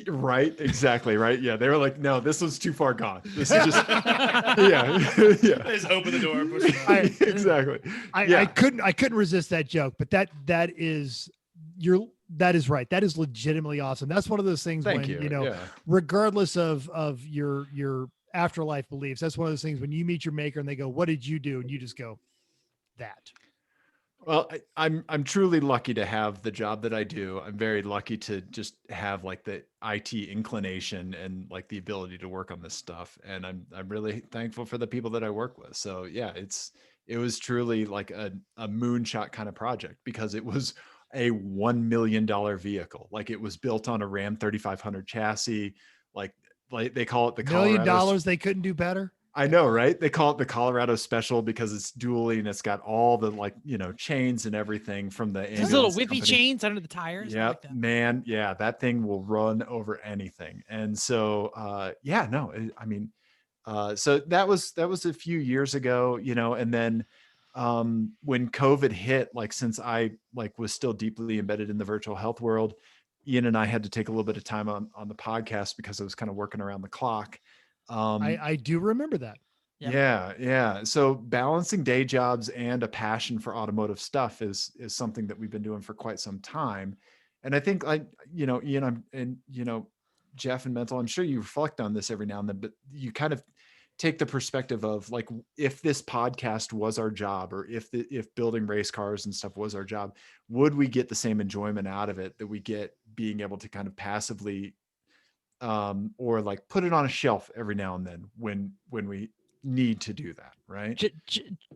Right, exactly, right. Yeah, they were like, no, this was too far gone. This is just yeah. Just open the door, push it on. Exactly. I couldn't resist that joke, but that is right. That is legitimately awesome. That's one of those things Thank when you. regardless of your afterlife beliefs, that's one of those things when you meet your maker and they go, "What did you do?" and you just go, "That." Well, I'm truly lucky to have the job that I do. I'm very lucky to just have like the IT inclination and like the ability to work on this stuff. And I'm really thankful for the people that I work with. So yeah, it was truly like a moonshot kind of project, because it was a $1 million vehicle. Like it was built on a Ram 3500 chassis. Like they call it the $1 million. Colorado. They couldn't do better. I know, right? They call it the Colorado Special because it's dually and it's got all the like, chains and everything from the These little ambulance whippy company. chains under the tires. I Yeah, like that. man. Yeah, that thing will run over anything. And so, yeah, no, I mean, so that was a few years ago, and then when COVID hit, like since I like was still deeply embedded in the virtual health world, Ian and I had to take a little bit of time on the podcast because I was kind of working around the clock. I do remember that. Yep. Yeah. So balancing day jobs and a passion for automotive stuff is something that we've been doing for quite some time. And I think Ian, Jeff and Mental, I'm sure you reflect on this every now and then, but you kind of take the perspective of like, if this podcast was our job, or if building race cars and stuff was our job, would we get the same enjoyment out of it that we get being able to kind of passively or like put it on a shelf every now and then when we need to do that, right?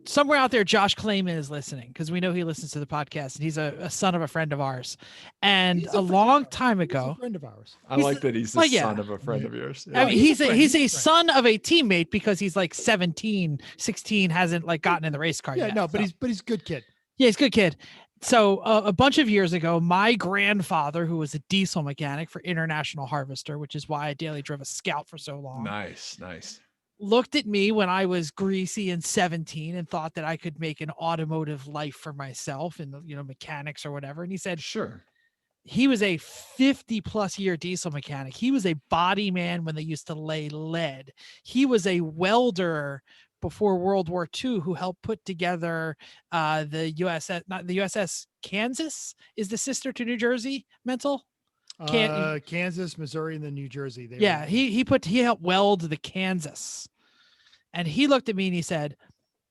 Somewhere out there, Josh Clayman is listening, because we know he listens to the podcast, and he's a son of a friend of ours. And He's a long time He's a ago, friend of ours. I like that he's the son of a friend of yours. I mean, he's a friend. he's He's a a friend. son of a teammate, because he's like 17, 16, hasn't like gotten in the race car Yeah, yet. no, but So- he's a good kid. yeah, he's a good kid. So a bunch of years ago, my grandfather, who was a diesel mechanic for International Harvester, which is why I daily drove a Scout for so long, Nice. looked at me when I was greasy and 17 and thought that I could make an automotive life for myself in mechanics or whatever. And he said, Sure. he was a 50+ year diesel mechanic. He was a body man when they used to lay lead. He was a welder before World War II who helped put together the USS Kansas is the sister to New Jersey. Mental. Kansas, Missouri, and then New Jersey. They Yeah, were- he helped weld the Kansas. And he looked at me and he said,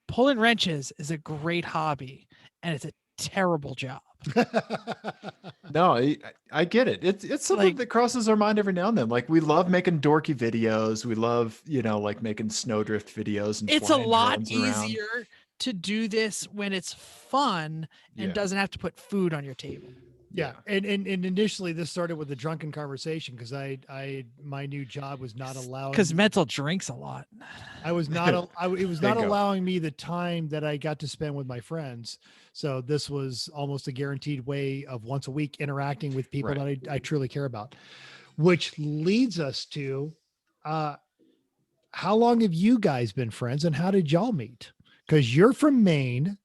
pulling wrenches is a great hobby and it's a terrible job. No, I get it. It's something Like- that crosses our mind every now and then. Like we love making dorky videos. We love, like making snowdrift videos and It's a flying lot drones around. easier to do this when it's fun and Yeah. doesn't have to put food on your table. Yeah, and initially this started with a drunken conversation because my new job was not allowing. Because Mental drinks a lot. I was not. It was not Bingo. allowing me the time that I got to spend with my friends. So this was almost a guaranteed way of once a week interacting with people Right. that I truly care about. Which leads us to, how long have you guys been friends, and how did y'all meet? Because you're from Maine,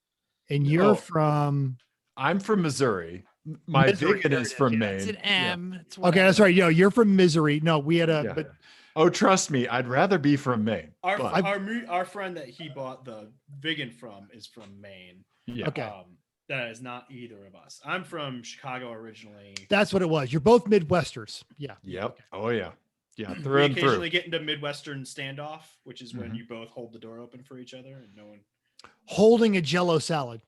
and you're Oh. from. I'm from Missouri. My Missouri, vegan there is it is, from yeah. Maine. It's an Yeah. M. It's Okay, that's whatever. right. You're from Misery. No, we had a. Yeah. But Oh, trust me, I'd rather be from Maine. Our but- our friend that he bought the vegan from is from Maine. Yeah. Okay. That is not either of us. I'm from Chicago originally. that's what it was. You're both Midwesters. Yeah. Yep. Oh yeah. Yeah. We Through and occasionally through. get into Midwestern standoff, which is when Mhm. you both hold the door open for each other and no one. Holding a Jello salad.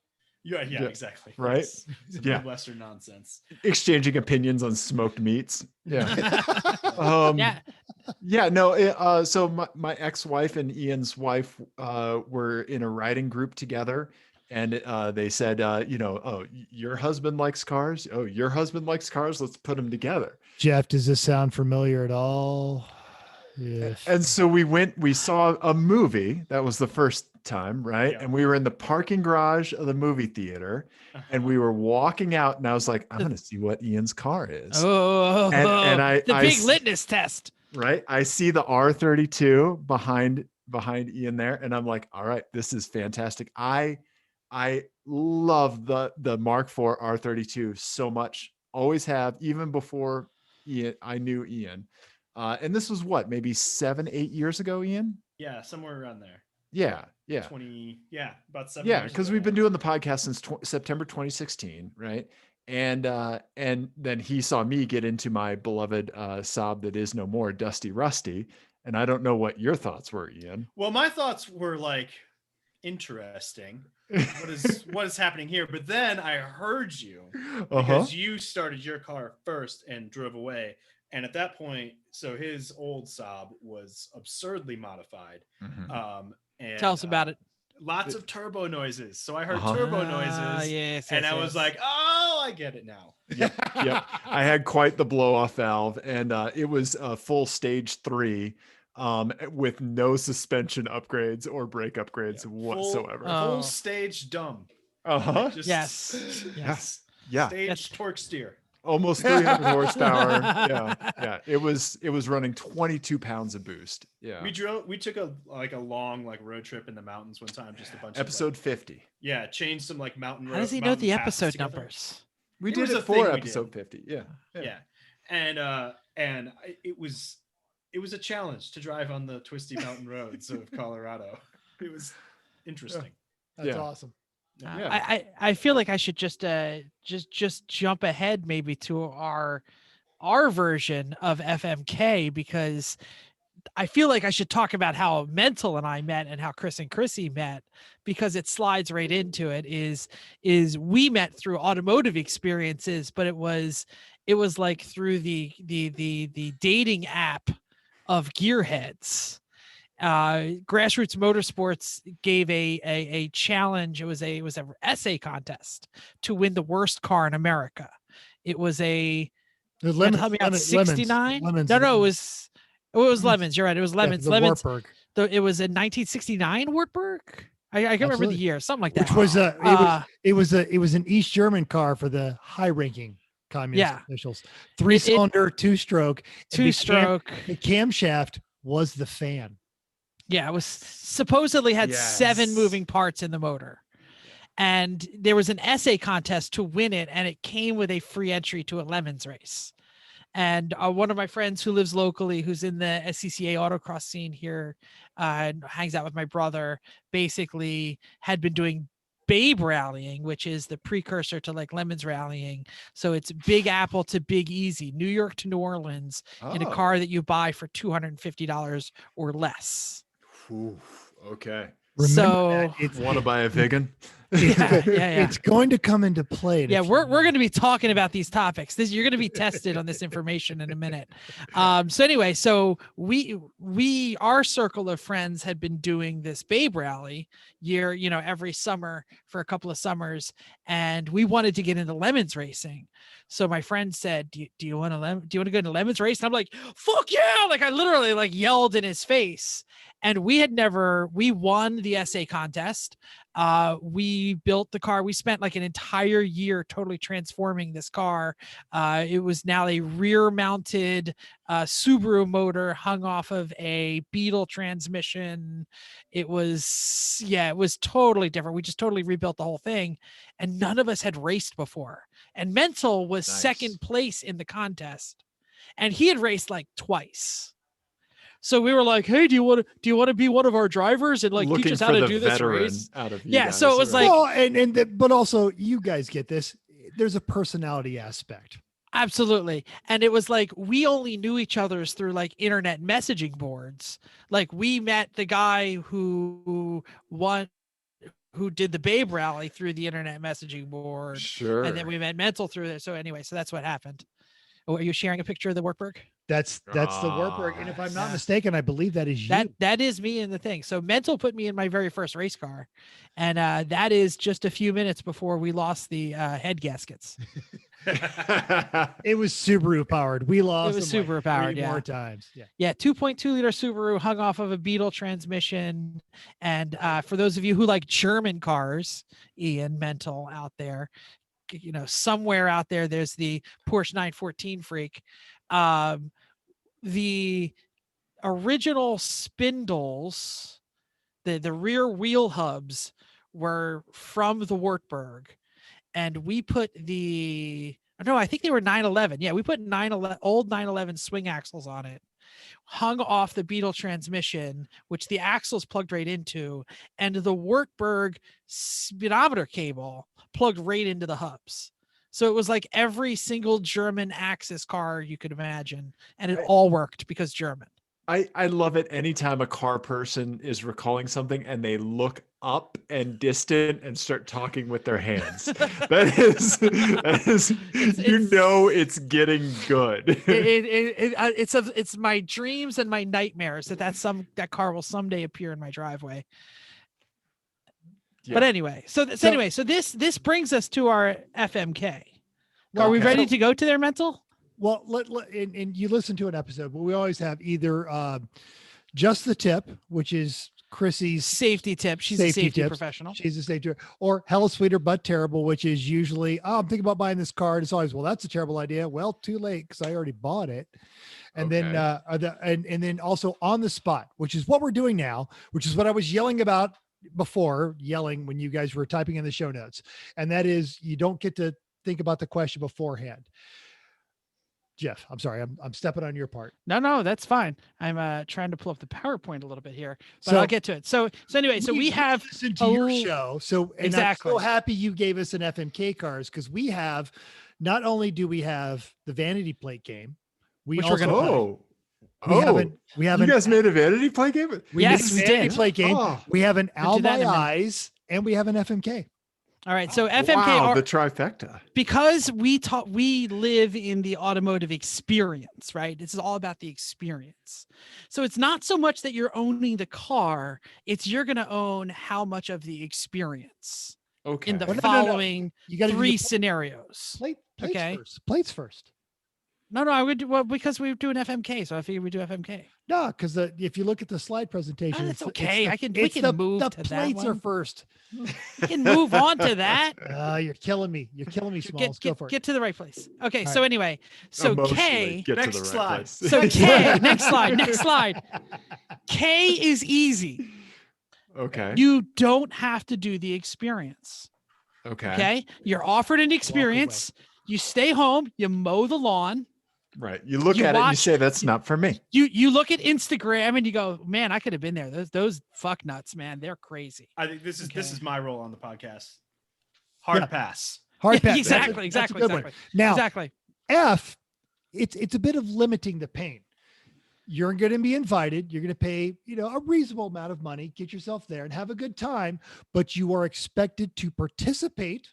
Yeah, Yeah, exactly. right? It's Yeah. Midwestern nonsense. Exchanging opinions on smoked meats. Yeah. Yeah. Yeah, no. So my ex-wife and Ian's wife were in a writing group together, and they said, oh, your husband likes cars. Oh, your husband likes cars. Let's put them together. Jeff, does this sound familiar at all? Yeah. And so we saw a movie. That was the first time, right? Yeah. And we were in the parking garage of the movie theater, and we were walking out, and I was like, I'm going to see what Ian's car is. Oh, And the big litmus test. Right. I see the R32 behind Ian there. And I'm like, all right, this is fantastic. I love the Mark IV R32 so much. Always have, even before I knew Ian. And this was what, maybe 7-8 years ago, Ian? Yeah, somewhere around there. Yeah. 20. Yeah, about 7. Yeah. years Because ago we've been now. doing the podcast since September 2016. Right. And then he saw me get into my beloved Saab that is no more, Dusty Rusty. And I don't know what your thoughts were, Ian. Well, my thoughts were like interesting. What is happening here? But then I heard you because you started your car first and drove away. And at that point, so his old Saab was absurdly modified. Mhm. And Tell us about it. Lots of turbo noises. So I heard Uh-huh. turbo Ah, noises. yes, And yes, I was yes. like, oh, I get it now. Yep. I had quite the blow off valve, and it was full stage 3. with no suspension upgrades or brake upgrades whatsoever. Full stage dumb. Uh-huh. Yes. Yes. Yeah. Stage torque steer. Almost 300 horsepower. Yeah. It was running 22 pounds of boost. Yeah. We took a long road trip in the mountains one time, just a bunch episode 50. Yeah, changed some mountain road. How does he know the episode numbers? We did it for episode 50. Yeah. And it was a challenge to drive on the twisty mountain roads of Colorado. It was interesting. That's awesome. I feel like I should just jump ahead maybe to our version of FMK, because I feel like I should talk about how Mental and I met and how Chris and Chrissy met, because it slides right into it. Is we met through automotive experiences, but it was like through the dating app of gearheads. Grassroots Motorsports gave a challenge. It was an essay contest to win the worst car in America. It was Lemons. 69. Lemons. No, it was Lemons. You're right. It was Lemons. The Lemons. Wartburg. It was in 1969 Wartburg. I can't remember the year, something like that. Which was it was an East German car for the high-ranking communist officials. 3-cylinder, two-stroke. The camshaft was the fan. Yeah, it was supposedly had 7 moving parts in the motor. And there was an essay contest to win it, and it came with a free entry to a Lemons race. And one of my friends who lives locally, who's in the SCCA autocross scene here, and hangs out with my brother, basically had been doing Babe rallying, which is the precursor to Lemons rallying. So it's Big Apple to Big Easy, New York to New Orleans, in a car that you buy for $250 or less. Ooh, okay. So want to buy a vegan? It's going to come into play. Yeah, we're going to be talking about these topics. You're going to be tested on this information in a minute. So anyway, our circle of friends had been doing this Babe rally every summer for a couple of summers, and we wanted to get into Lemons racing. So my friend said, "Do you want to go into Lemons race?" And I'm like, "Fuck yeah!" I literally yelled in his face. And we won the essay contest. We built the car. We spent an entire year totally transforming this car. It was now a rear mounted Subaru motor hung off of a Beetle transmission. It was totally different. We just totally rebuilt the whole thing, and none of us had raced before. And Mental was second place in the contest, and he had raced twice. So we were like, "Hey, do you want to be one of our drivers and teach us how to do this race?" So it was but also you guys get this. There's a personality aspect. Absolutely. And it was we only knew each other's through internet messaging boards. We met the guy who did the Babe rally through the internet messaging board. Sure. And then we met Mental through there. So anyway, so that's what happened. Oh, are you sharing a picture of the Wartburg? That's the Wartburg, and if I'm not mistaken, I believe that is you. That is me in the thing. So Mental put me in my very first race car, and that is just a few minutes before we lost the head gaskets. It was Subaru powered. We lost. It was Subaru powered. More times. 2.2 liter Subaru hung off of a Beetle transmission. And for those of you who like German cars, Ian, Mental out there, somewhere out there's the Porsche 914 freak. The original spindles, the rear wheel hubs were from the Wartburg, and we put I think they were 911. Yeah, we put old 911 swing axles on it, hung off the Beetle transmission, which the axles plugged right into, and the Wartburg speedometer cable plugged right into the hubs. So it was every single German Axis car you could imagine, and it all worked because German. I love it anytime a car person is recalling something and they look up and distant and start talking with their hands. That is it's getting good. It's my dreams and my nightmares that car will someday appear in my driveway. Yeah. But anyway, so this brings us to our FMK. Are we ready to go to their Mental? Well, and you listen to an episode, but we always have either Just the Tip, which is Chrissy's Safety tip. She's a Safety safety tips. professional. She's a safety, or Hella Sweeter But Terrible, which is usually, oh, I'm thinking about buying this card. It's always, well, that's a terrible idea. Well, too late because I already bought it. And then and then also On the Spot, which is what we're doing now, which is what I was yelling about before, yelling when you guys were typing in the show notes. And that is, you don't get to think about the question beforehand. Jeff, I'm sorry, I'm stepping on your part. No, that's fine. I'm trying to pull up the PowerPoint a little bit here, but I'll get to it. So anyway, so we have listened to your show. So and exactly. I'm so happy you gave us an FMK cards, because we have, not only do we have the vanity plate game, which we're gonna play. We have you guys made a vanity play game? Yes, we did. Play game. Oh. We have an Owl My Eyes, and we have an FMK. All right, so FMK wow, are the trifecta. because we live in the automotive experience, right? This is all about the experience. So it's not so much that you're owning the car; it's you're going to own how much of the experience Okay. in the No. following You got three scenarios. Plates Okay. first. Plates first. No, I would do well because we're doing FMK, so I figured we do FMK. No, because if you look at the slide presentation, that's it's okay. We it's can move the to that plates are one. first. We can move on to that. You're killing me. You're killing me, Smalls. Go for it. Get to the right place. Okay, All so right. anyway, so Emotionally K. get Next to the right slide. place. So K. Next slide. K is easy. Okay. You don't have to do the experience. Okay. Okay. You're offered an experience. You stay home. You mow the lawn. Right. You look You at it and you watch- say, that's not for me. You look at Instagram and you go, man, I could have been there. Those fuck nuts, man. They're crazy. I think this Okay. is my role on the podcast. Hard Yeah. pass. Hard pass. Exactly. That's a good one. Exactly. Now, Exactly. F, it's a bit of limiting the pain. You're going to be invited. You're going to pay, a reasonable amount of money, get yourself there and have a good time, but you are expected to participate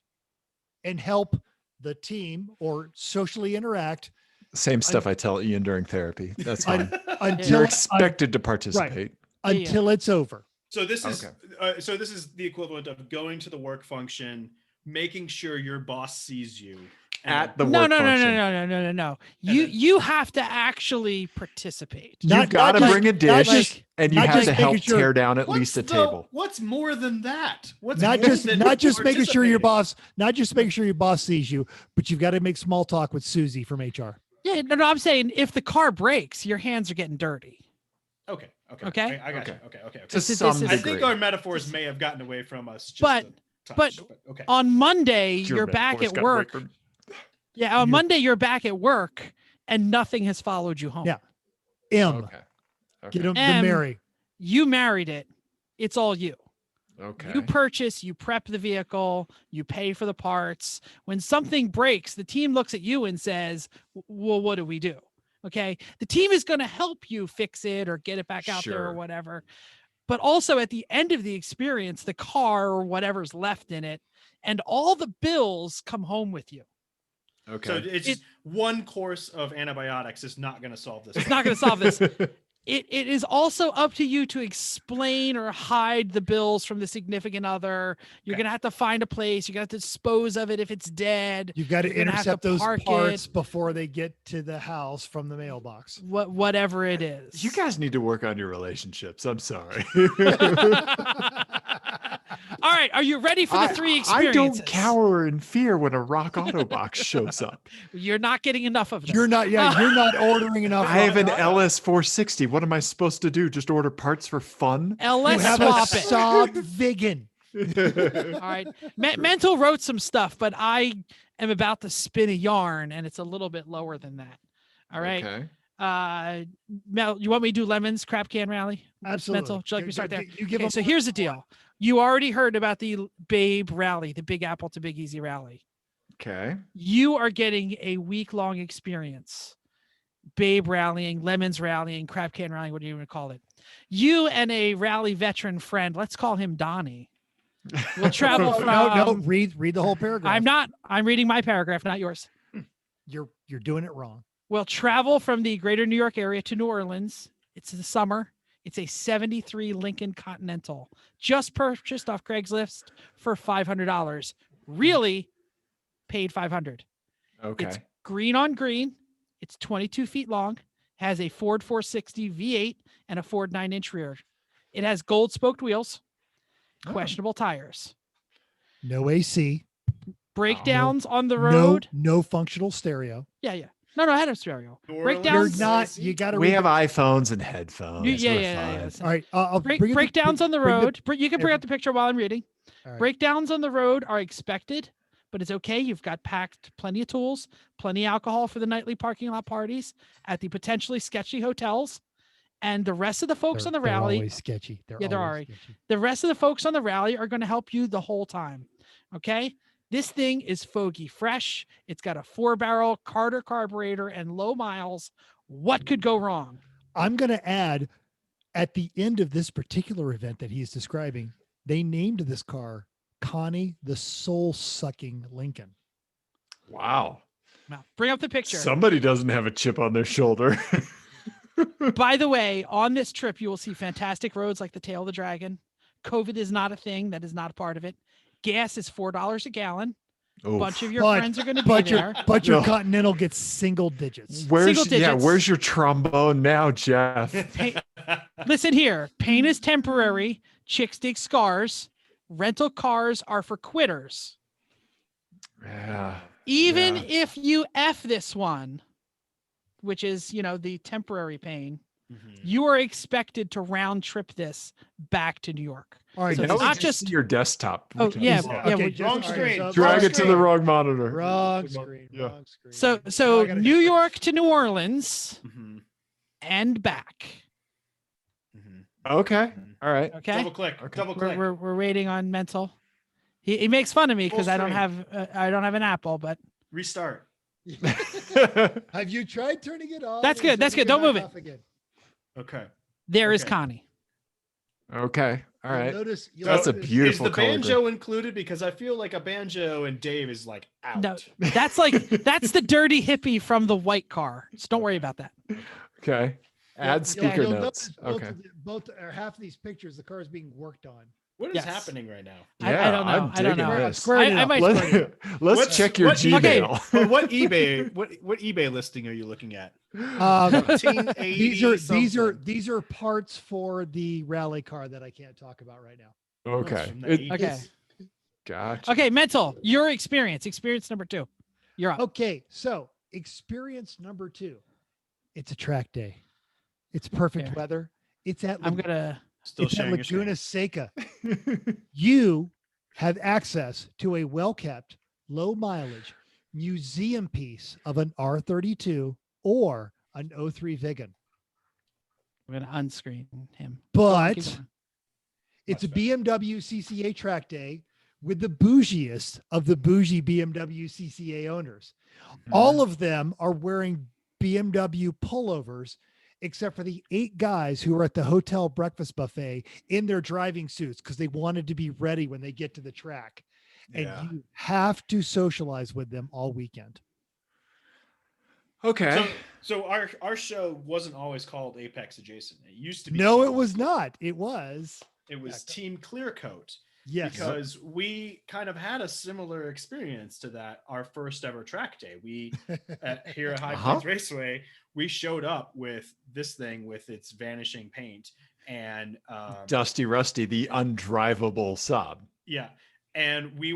and help the team or socially interact. Same stuff I tell Ian during therapy. That's fine. Until You're expected to participate. until it's over. So this is this is the equivalent of going to the work function, making sure your boss sees you At the No. work function. No. You have to actually participate. You've got to bring a dish and you not have just to help making sure- tear down at least a table. What's more than that? What's Not more just than making sure your participating? boss sees you, but you've got to make small talk with Susie from HR. Yeah, no, I'm saying if the car breaks, your hands are getting dirty. Okay. Okay. I got Okay. you. Okay. To This is- some this is- I degree. think our metaphors may have gotten away from us. Just But- a but touch, okay. On Monday, Your you're back metaphors at got work. breaking. Yeah, on Monday you're back at work and nothing has followed you home. Yeah. M, Okay. get him the M. Mary. You married it. It's all you. Okay. You purchase, you prep the vehicle, you pay for the parts. When something breaks, the team looks at you and says, well, what do we do? Okay. The team is going to help you fix it or get it back out there or Sure. whatever. But also at the end of the experience, the car or whatever's left in it and all the bills come home with you. Okay. So it's just one course of antibiotics is not going to solve this. It's not going to solve this. It is also up to you to explain or hide the bills from the significant other. You're Okay. going to have to find a place. You're going to have to dispose of it if it's dead. You've got to You're gonna have to intercept those park parts it. before they get to the house from the mailbox. Whatever it is. You guys need to work on your relationships. I'm sorry. All right. Are you ready for the three I experiences? don't cower in fear when a Rock Auto box shows up. You're not getting enough of them. You're not ordering enough. I have an LS 460. What am I supposed to do? Just order parts for fun? You LS have a swap it. Saab Vegan. All right. Mental wrote some stuff, but I am about to spin a yarn and it's a little bit lower than that. All right. Okay. Mel, you want me to do Lemons Crap Can Rally? Absolutely. Mental. Would you like me to start there? You give Okay, them so here's the deal. You already heard about the Babe rally, the Big Apple to Big Easy rally. Okay. You are getting a week-long experience. Babe rallying, Lemons rallying, Crap Can rallying, what do you want to call it? You and a rally veteran friend, let's call him Donnie, will travel from... no, read the whole paragraph. I'm reading my paragraph, not yours. You're doing it wrong. Will travel from the greater New York area to New Orleans. It's the summer. It's a 73 Lincoln Continental, just purchased off Craigslist for $500. Really paid $500. Okay. It's green on green. It's 22 feet long, has a Ford 460 V8 and a Ford 9-inch rear. It has gold spoked wheels, Oh. questionable tires, No AC. breakdowns on the No, road. no functional stereo. Yeah. No, I had a stereo. New Breakdowns. You're Orleans, not. You got to. We have iPhones and headphones. Yeah. We're Yeah. fine. All right. I'll bring it Breakdowns on the bring road. You can bring every- up the picture while I'm reading. All right. Breakdowns on the road are expected, but it's okay. You've got packed plenty of tools, plenty of alcohol for the nightly parking lot parties at the potentially sketchy hotels. And the rest of the folks on the They're rally, always sketchy. they're always already- sketchy. the rest of the folks on the rally are going to help you the whole time. Okay. This thing is fogey fresh. It's got a 4-barrel Carter carburetor and low miles. What could go wrong? I'm going to add, at the end of this particular event that he's describing, they named this car Connie the Soul Sucking Lincoln. Wow. Now, bring up the picture. Somebody doesn't have a chip on their shoulder. By the way, on this trip, you will see fantastic roads like the Tail of the Dragon. COVID is not a thing. That is not a part of it. Gas is $4 a gallon. A Oof. bunch of your But- friends are going to be But there. your No. Continental gets single digits. Where's Single digits. where's your trombone now, Jeff? Listen here. Pain is temporary. Chicks dig scars. Rental cars are for quitters. Yeah. Even Yeah. if you F this one, which is, the temporary pain, Mhm. you are expected to round trip this back to New York. All right. So Now it's we not can just- see your desktop. Oh, which is- yeah, Okay, we- Wrong screen. Drag it to the wrong monitor. Wrong screen. Yeah. Wrong screen. So Now I gotta- New York to New Orleans Mhm. and back. Mhm. Okay. All right. Okay. Double click. Okay. Double We're, click. we're waiting on mental. He makes fun of me because Full I don't screen. have an Apple, but Restart. Have you tried turning it off? That's and good, that's turning good. Don't back move it. off again? Okay. there is Okay. Connie. Okay. All You'll right. Notice, you'll That's a notice- beautiful Is the color banjo included? Because I feel like a banjo and Dave is like out. No, that's the dirty hippie from the white car. So don't worry about that. Okay. Add you'll- speaker you'll notes. notice both Okay. of the- both or half of these pictures, the car is being worked on. What is Yes. happening right now? I Yeah, don't know. I'm I don't digging know. this. Square it I up. might squirt it. Let's What's- check your what- okay. Gmail. But what eBay listing are you looking at? 1980 These are parts for the rally car that I can't talk about right now. Okay. From the It- 80s. Okay. Gotcha. Okay, mental. Your experience. Experience number 2. You're up. Okay, so experience number 2. It's a track day. It's perfect Fair. weather. It's at I'm gonna. Still it's at sharing your screen. Laguna Seca. You have access to a well-kept, low mileage museum piece of an R32 or an 03 Vigan. I'm gonna unscreen him. Go on, keep But going. it's a Much better. BMW CCA track day with the bougiest of the bougie BMW CCA owners. All of them are wearing BMW pullovers, except for the 8 guys who are at the hotel breakfast buffet in their driving suits because they wanted to be ready when they get to the track. And Yeah. you have to socialize with them all weekend. Okay. So our show wasn't always called Apex Adjacent. It used to be. No, it called- was not. It was. It was Team Clearcoat. Yes. Because we kind of had a similar experience to that our first ever track day. We here at High Plains Raceway, we showed up with this thing with its vanishing paint and Dusty Rusty, the undrivable Saab. yeah, and we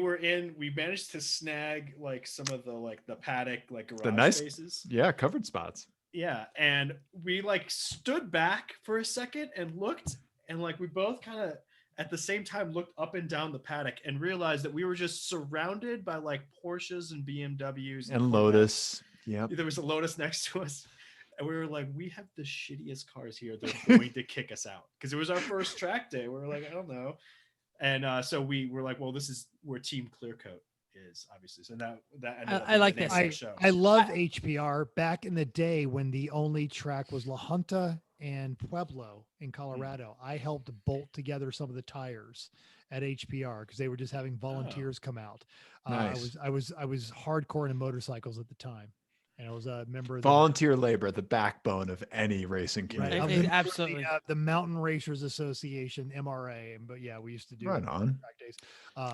managed to snag like some of the paddock like garage nice- spaces. Yeah, covered spots. Yeah, and we like stood back for a second and looked, and like we both kind of at the same time looked up and down the paddock and realized that we were just surrounded by like Porsches and BMWs And Corvettes. Lotus. Yep. There was a Lotus next to us, and we were like, we have the shittiest cars here. They're going to kick us out because it was our first track day. We were like, I don't know. And so we were like, well, this is where Team Clearcoat is, obviously. So that ended up I being like the name this. of the show. I love HPR back in the day when the only track was La Junta and Pueblo in Colorado. I helped bolt together some of the tires at HPR because they were just having volunteers come out. Nice. I was hardcore into motorcycles at the time, and I was a member of the Volunteer labor, the backbone of any racing Right. community. I was It- a member of absolutely. the Mountain Racers Association, MRA. But yeah, we used to do Right on. track days.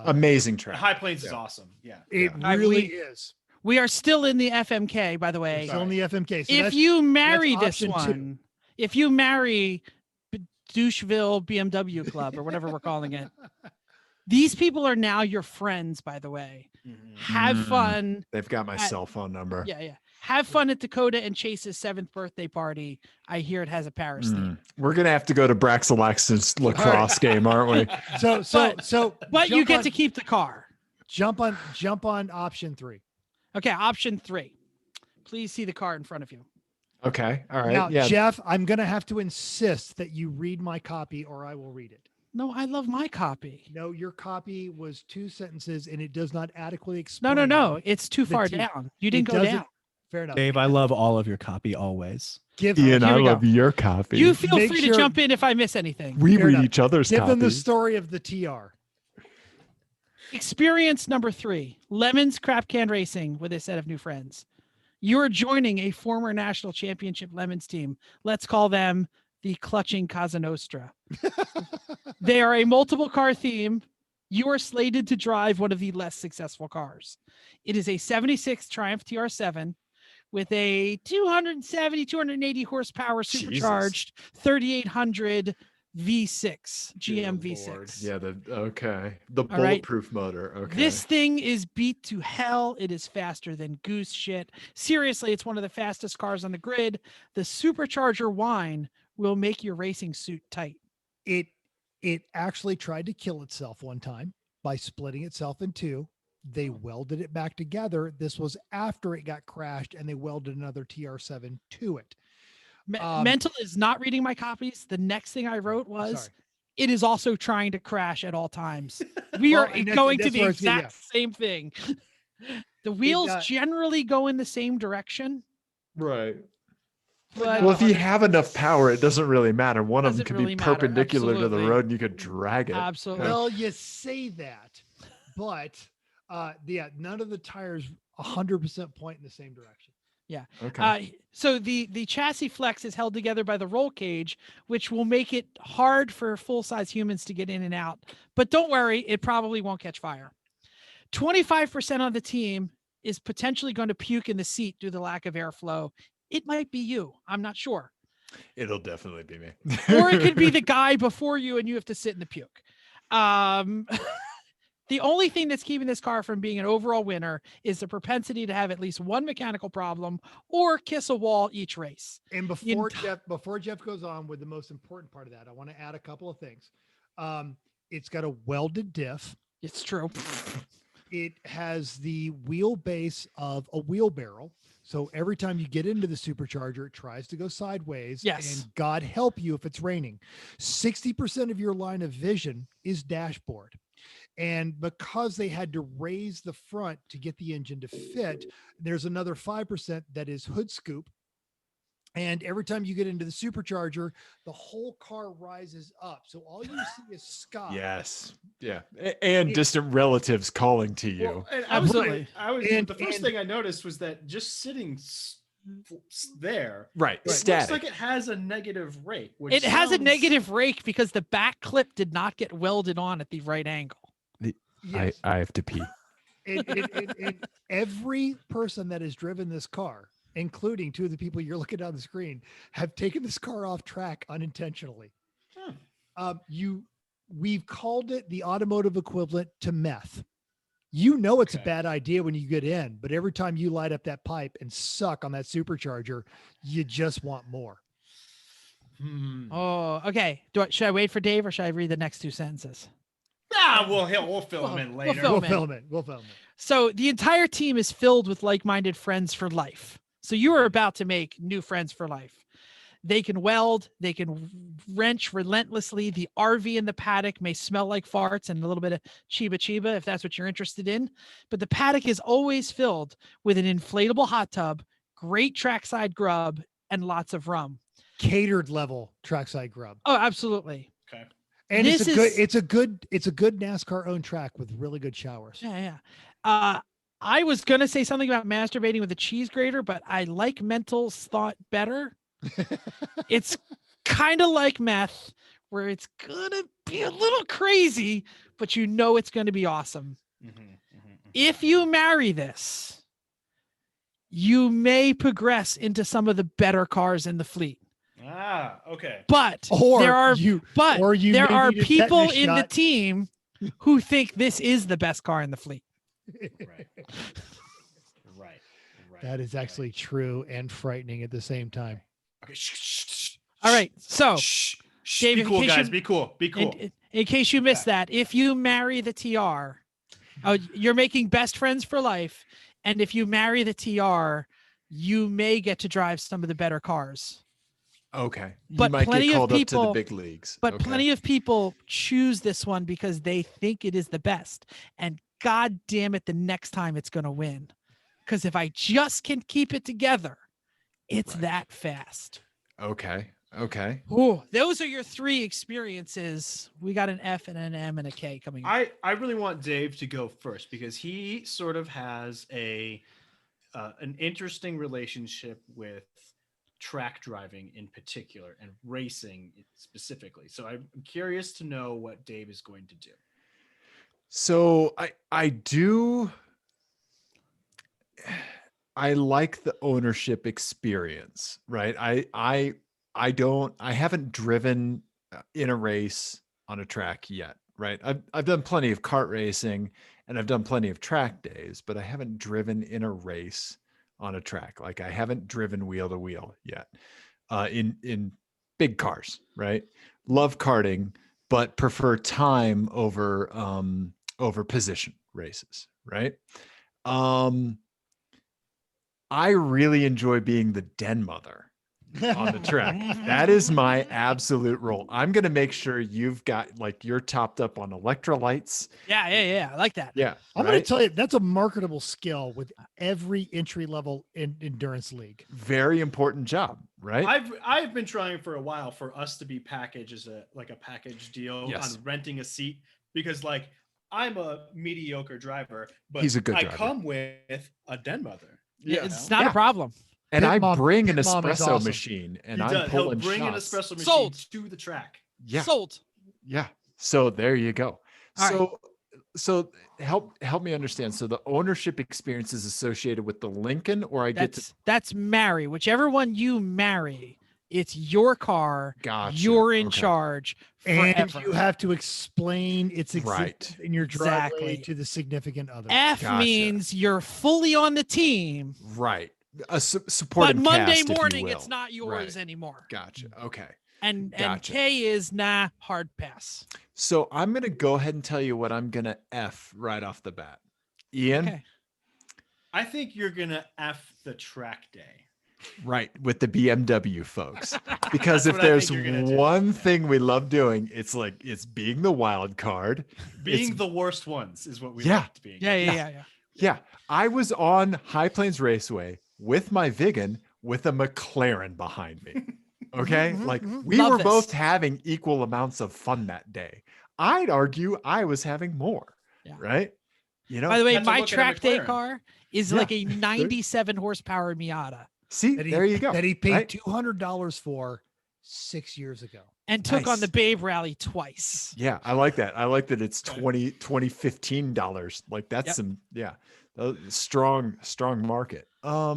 Amazing track. High Plains is Yeah. awesome. Yeah. It I- really we- is. We are still in the FMK, by the way. It's on the FMK. So If that's- you marry this option two. one, if you marry Doucheville BMW Club or whatever we're calling it. These people are now your friends, by the way. Have fun. They've got my cell phone number. Yeah. Have fun at Dakota and Chase's 7th birthday party. I hear it has a Paris theme. We're gonna have to go to Brax Alexis lacrosse game, aren't we? But you get to keep the car. Jump on option 3. Okay, option 3. Please see the car in front of you. Okay. All right. Now, yeah. Jeff, I'm gonna have to insist that you read my copy, or I will read it. No, I love my copy. No, your copy was 2 sentences, and it does not adequately explain. No. It's too far two- down. You didn't it go doesn't- down. Fair enough. Dave, I love all of your copy always. Give Ian, Here I we love go. your copy. You feel Make free sure- to jump in if I miss anything. we Fair read enough. each other's Give them the copies. story of the TR. Experience number 3, Lemons Crap Can Racing with a set of new friends. You are joining a former national championship Lemons team. Let's call them the Clutching Casa Nostra. They are a multiple car theme. You are slated to drive one of the less successful cars. It is a 76 Triumph TR7 with a 280 horsepower supercharged 3800 V6 GM V6. Yeah. The right. bulletproof motor. Okay. This thing is beat to hell. It is faster than goose shit. Seriously, it's one of the fastest cars on the grid. The supercharger whine will make your racing suit tight. It actually tried to kill itself one time by splitting itself in 2. They welded it back together. This was after it got crashed, and they welded another TR7 to it. Mental is not reading my copies. The next thing I wrote was, Sorry. it is also trying to crash at all times. We Well, are and going to that's the where it's- yeah. exact same thing. The wheels generally go in the same direction. right. But Well, if you have enough power, it doesn't really matter. One of them Doesn't could really be matter. perpendicular to the Absolutely. road, and you could drag it. Absolutely. Well, you say that, but none of the tires 100% point in the same direction. Okay. So the chassis flex is held together by the roll cage, which will make it hard for full-size humans to get in and out. But don't worry, it probably won't catch fire. 25% of the team is potentially going to puke in the seat due to the lack of airflow. It might be you. I'm not sure. It'll definitely be me. Or it could be the guy before you and you have to sit in the puke. The only thing that's keeping this car from being an overall winner is the propensity to have at least one mechanical problem or kiss a wall each race. And before Jeff goes on with the most important part of that, I want to add a couple of things. It's got a welded diff. It's true. It has the wheelbase of a wheelbarrow. So every time you get into the supercharger, it tries to go sideways. Yes. And God help you if it's raining. 60% of your line of vision is dashboard. And because they had to raise the front to get the engine to fit, there's another 5% that is hood scoop. And every time you get into the supercharger, the whole car rises up. So all you see is sky. Yes. Yeah. And distant relatives calling to you. Well, and Absolutely. The first thing I noticed was that just sitting there, Right. it Static. looks like it has a negative rake. Which It has a sounds- negative rake because the back clip did not get welded on at the right angle. Yes. I have to pee. And every person that has driven this car, including 2 of the people you're looking on the screen, have taken this car off track unintentionally. We've called it the automotive equivalent to meth. You know it's a Okay. bad idea when you get in, but every time you light up that pipe and suck on that supercharger, you just want more. Oh, okay. Should I wait for Dave or should I read the next 2 sentences? We'll fill them in We'll later. fill We'll 'em in. film it. We'll film it. So the entire team is filled with like-minded friends for life. So you are about to make new friends for life. They can weld, they can wrench relentlessly. The RV in the paddock may smell like farts and a little bit of chiba if that's what you're interested in. But the paddock is always filled with an inflatable hot tub, great trackside grub, and lots of rum. Catered level trackside grub. Oh, absolutely. Okay. And This it's a good NASCAR owned track with really good showers. Yeah. I was going to say something about masturbating with a cheese grater, but I like Mental's thought better. It's kind of like meth, where it's going to be a little crazy, but you know it's going to be awesome. If you marry this, you may progress into some of the better cars in the fleet. Okay. But Or there are you there may are need a people tetanus in the shot. team who think this is the best car in the fleet. Right. Right. Right. That is actually true and frightening at the same time. Okay. Shh. All right, so Shh. Dave, Be in cool, case guys. you- Be cool. Be cool. in case you missed that, if you marry the TR, you're making best friends for life, and if you marry the TR, you may get to drive some of the better cars. Okay. You But might plenty get of called up to the people- big leagues. But Okay. plenty of people choose this one because they think it is the best. And God damn it, the next time it's going to win. Because if I just can keep it together, it's Right. that fast. Okay. Okay. Ooh, those are your 3 experiences. We got an F and an M and a K coming up. I really want Dave to go first because he sort of has an interesting relationship with track driving in particular and racing specifically. So I'm curious to know what Dave is going to do. So I like the ownership experience, right? I haven't driven in a race on a track yet, right? I've done plenty of kart racing and I've done plenty of track days, but I haven't driven in a race on a track. Like I haven't driven wheel to wheel yet in big cars, right? Love karting, but prefer time over position races, right? I really enjoy being the den mother on the track. That is my absolute role. I'm going to make sure you've got like you're topped up on electrolytes. Yeah. I like that. Yeah. I'm going right? to tell you, that's a marketable skill with every entry level endurance league. Very important job, right? I've been trying for a while for us to be packaged as a package deal Yes. on renting a seat because like I'm a mediocre driver, but He's a good I driver. come with a den mother. Yeah, you it's know? not Yeah. a problem. And Pit I Mom- bring an Pit Mom is espresso awesome. machine and He I'm does. He'll pulling bring an shots. espresso machine Sold. to the track. Yeah. Sold. Yeah. So there you go. All right. So help me understand. So the ownership experience is associated with the Lincoln, or I get to That's marry. Whichever one you marry, it's your car. Gotcha. You're in Okay. charge And forever. you have to explain its existence Right. in your driveway Exactly. to the significant other. F Gotcha. means you're fully on the team, right. A but supporting Monday cast, if you morning it's will. not yours Right. anymore. Gotcha. Okay. And Gotcha. K is nah, hard pass. So I'm gonna go ahead and tell you what I'm gonna F right off the bat. Ian, Okay. I think you're gonna F the track day. right, with the BMW folks. Because That's if what I there's think you're gonna do. one thing we love doing, it's being the wild card. Being It's- the worst ones is what we Yeah. liked being. Yeah. Yeah, I was on High Plains Raceway with my Vigan with a McLaren behind me. Okay, Mhm, like mhm. we Love were this. both having equal amounts of fun that day. I'd argue I was having more. Yeah. Right? You know, By the way, Had to my look at a track day McLaren. car is Yeah. like a 97 horsepower Miata see, there you go. That he paid right? $200 for 6 years ago. and took on Nice. the Babe Rally twice. Yeah, I like that. I like that it's $15. Like that's Yep. some strong market. All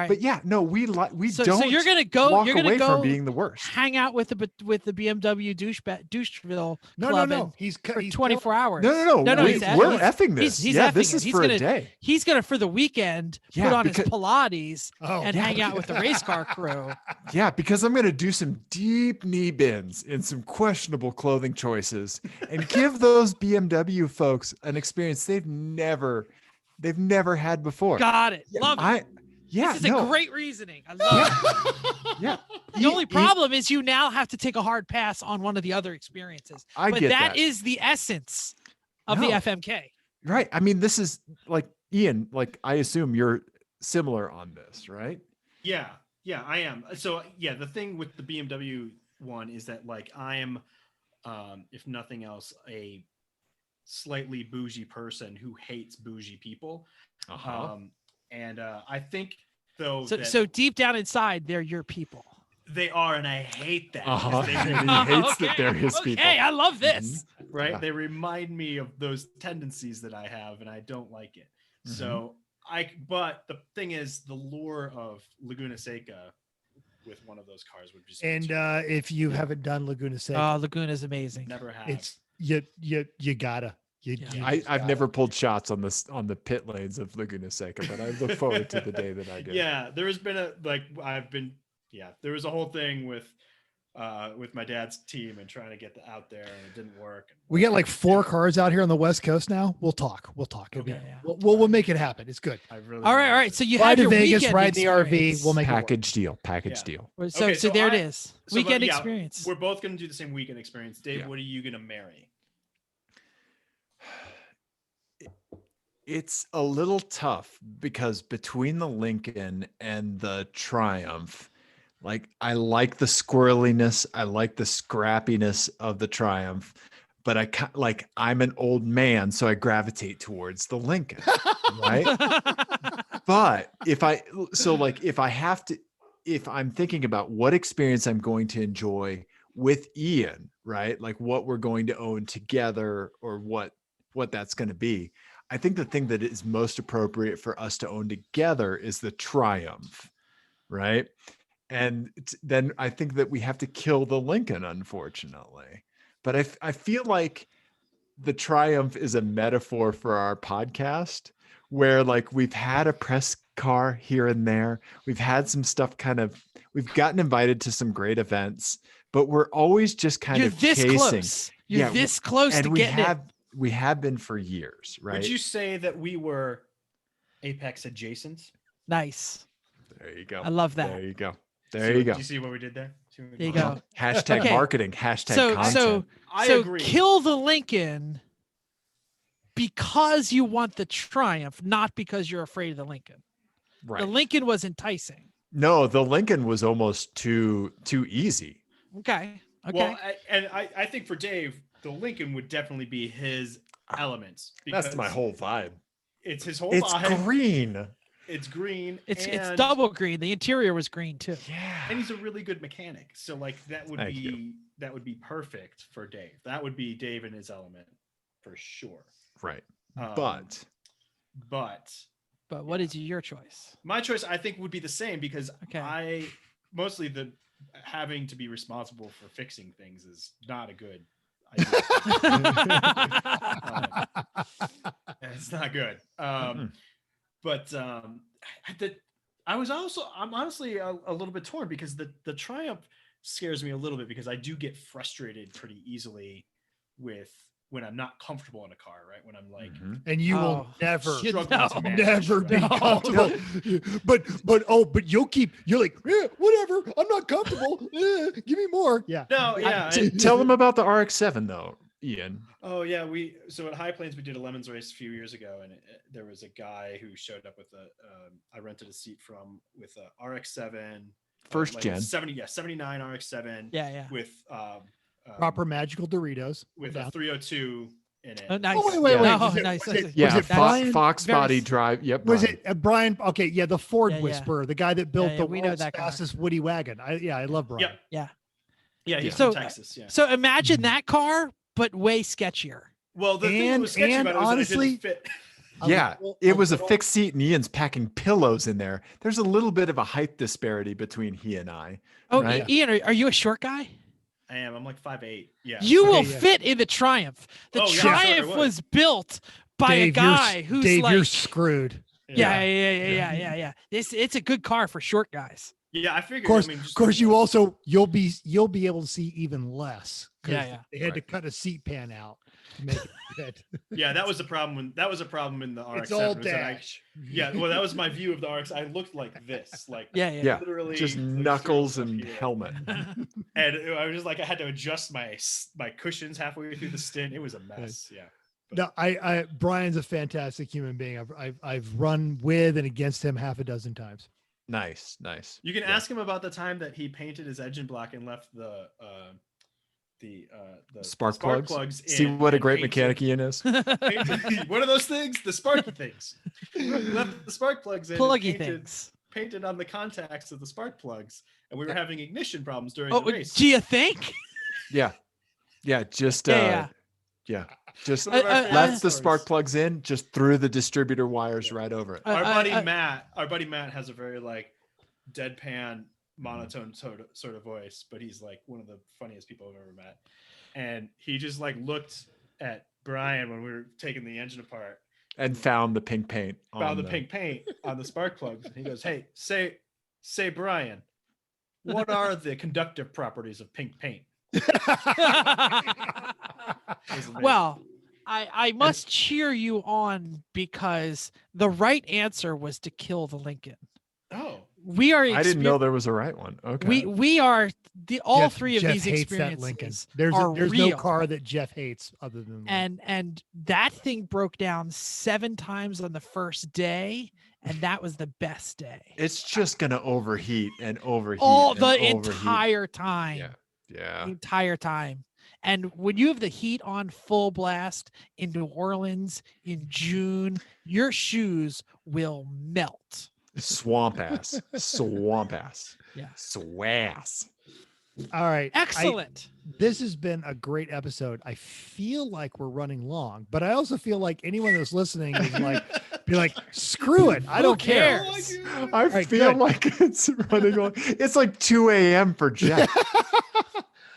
right. But yeah, no, we So don't you're gonna go. walk You're gonna away go from being the worst. hang out with the BMW Doucheville No, club no. He's for he's 24 hours. No, No, we, he's we're effing- effing this. he's Yeah, effing this it. is He's for gonna- a day. He's gonna for the weekend Yeah, put on his because- Pilates Oh, and yeah. hang out with the race car crew. Yeah, because I'm gonna do some deep knee bends and some questionable clothing choices and give those BMW folks an experience they've never had before. Got it. Love it. This is a great reasoning. I love it. Yeah. The only problem is you now have to take a hard pass on one of the other experiences. I But get that that. is the essence of the No. FMK. Right. I mean, this is like Ian, like I assume you're similar on this, right? Yeah, I am. So yeah, the thing with the BMW one is that like I am, if nothing else, a slightly bougie person who hates bougie people. And I think though that So deep down inside, they're your people. they are, and I hate that. Uh-huh. because they And he remind- hates that they're his people. Okay, I love this. right? Yeah. They remind me of those tendencies that I have, and I don't like it. So but the thing is, the lure of Laguna Seca with one of those cars would just And if you haven't done Laguna Seca, Oh, Laguna is amazing. never have. it's you gotta. You Yeah. just I've gotta. never pulled shots on the pit lanes of Laguna Seca, but I look forward to the day that I do. Yeah, there has been there was a whole thing with my dad's team and trying to get out there, and it didn't work. We got like 4 cars out here on the West Coast now. We'll talk. It'll be- Okay. Yeah. We'll make it happen. It's good. I really All right, wanted all right. to. So you Ride had to your Vegas, weekend ride the RV. experience. We'll make it work. Package deal. Yeah. So, Okay, so so there it I- is. So, Weekend yeah, experience. We're both going to do the same weekend experience. Dave, Yeah. what are you going to marry? It's a little tough because between the Lincoln and the Triumph, like I like the squirreliness, I like the scrappiness of the Triumph, but I'm an old man, so I gravitate towards the Lincoln, right? But if I'm thinking about what experience I'm going to enjoy with Ian, right? Like what we're going to own together or what that's going to be. I think the thing that is most appropriate for us to own together is the Triumph, right? And then I think that we have to kill the Lincoln, unfortunately. But I feel like the Triumph is a metaphor for our podcast where like we've had a press car here and there. We've had some stuff we've gotten invited to some great events, but we're always just kind You're of this chasing. close. You're this close And to we getting it. we have been for years, right? Would you say that we were Apex adjacent? Nice. There you go. I love that. There you go. See There you what- go. Do you see what we did there? See what we There you did? go. Hashtag Okay. marketing, hashtag So content. I so agree. kill the Lincoln because you want the Triumph, not because you're afraid of the Lincoln. Right. The Lincoln was enticing. No, the Lincoln was almost too easy. Okay. Okay. Well, I think for Dave, the Lincoln would definitely be his elements. That's my because whole vibe. It's his whole It's vibe. green. It's green. it's and, double green. The interior was green too. Yeah. and he's a really good mechanic. So like that would Thank be perfect for Dave. That would be Dave in his element for sure. Right. Um, But But what is your choice? my choice, I think, would be the same because Okay. I mostly the having to be responsible for fixing things is not a good idea. It's not good. But I'm honestly a little bit torn because the Triumph scares me a little bit because I do get frustrated pretty easily when I'm not comfortable in a car, right? When I'm like, And you will Oh, never, shit, struggling to manage, never be right? comfortable. But you're like, whatever. I'm not comfortable. Give me more. Yeah. No, yeah. Tell them about the RX-7 though, Ian. Oh yeah, so at High Plains we did a lemons race a few years ago, and there was a guy who showed up with I rented a seat from with a RX-7 First gen. 79 RX-7 Yeah. with Proper magical Doritos. with Down. a 302 in it. Oh, nice. Oh, wait. Yeah. Oh, Was it- nice. was it- nice. Yeah, Was it Brian? Fox Very body s- drive. Yep. Was Brian. it Brian? Okay, yeah, the Ford Yeah, yeah. Whisperer, the guy that built Yeah, the we know world's that car. fastest Woody wagon. I love Brian. Yep. Yeah. Yeah, he's So- from Texas. Yeah. So imagine that car, but way sketchier. Well, the thing that And- was sketchy and about it was honestly- that it didn't fit. Yeah, little- it was a little- fixed seat and Ian's packing pillows in there. There's a little bit of a height disparity between he and I. Oh, Right. Ian, are you a short guy? I am. I'm like 5'8". Yeah. You will Okay, yeah. fit in the Triumph. The Oh, yeah, sure, I Triumph would. was built by a Dave, you're s- guy who's Dave, like, you're screwed. yeah. It's a good car for short guys. Yeah, I figured. Of course, I mean, just, of course, you'll be able to see even less. 'Cause Yeah. They had to Right. cut a seat pan out to make it fit. Yeah, that was the problem in the RX-7. It's all was that I- dash. yeah, well, that was my view of the RX. I looked like this, like Yeah. Yeah, literally just like, knuckles straight up and here. helmet. And I was just like, I had to adjust my cushions halfway through the stint. It was a mess. Yeah. No, Brian's a fantastic human being. I've run with and against him half a dozen times. Nice. You can Yeah. ask him about the time that he painted his engine block and left the Spark plugs. plugs. in See what a and great painted- mechanic Ian is. painted- what are those things? The sparky things. Left the spark plugs in. and Pluggy painted- things. Painted on the contacts of the spark plugs, and we were having ignition problems during Oh, the race. do you think? Yeah. Just Yeah. just One of our favorite left the stories. spark plugs in, just threw the distributor wires right over it. Our buddy I- Matt has a very like deadpan monotone sort of voice, but he's like one of the funniest people I've ever met. And he just like looked at Brian when we were taking the engine apart And found the pink paint. found the pink paint on the spark plugs. And he goes, "Hey, say Brian, what are the conductive properties of pink paint?" Well, I must cheer you on because the right answer was to kill the Lincoln. Oh, We are. I didn't know there was a right one. Okay. We are all Jeff- three of Jeff these hates that experiences. Lincoln. There's are there's real. no car that Jeff hates other than Lincoln. And that thing broke down 7 times on the first day, and that was the best day. It's just gonna overheat and overheat. All and the overheat. entire time. Yeah. Yeah. The entire time. And when you have the heat on full blast in New Orleans in June, your shoes will melt. Swamp ass. Swamp ass. Yeah. Swass. All right. Excellent. This has been a great episode. I feel like we're running long, but I also feel like anyone that's listening is like, be like, screw it. I Who don't care. cares? I right, feel good. like it's running on. It's like 2 a.m. for Jeff.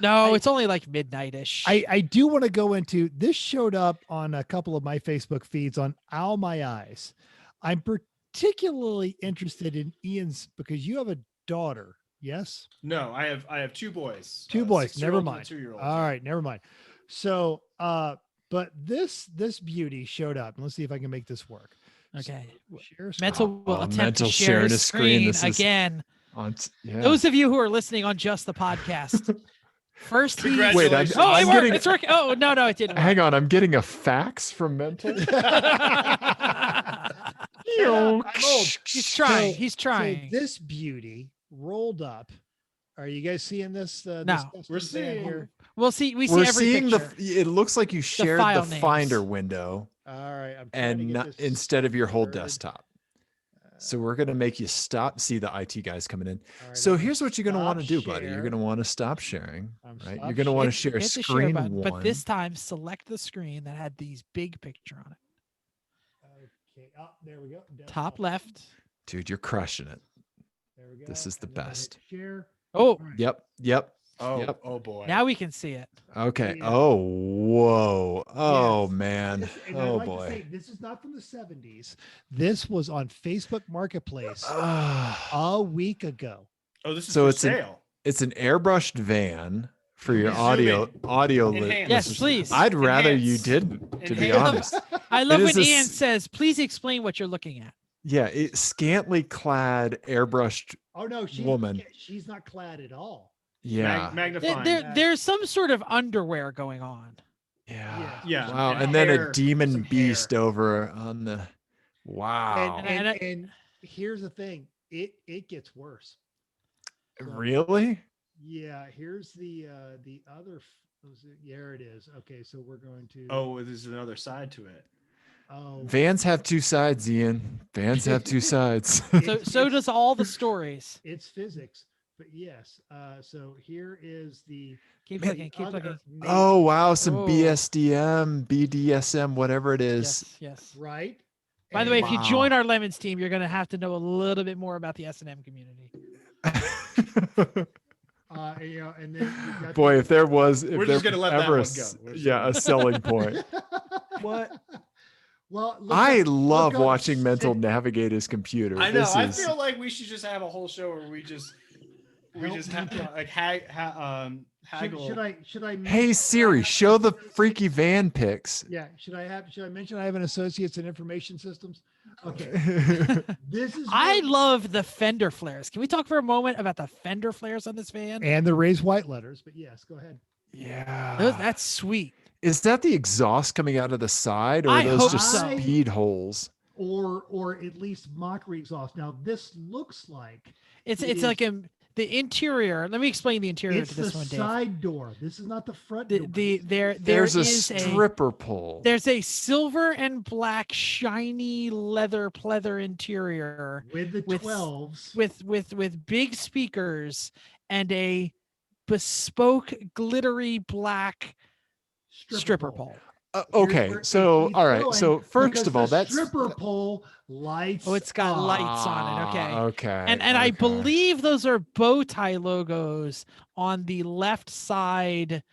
No, it's only like midnight-ish. I do want to go into this. Showed up on a couple of my Facebook feeds on Ow My Eyes. I'm particularly interested in Ian's because you have a daughter. Yes. no, I have 2 boys. Two boys. 6-year-old Never and a mind. 2-year-old. All right. Never mind. So, but this beauty showed up. Let's see if I can make this work. Okay. Share screen. Mental will Oh, attempt Mental to share sharing his a screen. screen This is- again. Yeah. Those of you who are listening on just the podcast, first he. Wait, I'm, Congratulations. Oh, it I'm worked. getting. It's working. Oh no, it didn't. Work. Hang on, I'm getting a fax from Mental. I'm old. He's trying. So- He's So trying. this beauty rolled up. Are you guys seeing this? No. this We're custom van seeing- here. We'll see. We see We're every seeing picture. It looks like you shared the, file names. Finder window All right. I'm trying to and get not, this instead of your whole started. desktop. So we're gonna make you stop. See the IT guys coming in. All right, So I'm gonna here's what you're gonna want to stop do, buddy. You're share. gonna want to stop sharing, I'm right? stop You're gonna want to Hit- share hit the screen button, one. but this time select the screen that had these big picture on it. Okay. Oh, there we go. Top Desktop. left. Dude, you're crushing it. There we go. This is the And then I'll hit best. Share. Oh, All right. Yep. Oh, Yep. oh boy. now we can see it. Okay. Yeah. Oh, whoa. Oh Yes. man. This- and I'd Oh like to boy. say, this is not from the 70s. This was on Facebook Marketplace Ah. a week ago. Oh, this is So for it's an- sale. It's an airbrushed van for your Zoom audio in. audio. Enhance. Yes, listeners. please. I'd rather you Enhance. didn't, to be Enhance. honest. I love It when is a Ian s- says, "Please explain what you're looking at." Yeah, scantily clad, airbrushed. Oh no, Woman. She's not clad at all. Yeah, Magnifying. There's some sort of underwear going on. yeah. Yeah. Wow, and and then hair, a demon some hair. beast over on the. Wow. And here's the thing, it gets worse. Really? Yeah, here's the other. There it is. Okay, so we're going to. Oh, there's another side to it. Oh, Vans have 2 sides, Ian. Vans have 2 sides. So does all the stories. It's physics, but yes. So here is the. Keep the looking. Keep other looking. name, Oh wow, some Oh. BSDM, BDSM, whatever it is. Yes. right. By the way, if you Wow. join our Lemons team, you're going to have to know a little bit more about the S&M community. And then you've got Boy, the- if there was, if We're there just gonna was let that ever one a go. s- We're just yeah, gonna- a selling point. What? Well, look I up- love look up watching Mental Sid- navigate his computer. I know. This I is- feel like we should just have a whole show where we just Help me. like haggle. Should I? Hey Siri, show the freaky van pics. Yeah. Should I mention I have an associates in information systems? Okay. This is. I what- love the fender flares. Can we talk for a moment about the fender flares on this van? and the raised white letters, but yes, go ahead. Yeah. That's sweet. Is that the exhaust coming out of the side, or I are those hope just so. speed holes? Or at least mockery exhaust. Now this looks like It's It it's is- like the interior. Let me explain the interior it's to the this one, Dave. side door. This is not the front The, door. there There's a is stripper pole. there's a silver and black shiny leather pleather interior with the with- 12s. with big speakers and a bespoke glittery black stripper pole. Okay, where it so keeps all right. going, So first because of all, the that's stripper pole lights. Oh, it's got up. lights on it. Okay. Okay. And I okay. believe those are bow tie logos on the left side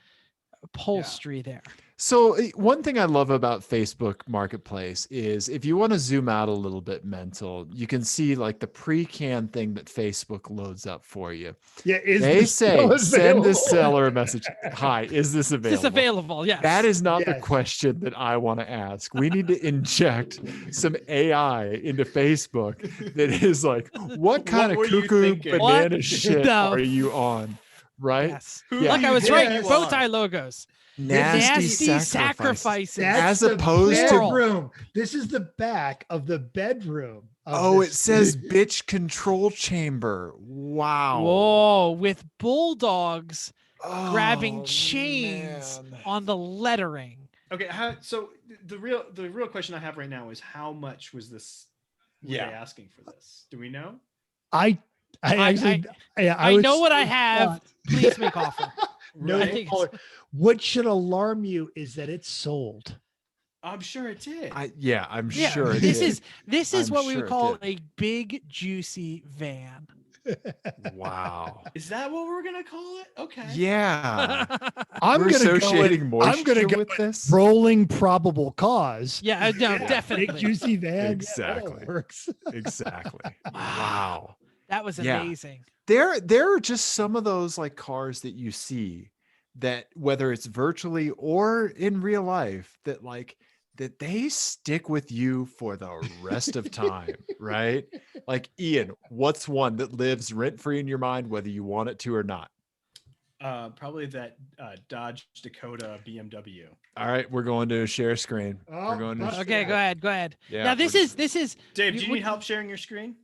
upholstery there. So one thing I love about Facebook Marketplace is if you want to zoom out a little bit mental, you can see like the pre-canned thing that Facebook loads up for you. Yeah, They say, send the seller a message. Hi, is this Is available? this available? Yes. That is not the Yes. question that I want to ask. We need to inject some AI into Facebook that is like, what kind were of you cuckoo thinking? banana What shit the are you on? Right? Yes. Who Yeah. Look, do I you was think right. you Bow are? tie logos. Nasty, Nasty sacrifices. sacrifices. That's As opposed the to- bedroom. This is the back of the bedroom. Of Oh, this. it says bitch control chamber. Wow. Whoa, with bulldogs grabbing Oh, chains man. on the lettering. Okay, so the real question I have right now is how much was this? Were they asking for this? Do we know? I actually, I I know was what I so have. shocked. Please make offer. No Right? think caller. What should alarm you is that it's sold. I'm sure it did. I'm Yeah, sure it this is. is I'm what we sure would it call did. a big juicy van. Wow. Is that what we're gonna call it? Okay. Yeah. I'm We're gonna go with, associating I'm moisture gonna go with with this. rolling probable cause. Yeah, no, Yeah. Big definitely. juicy van. Yeah, that Exactly. all works. Exactly. Wow. Wow. That was Yeah. amazing. There are just some of those like cars that you see that whether it's virtually or in real life that like that they stick with you for the rest of time, right? Like Ian, what's one that lives rent free in your mind whether you want it to or not? Probably that Dodge Dakota BMW. All right, we're going to a share screen. Oh, we're going to bust Okay, it go out. ahead. Go ahead. Yeah, Now this we're- is Dave, You- do you need help sharing your screen?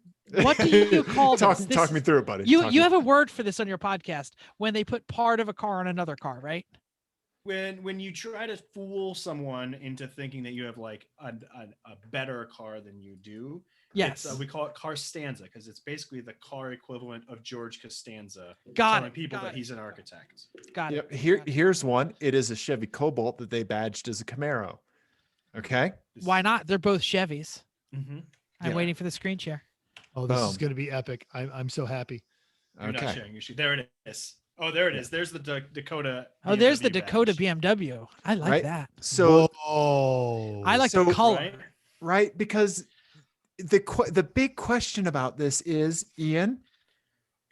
what do you call talk, this? talk This- me through it, buddy. you Talk you me- have a word for this on your podcast when they put part of a car on another car, right? When you try to fool someone into thinking that you have like a better car than you do. Yes. we call it car stanza because it's basically the car equivalent of George Costanza Got telling it. people got that it, he's an architect. Got Yep. it. Here, got it. here's one. It is a Chevy Cobalt that they badged as a Camaro. Okay. Why not? They're both Chevys. Mm-hmm. I'm Yeah. waiting for the screen share. Oh, this is Boom. going to be epic. I'm so happy. You're not Okay. sharing your screen. There it is. Oh, there it is. There's the Dakota. Oh, there's the BMW Dakota badge. BMW. I like Right. that. So oh, I like So- the color. Right? right, because the big question about this is, Ian,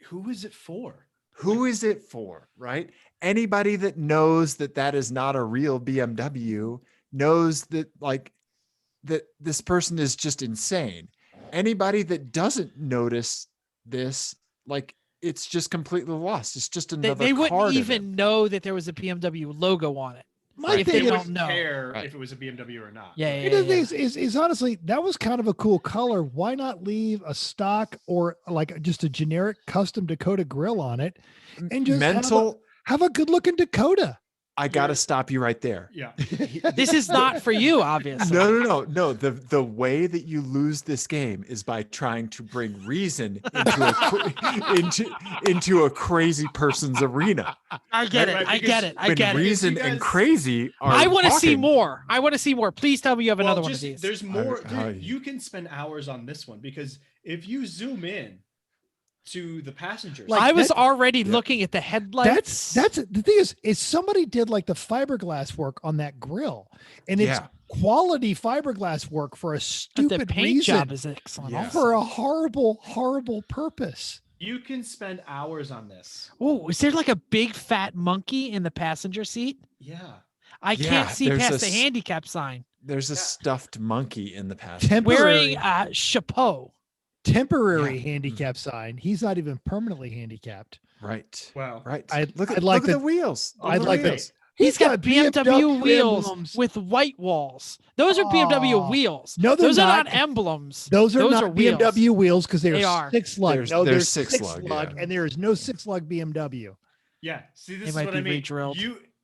Who is it for? who is it for? Right? Anybody that knows that that is not a real BMW knows that like that this person is just insane. Anybody that doesn't notice this, like it's just completely lost. It's just another They card wouldn't in even know that there was a BMW logo on it. my if They they thing is, don't wouldn't know. care Right. if it was a BMW or not. Yeah, you know, the thing is honestly, that was kind of a cool color. Why not leave a stock or like just a generic custom Dakota grill on it and just mental. have a good looking Dakota? I got to You're- stop you right there. Yeah. This is not for you, obviously. No. The way that you lose this game is by trying to bring reason into a crazy person's arena. I get it. Right, I get it. I When get it. reason You and guys- crazy are I want to see talking. more. I want to see more. Please tell me you have another one of just, these. There's more. I- You can spend hours on this one because if you zoom in to the passengers, Like, I was that- already looking at the headlights. That's the thing is somebody did like the fiberglass work on that grill, and it's Yeah. quality fiberglass work for a but the stupid paint reason, job is excellent. Yeah. Also. for a horrible purpose. you can spend hours on this. Oh, is there like a big fat monkey in the passenger seat? Yeah. I Yeah, can't see there's past a the s- handicap sign. There's a Yeah. stuffed monkey in the past. Temporary, Wearing a chapeau. temporary Yeah. handicap sign. He's not even permanently handicapped. Right. Wow. Right. I'd look at, I'd like look at to- the wheels. Look at I'd the like to- wheels. He's got BMW wheels emblems. with white walls. Those are BMW Aw. wheels. No, they're those are not. not emblems. Those are not wheels. BMW wheels because They they are. are six lug. There's- No, they're there's six six lug, lug, yeah. and there is no six lug BMW. Yeah. See, this They is might what be I mean. re-drilled.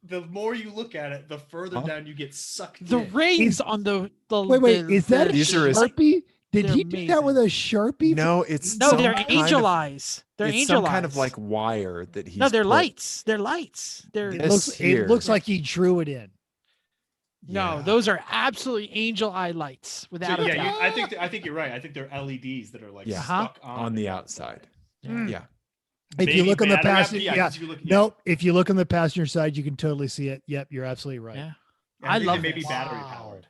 The more you look at it, the further Huh? down you get sucked The in. rings on the Wait, is that a These are his- Sharpie? Did they're he do that with a Sharpie? No, it's No, some they're kind angel of, eyes. They're it's angel some eyes. kind of like wire that he's no, they're put- lights. They're lights. They're This It looks here. like he drew it in. No, Yeah. those are absolutely angel eye lights So, without a yeah, doubt. I think you're right. I think they're LEDs that are like Yeah. stuck on the outside. Yeah. Yeah. If you Maybe look on the battery passenger, yeah, yeah, 'cause if you look, nope. If you look on the passenger side, you can totally see it. Yep, you're absolutely right. Yeah. I I think love they may be this. battery Wow. powered.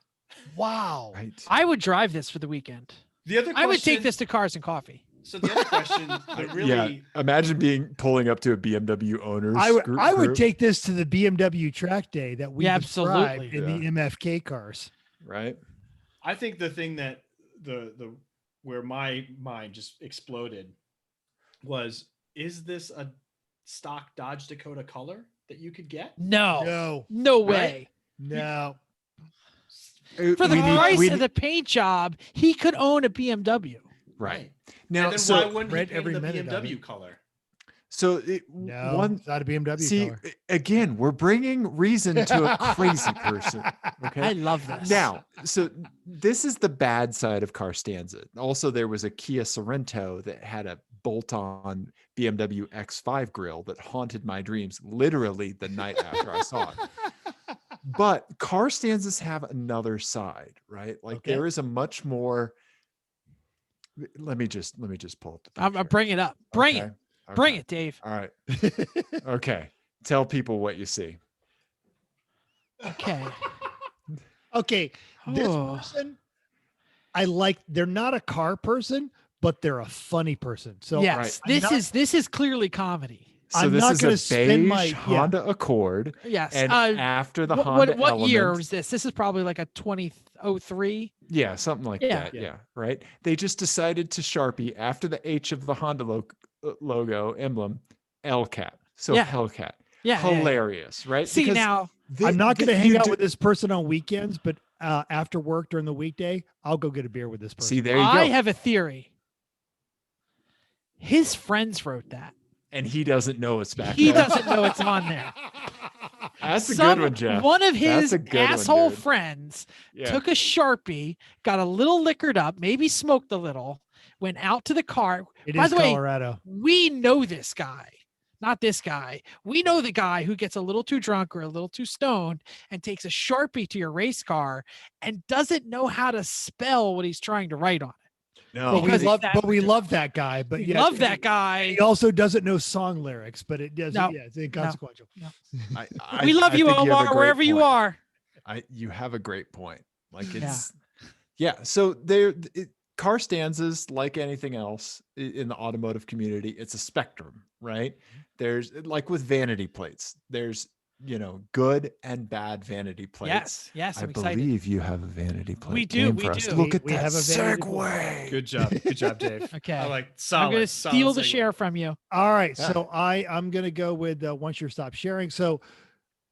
Wow. Right. I would drive this for the weekend. The other question, I would take this to Cars and Coffee. So the other question that really Imagine pulling up to a BMW owner's I would group, take this to the BMW track day that we Yeah, described absolutely. in the MFK cars. right? I think the thing that the where my mind just exploded was, is this a stock Dodge Dakota color that you could get? No. No, No way. no. For the We need- price we of the paint job, he could own a BMW. right Now, now. and then So why wouldn't he Red paint every the minute of BMW it. color? so No, one. it's not a BMW See, color. again, we're bringing reason to a crazy person. Okay. I love this. Now, so this is the bad side of Car Stanza. Also, there was a Kia Sorento that had a bolt-on BMW X5 grill that haunted my dreams literally the night after I saw it. But Car Stanzas have another side, right? Like Okay. there is a much more. Let me just pull up the I'm picture. bring it up. Bring it. Okay, Bring okay. it, Dave. All right. Okay. Tell people what you see. Okay. Okay, this Oh. person, I like. They're not a car person, but they're a funny person. So Yes, I'm not- this is clearly comedy. So I'm this not is gonna a spend beige my- yeah. Honda Accord, Yes. and after the Honda what year Element- was this? This is probably like a 2003. Yeah, something like Yeah. that. Yeah. Yeah, right. They just decided to Sharpie after the H of the Honda logo emblem, LCAT. So Yeah. Hellcat. Yeah. yeah, yeah. Hilarious, right? See Because now, thi- I'm not thi- going to hang you out do- with this person on weekends, but after work during the weekday, I'll go get a beer with this person. See, there you I go. have a theory. His friends wrote that. And he doesn't know it's back He there. doesn't know it's on there. That's a good one, Jeff. One of That's his a good one, asshole dude. friends Yeah. took a Sharpie, got a little liquored up, maybe smoked a little, went out to the car. It By is the way, Colorado. we know this guy, not this guy. We know the guy who gets a little too drunk or a little too stoned and takes a Sharpie to your race car and doesn't know how to spell what he's trying to write on it. No, But we because love, that- but we love that guy. But We yeah, love that guy. He also doesn't know song lyrics, but it does. No. Yeah, it's inconsequential. We love you, think have a Omar, great wherever you point. are. You have a great point. Like Yeah. it's yeah. So car stanzas, like anything else in the automotive community, it's a spectrum, right? There's like with vanity plates, there's good and bad vanity plates. Yes, yes, I I'm excited. believe you have a vanity plate. We do, game we for us. do. Look at We that have a vanity plate. segue. Good job, Dave. Okay. I like solid. I'm going to solid steal the segue. share from you. All right, Yeah. so I'm going to go with once you're stopped sharing. So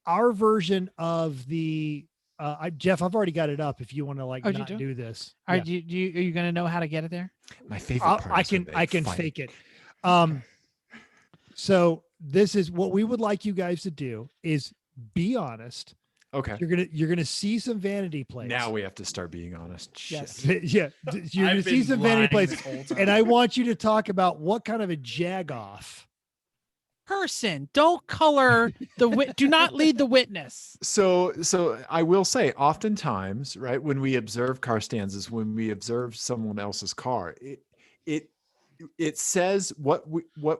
our version of the Jeff, I've already got it up. If you want to Oh, you not do? do this, Are Yeah. you going to know how to get it there? My favorite I'll- part. I is when can they I can fight. fake it. So this is what we would like you guys to do is be honest. Okay. You're gonna see some vanity plates. Now we have to start being honest. Shit. Yes. yeah, you're gonna I've see been some lying vanity plates, this whole time. and I want you to talk about what kind of a jag off. Person, don't color the do not lead the witness. So I will say, oftentimes, right, when we observe car stanzas, when we observe someone else's car, it says what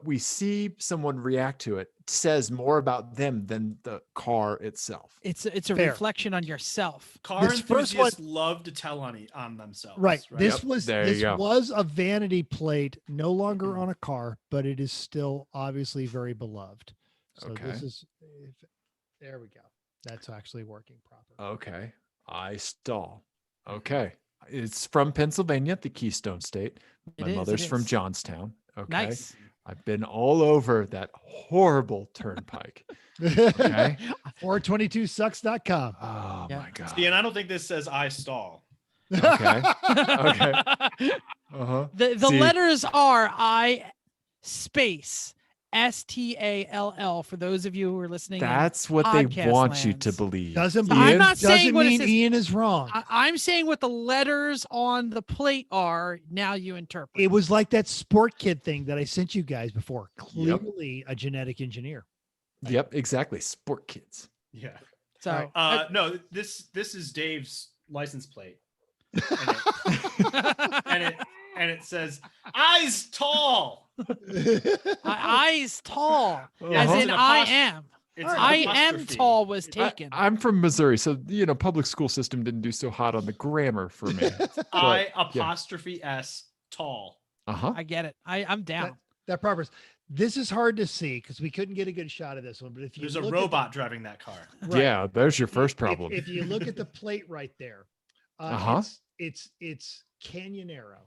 we see someone react to it says more about them than the car itself. It's a Fair. reflection on yourself. Car This first enthusiasts love to tell on themselves. Right. This Yep, was there you this go. was a vanity plate, no longer on a car, but it is still obviously very beloved. So this Okay. is there we go. That's actually working properly. Okay. I stall. Okay. It's from Pennsylvania, the Keystone State. My It is, mother's it from is. Johnstown. Okay. Nice. I've been all over that horrible turnpike. Okay. 422sucks.com. Oh Yeah. my God. See, and I don't think this says I stall. Okay. Okay. Uh-huh. The See- letters are I space STALL for those of you who are listening. in. That's what they podcast want you to lands. believe. Doesn't I'm mean, not saying doesn't what it mean says. Ian is wrong. I'm saying what the letters on the plate are. Now you interpret. It was like that sport kid thing that I sent you guys before. Clearly a genetic engineer. Yep, exactly. Sport kids. Yeah. So No, this is Dave's license plate, and it says eyes tall. eyes tall, as Uh-huh. in I am. It's an I am apostrophe. tall was taken. I'm from Missouri, so public school system didn't do so hot on the grammar for me. I apostrophe S tall. I get it. I'm down. That proper. This is hard to see because we couldn't get a good shot of this one. But if you There's a look robot driving that car. Right. Yeah, there's your first problem. If you look at the plate right there, it's Canyonero.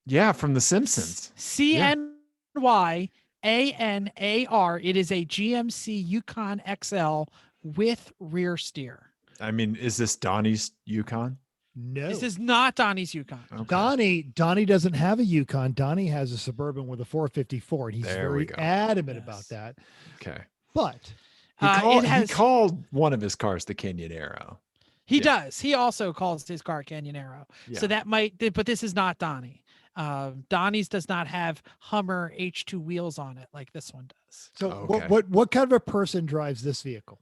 Yeah, from The Simpsons. CNYANAR. It is a GMC Yukon XL with rear steer. I mean, is this Donnie's Yukon? No, This is not Donnie's Yukon. Okay. Donnie doesn't have a Yukon. Donnie has a Suburban with a 454, and he's There we very go. adamant Yes. about that. Okay. But He it called one of his cars the Canyonero. He Yeah. does. He also calls his car Canyonero. Yeah. So that might, but this is not Donnie. Donnie's does not have Hummer H2 wheels on it like this one does. so Okay. what kind of a person drives this vehicle?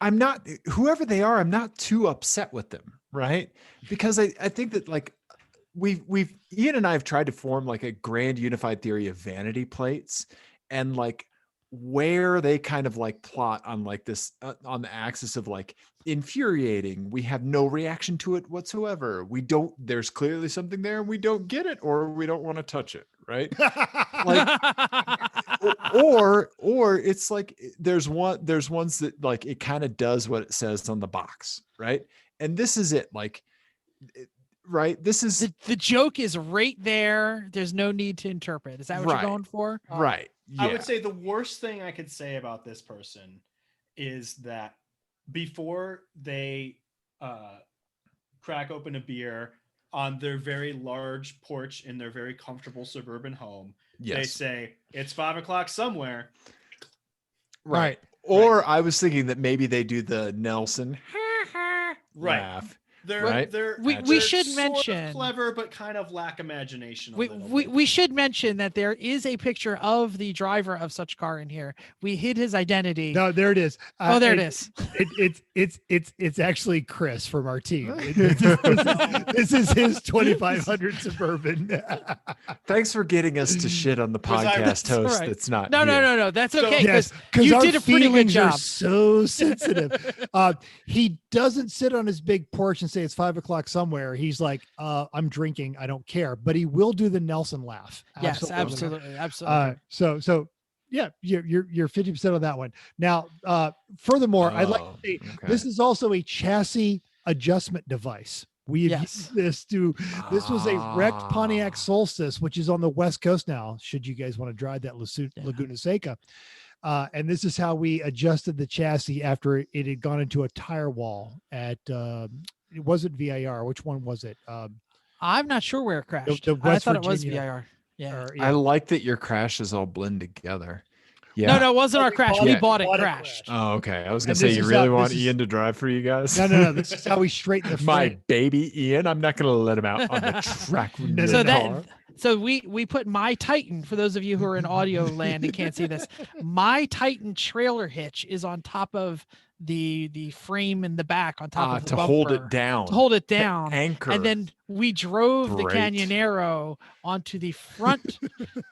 I'm not, whoever they are, I'm not too upset with them, right? Because I think that like Ian and I have tried to form like a grand unified theory of vanity plates, and like where they kind of like plot on like this on the axis of like infuriating, we have no reaction to it whatsoever, there's clearly something there and we don't get it, or we don't want to touch it, right? Like or it's like there's ones that like it kind of does what it says on the box, right? And this is it, like right, this is the joke is right there. There's no need to interpret. Is that what Right. you're going for? right. I Yeah. would say the worst thing I could say about this person is that before they crack open a beer on their very large porch in their very comfortable suburban home, they Yes. say it's 5 o'clock somewhere. Right. Or I was thinking that maybe they do the Nelson Right. laugh. They're Right. We they're should sort of mention- clever, but kind of lack imagination. We should mention that there is a picture of the driver of such car in here. We hid his identity. No, there it is. There it is. It's actually Chris from our team. This is his 2500 Suburban. Thanks for getting us to shit on the Was I- podcast That's host. right. That's not No. you. That's So- okay. Yes, Because you our did a pretty good feelings are job. so sensitive. He doesn't sit on his big porch and say it's 5 o'clock somewhere. He's like, I'm drinking. I don't care. But he will do the Nelson laugh. Yes, absolutely. So yeah, you're 50% on that one. Now, furthermore, I'd like to say this is also a chassis adjustment device. We have used this this was a wrecked Pontiac Solstice, which is on the West Coast now, should you guys want to drive that Laguna Seca. And this is how we adjusted the chassis after it had gone into a tire wall at, it wasn't VIR. Which one was it? I'm not sure where it crashed. the I West thought it was Virginia- VIR. Yeah. or, I like that your crashes all blend together. Yeah. No, it wasn't our crash. We it. bought it Bought it crashed. Oh, okay. I was gonna And say, this you is really how- want this is- Ian to drive for you guys? No. This is how we straighten the My frame. baby Ian. I'm not gonna let him out on the track. with No, your So car. So we put my Titan, for those of you who are in audio land and can't see this, my Titan trailer hitch is on top of the frame in the back, on top of the to hold bumper, it down. to hold it down. Anchor. And then we drove the Great. Canyonero onto the front,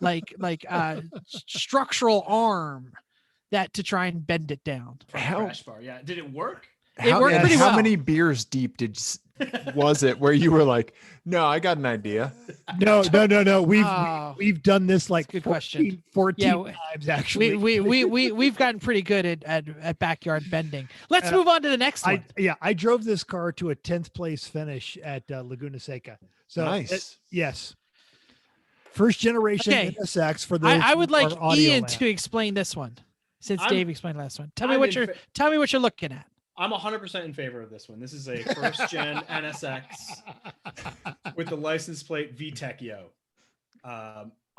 like structural arm that to try and bend it down. From How- crash bar. Yeah. Did it work? It worked pretty how well. many beers deep was it where you were like, no, I got an idea? No. Oh. We've done this like Good 14 question. times actually. We've gotten pretty good at backyard bending. Let's move on to the next one. I drove this car to a 10th place finish at Laguna Seca. So Nice. yes. First generation Okay. NSX for those. I would who like are audio Ian land. to explain this one, since I'm- Dave explained last one. Tell me I'm what in you're fa- tell me what you're looking at. I'm 100% in favor of this one. This is a first gen NSX with the license plate VTECHIO.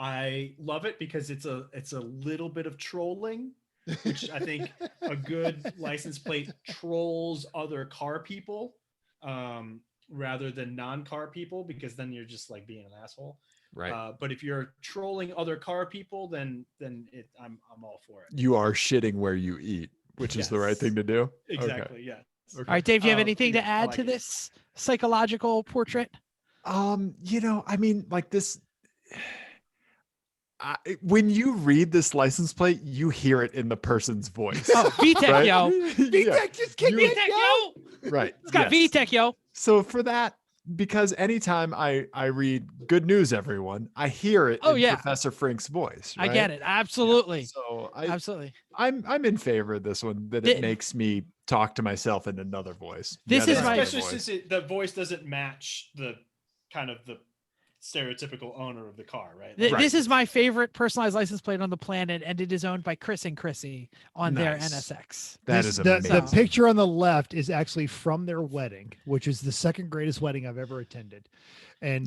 I love it because it's a little bit of trolling, which I think a good license plate trolls other car people rather than non-car people, because then you're just like being an asshole. Right. But if you're trolling other car people, then I'm all for it. You are shitting where you eat which is the right thing to do. Exactly. Yeah. All right, Dave, do you have anything to I add like to it. this psychological portrait? I mean, like this. When you read this license plate, you hear it in the person's voice. Oh, VTech, right? yo. Yeah. just kick You- VTech, yo. Right. It's got yes. VTech, yo. So for that, because anytime I read "Good News, Everyone," I hear it Oh, in yeah. Professor Frink's voice. I right? get it. Absolutely. So Absolutely. I'm in favor of this one. That it makes me talk to myself in another voice. This yet is my- another Especially voice. since the voice doesn't match the kind of the stereotypical owner of the car, right? This is my favorite personalized license plate on the planet, and it is owned by Chris and Chrissy on their Nice. NSX. That This- is the amazing. picture on the left is actually from their wedding, which is the second greatest wedding I've ever attended. And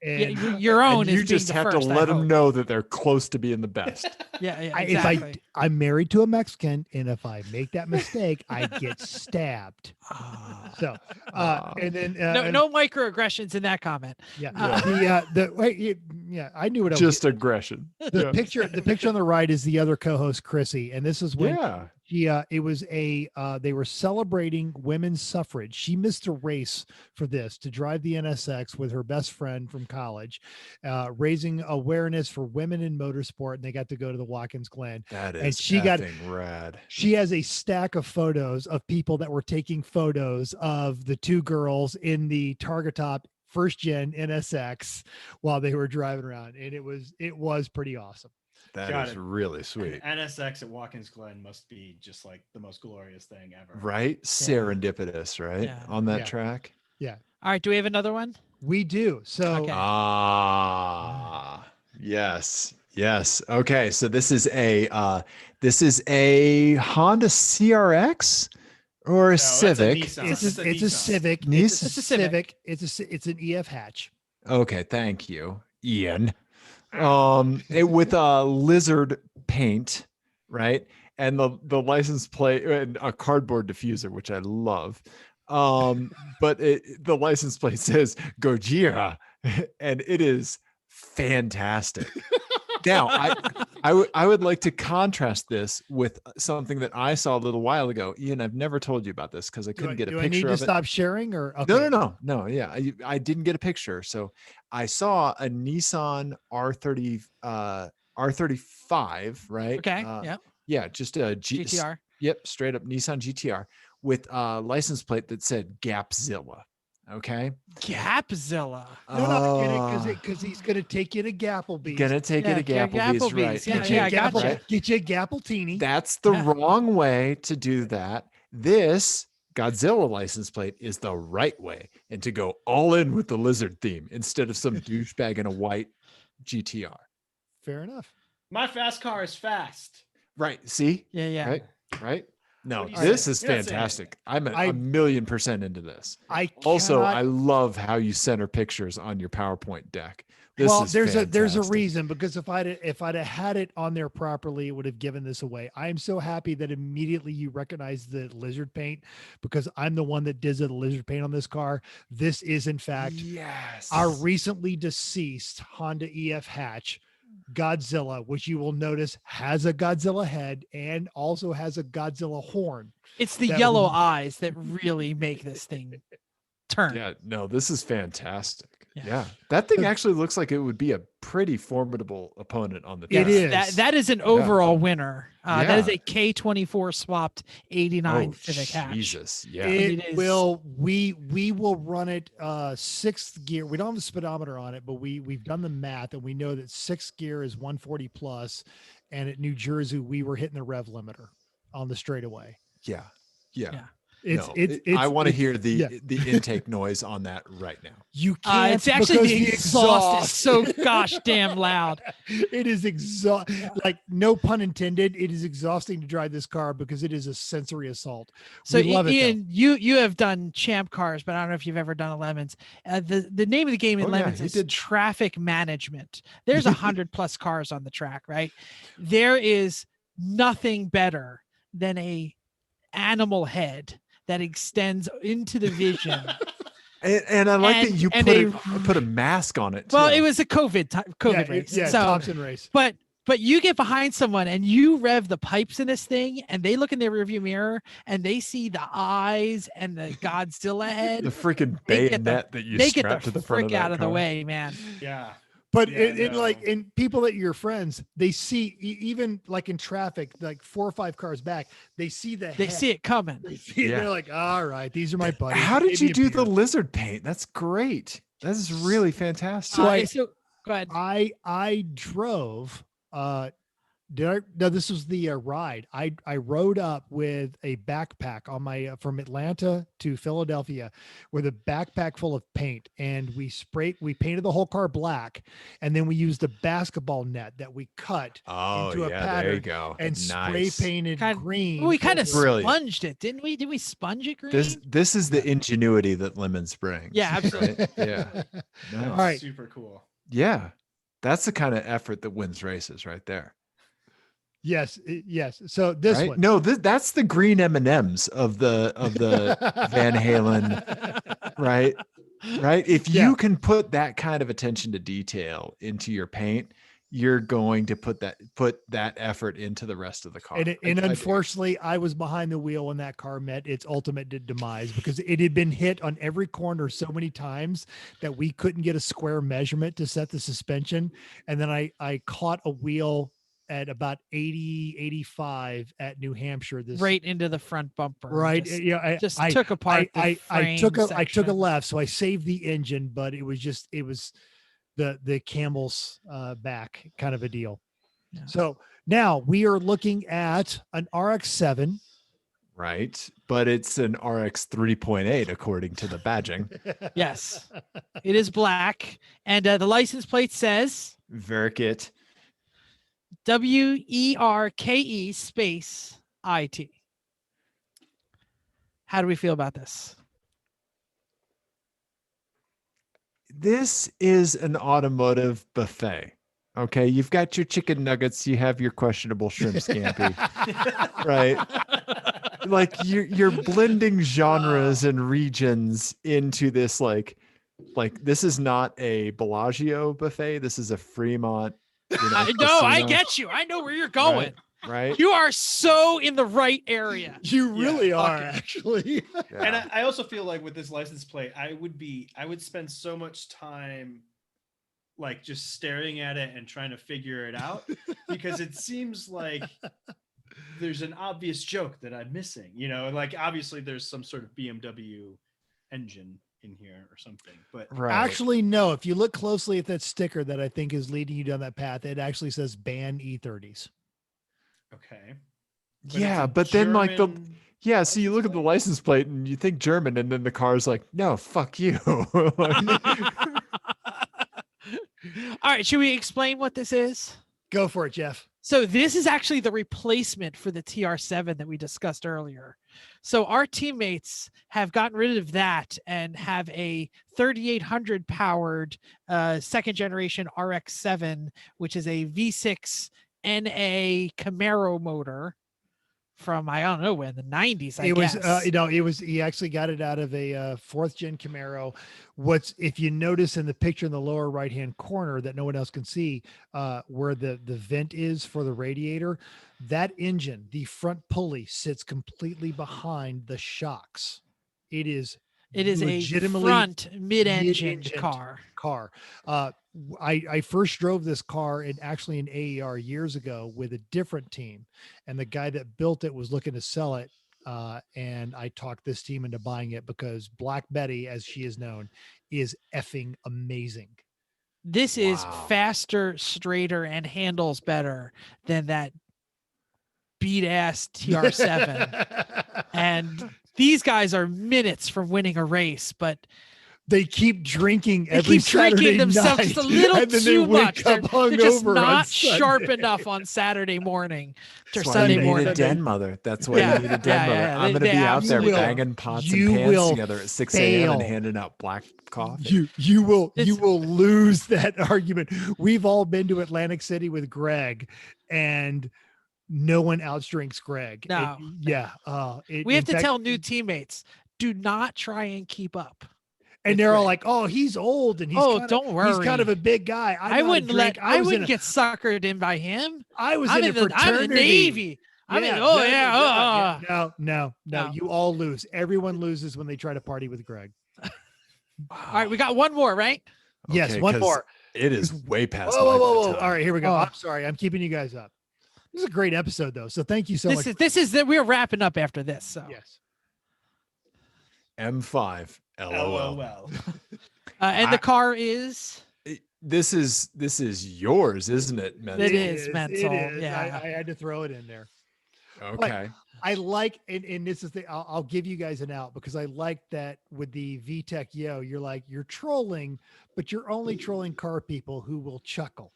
Yeah, your own and you is being just the have first, to I let them hope. know that they're close to being the best. Yeah, yeah, if exactly. I'm married to a Mexican, and if I make that mistake, I get stabbed. Ah. So, Ah. and then no microaggressions in that comment. yeah, Yeah. the wait, yeah, I knew what I was. Just aggression. The Yeah. picture on the right is the other co-host, Chrissy, and this is when Yeah. it was they were celebrating women's suffrage. She missed a race for this to drive the NSX with her best friend from college, raising awareness for women in motorsport, and they got to go to the Watkins Glen. That is And she got- effing rad. She has a stack of photos of people that were taking photos of the two girls in the Targa Top first gen NSX while they were driving around, and it was pretty awesome. That Got is it. really sweet. An NSX at Watkins Glen must be just like the most glorious thing ever. Right? Serendipitous, right? Yeah. On that Yeah. track. All right, do we have another one? We do. So Okay. Yes. Yes. Okay. So this is a Honda CRX or a that's a Civic. Nissan. it's It's a, a it's a Nissan. Civic. Nissan? It's a It's a Civic. Civic. It's an EF hatch. Okay, thank you, Ian. With a lizard paint, right? And the license plate and a cardboard diffuser, which I love. But the license plate says Gojira, and it is fantastic. Now, I would like to contrast this with something that I saw a little while ago. Ian, I've never told you about this because I couldn't get a Do I need picture to of it. stop sharing or okay. No. Yeah, I didn't get a picture. So I saw a Nissan R35, right? Okay. Yeah. Yeah, just a GTR. Yep, straight up Nissan GTR with a license plate that said Gapzilla. Okay. Gapzilla. No, I get Ah. it because he's gonna take you to Gapplebee's. Gonna take it to Yeah, Gapplebee's, right? Gapplebee's. Yeah, Get you yeah, a I Gapple, gotcha. get you a Gappletini. That's the Yeah. wrong way to do that. This Godzilla license plate is the right way, and to go all in with the lizard theme instead of some douchebag in a white GTR. Fair enough. My fast car is fast. Right. See? Yeah, yeah. Right. No, What do you this say? is You're not saying fantastic. I'm a I- $1,000,000% into this. I Also, cannot- I love how you center pictures on your PowerPoint deck. This well, is there's a fantastic. reason, because if I'd have had it on there properly, it would have given this away. I am so happy that immediately you recognize the lizard paint, because I'm the one that did the lizard paint on this car. This is in fact Yes. our recently deceased Honda EF hatch Godzilla, which you will notice has a Godzilla head and also has a Godzilla horn. It's the That yellow would- eyes that really make this thing turn. Yeah, no, this is fantastic. Yeah. Yeah. That thing actually looks like it would be a pretty formidable opponent on the It track. is. That is an overall winner. That is Yeah. a K24 swapped 89 Oh, Civic hatch. Jesus. Yeah. It It is- will we will run it sixth gear. We don't have the speedometer on it, but we've done the math and we know that sixth gear is 140 plus, and at New Jersey we were hitting the rev limiter on the straightaway. Yeah. Yeah. Yeah. It's I want to it's- hear the yeah. the intake noise on that right now. You can't. It's actually because the exhaust is so gosh damn loud. It is like no pun intended. It is exhausting to drive this car because it is a sensory assault. So We love it, though. Ian, you have done champ cars, but I don't know if you've ever done a Lemons. The name of the game in Oh, yeah, Lemons he is did. traffic management. There's 100 plus cars on the track, right? There is nothing better than a animal head that extends into the vision. And I like And- that you and put a mask on it. Well, too. it was a COVID Yeah, race. yeah, so, Thompson race. but But you get behind someone and you rev the pipes in this thing, and they look in their rearview mirror and they see the eyes and the Godzilla head. The freaking They get the- bayonet that you They get the strap to the front of frick that out of the car. way, man. Yeah. But Yeah, it like no. in people that you're friends, they see even like in traffic, like 4 or 5 cars back, they see the They head. see it coming. They see it, Yeah. they're like, all right, these are my buddies. How did Give you me a do the beer." lizard paint? That's great. That is really fantastic. So Go ahead. I drove no, this was the ride. I rode up with a backpack on my from Atlanta to Philadelphia with a backpack full of paint, and we painted the whole car black, and then we used a basketball net that we cut into a there you pattern go. and spray painted green. We kind of over it. Brilliant. sponged it, didn't we? Did we sponge it green? This is the ingenuity that lemons brings. Yeah, absolutely. right? Yeah. Nice. All right. Super cool. Yeah. That's the kind of effort that wins races right there. Yes. So this right? one. No, that's the green M&Ms of the Van Halen, right? Right? If Yeah. you can put that kind of attention to detail into your paint, you're going to put that effort into the rest of the car. And unfortunately, I was behind the wheel when that car met its ultimate demise because it had been hit on every corner so many times that we couldn't get a square measurement to set the suspension. And then I caught a wheel at about 80, 85 at New Hampshire. Right into the front bumper. Right. Just, Yeah. just took apart the I took a section. left, so I saved the engine, but it was the camel's back kind of a deal. Yeah. So now we are looking at an RX-7. right. But it's an RX 3.8 according to the badging. Yes. It is black. And the license plate says Verkit. WERKE space IT. How do we feel about this? This is an automotive buffet. Okay, you've got your chicken nuggets, you have your questionable shrimp scampi, right? Like you're blending genres and regions into this like this is not a Bellagio buffet. This is a Fremont. I casino, get you. I know where you're going. right? You are so in the right area. You really are, okay. actually. Yeah. And I also feel like with this license plate, I would spend so much time like just staring at it and trying to figure it out because it seems like there's an obvious joke that I'm missing, like obviously there's some sort of BMW engine in here or something, but right. Actually, no. If you look closely at that sticker that I think is leading you down that path, it actually says ban E30s. okay. yeah, it's a but then like German so you look at the license plate and you think German, and then the car's like, no, fuck you. All right. Should we explain what this is? Go for it, Jeff. So this is actually the replacement for the TR7 that we discussed earlier. So our teammates have gotten rid of that and have a 3800 powered second generation RX-7, which is a V6 NA Camaro motor from, I don't know when, the 90s, I guess. He actually got it out of a 4th gen Camaro. If you notice in the picture in the lower right hand corner that no one else can see, where the vent is for the radiator, that engine, the front pulley sits completely behind the shocks. It is a legitimately front mid-engined mid-engined car. I first drove this car in AER years ago with a different team, and the guy that built it was looking to sell it. And I talked this team into buying it because Black Betty, as she is known, is effing amazing. This is Wow. faster, straighter, and handles better than that beat ass TR7. And these guys are minutes from winning a race, but They keep drinking they every keep drinking Saturday themselves night, just a little and then they too wake much. up They're just hungover on not sharp Sunday. enough on Saturday morning or That's why Sunday you need morning. a den mother. That's why Yeah. you need a den Yeah, mother. yeah, I'm they- going to they be out there absolutely- banging pots You and pans will together at 6 a.m. and fail. handing out black coffee. You will It's- lose that argument. We've all been to Atlantic City with Greg, and no one outdrinks Greg. No. We have to Tell new teammates, do not try and keep up. And It's they're all great. like, "Oh, he's old and he's Oh, kind don't of worry. a big guy. I I know how to wouldn't drink. I wouldn't get suckered in by him. I was I'm in a in the fraternity. Navy. I'm in. Yeah, Oh blah, yeah. blah, blah. Yeah. Oh. No. No. You all lose. Everyone loses when they try to party with Greg. All right, we got one more, right? Yes, Okay, one 'cause more. It is way past Whoa, my whoa, whoa, whoa! bedtime. All right, here we go. Oh. I'm sorry, I'm keeping you guys up. This is a great episode, though. So thank you so much. This is that we're wrapping up after this. So Yes. M5. LOL. LOL. and the car is This is yours, isn't it, Mental? It is It mental. is. Yeah. I had to throw it in there. Okay. I like, and this is the, I'll give you guys an out because I like that with the VTech Yo, you're trolling, but you're only trolling car people who will chuckle.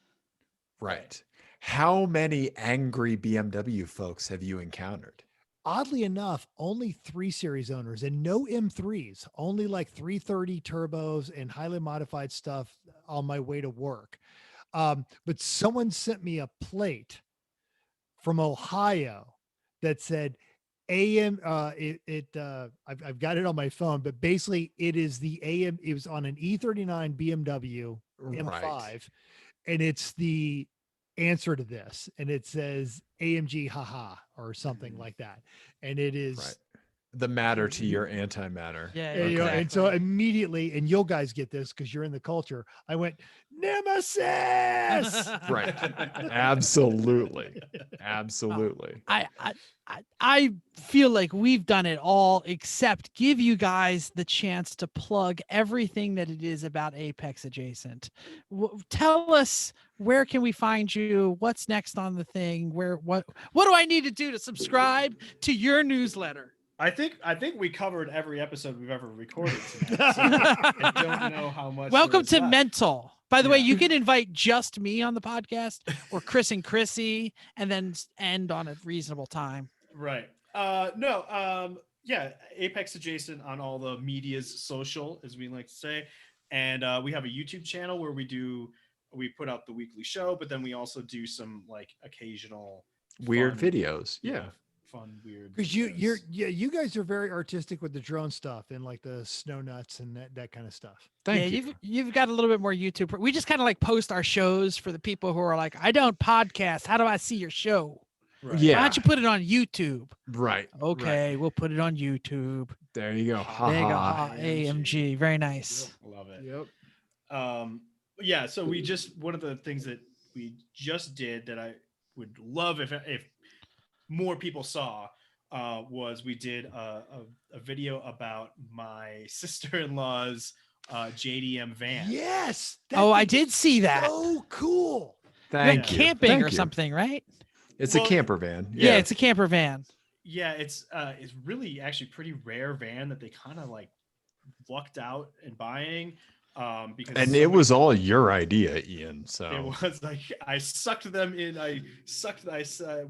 Right. How many angry BMW folks have you encountered? Oddly enough, only 3 Series owners and no M3s, only like 330 turbos and highly modified stuff on my way to work. But someone sent me a plate from Ohio that said AM. I've got it on my phone, but basically it is the AM. It was on an E39 BMW M5, Right. and it's the answer to this, and it says AMG haha or something like that, and it is. Right. The matter to your antimatter. Yeah, And, you know, and so exactly. immediately, and you'll guys get this because you're in the culture. I went Nemesis. Right. Absolutely. Absolutely. I feel like we've done it all except give you guys the chance to plug everything that it is about Apex Adjacent. Tell us, where can we find you? What's next on the thing? What do I need to do to subscribe to your newsletter? I think we covered every episode we've ever recorded tonight. So I don't know how much. Welcome there is to left. Mental. By the way, Yeah. you can invite just me on the podcast or Chris and Chrissy and then end on a reasonable time. Right. Yeah, Apex Adjacent on all the media's social, as we like to say. And we have a YouTube channel where we put out the weekly show, but then we also do some like occasional Weird fun- videos. Yeah. Fun, weird. Because videos. you guys are very artistic with the drone stuff and like the snow nuts and that kind of stuff. Thank you. You've got a little bit more YouTube. We just kind of like post our shows for the people who are like, I don't podcast. How do I see your show? Right. Yeah. Why don't you put it on YouTube? Right. Okay, Right. we'll put it on YouTube. There you go. There you go. Ha-ha. AMG. Very nice. Love it. Yep. Yeah, so one of the things that we just did that I would love if more people saw was we did a video about my sister-in-law's JDM van. Yes. I did see that. So cool. You're Thank you. camping Thank or you. something, right? It's Well, a camper van. Yeah, it's a camper van. Yeah, it's really actually pretty rare van that they kind of like lucked out in buying. Because And it was all your idea, Ian. So it was like I sucked them in.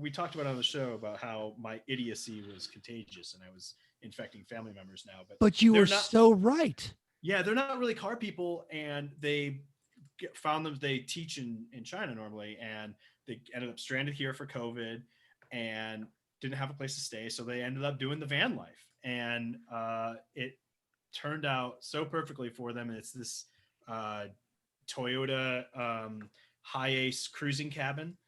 We talked about it on the show about how my idiocy was contagious and I was infecting family members now. But you they're were not- so right. Yeah, they're not really car people, and they found them. They teach in China normally, and they ended up stranded here for COVID and didn't have a place to stay, so they ended up doing the van life, and it turned out so perfectly for them. And it's this Toyota Hi-Ace cruising cabin.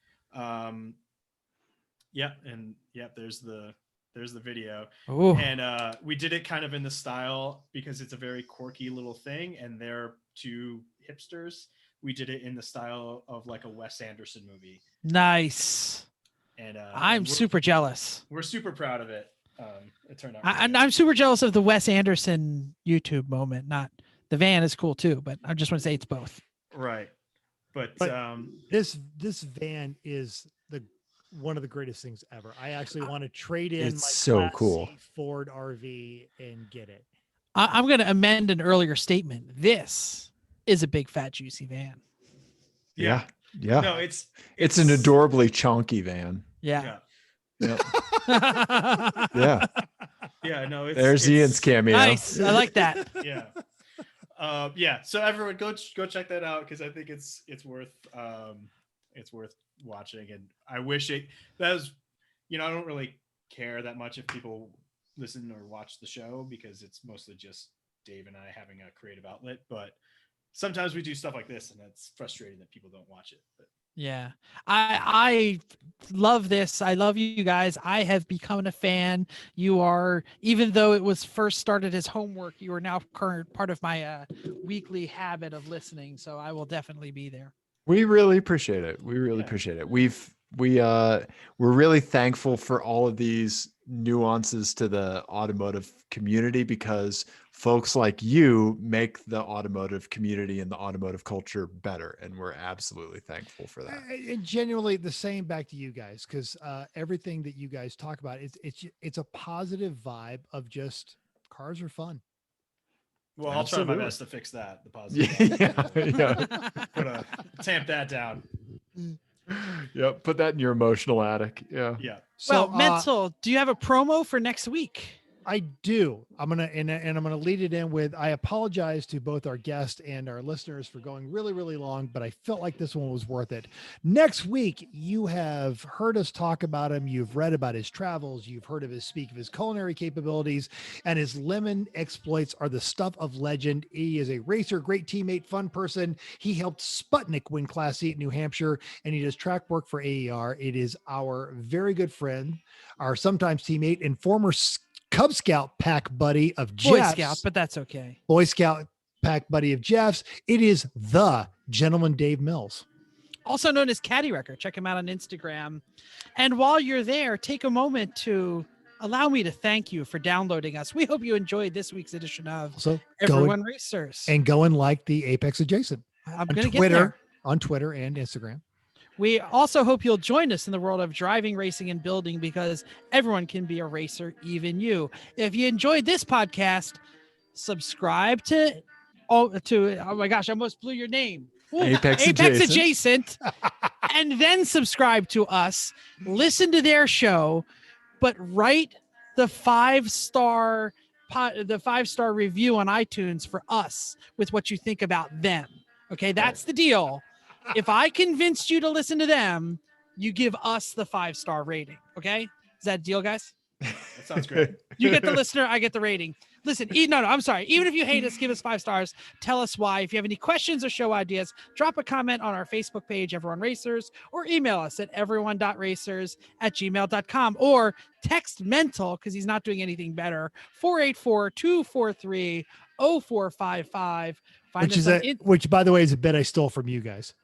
There's the video. Ooh. And we did it kind of in the style because it's a very quirky little thing, and they're two hipsters. We did it in the style of like a Wes Anderson movie, Nice. and I'm super jealous. we're super proud of it. It turned out. I'm super jealous of the Wes Anderson YouTube moment. Not the van is cool too, but I just want to say it's both. right, but This van is one of the greatest things ever. I actually want to trade in It's my so Class cool. C Ford RV and get it. I'm going to amend an earlier statement. This is a big fat juicy van. yeah. Yeah. no, it's It's an adorably chonky van. Yeah. Yep. Yeah. yeah, no, it's There's Ian's cameo. Nice. I like that. yeah. So everyone go check that out because I think it's worth watching, and I wish that was, I don't really care that much if people listen or watch the show because it's mostly just Dave and I having a creative outlet, but sometimes we do stuff like this and it's frustrating that people don't watch it. But Yeah. I love this. I love you guys. I have become a fan. You are, even though it was first started as homework, you are now current part of my weekly habit of listening. So I will definitely be there. We really appreciate it. We really Yeah. appreciate it. We're really thankful for all of these nuances to the automotive community, because folks like you make the automotive community and the automotive culture better, and we're absolutely thankful for that. And genuinely the same back to you guys, because everything that you guys talk about, it's a positive vibe of just cars are fun. well, I'll try my Absolutely. best to fix that. The positive. Yeah. Tamp that down. Yep. Put that in your emotional attic. Yeah. Yeah. So Well, Mental, do you have a promo for next week? I do. I'm gonna and I'm gonna lead it in with, I apologize to both our guests and our listeners for going really, really long, but I felt like this one was worth it. Next week, you have heard us talk about him. You've read about his travels. You've heard of his speak of his culinary capabilities, and his lemon exploits are the stuff of legend. He is a racer, great teammate, fun person. He helped Sputnik win Class 8 in New Hampshire, and he does track work for AER. It is our very good friend, our sometimes teammate, and former Cub Scout pack buddy of Boy Jeff's. Scout, but that's okay. Boy Scout pack buddy of Jeff's. It is the gentleman Dave Mills. Also known as Caddy Record. Check him out on Instagram. And while you're there, take a moment to allow me to thank you for downloading us. We hope you enjoyed this week's edition of So Everyone Racers. and go and like the Apex Adjacent I'm on going to get Twitter, there. on Twitter and Instagram. We also hope you'll join us in the world of driving, racing, and building, because everyone can be a racer, even you. If you enjoyed this podcast, subscribe to oh my gosh, I almost blew your name. Ooh, Apex Adjacent, and then subscribe to us. Listen to their show, but write the 5-star review on iTunes for us with what you think about them. Okay, that's the deal. If I convinced you to listen to them, you give us the 5-star rating. Okay, is that a deal, guys? That sounds great. You get the listener, I get the rating. Listen, no, I'm sorry. Even if you hate us, give us 5 stars. Tell us why. If you have any questions or show ideas, drop a comment on our Facebook page, Everyone Racers, or email us at everyone.racers@gmail.com, or text Mental, because he's not doing anything better, 484-243-0455. Which, by the way, is a bit I stole from you guys.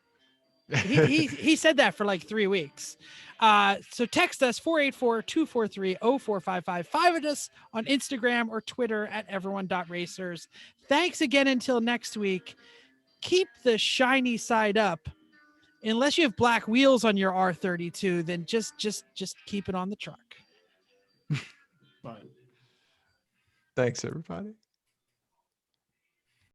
He said that for like 3 weeks. So text us 484-243-0455. Find us on Instagram or Twitter at everyone.racers. Thanks again. Until next week, keep the shiny side up. Unless you have black wheels on your R32, then just keep it on the truck. Fine. Thanks, everybody.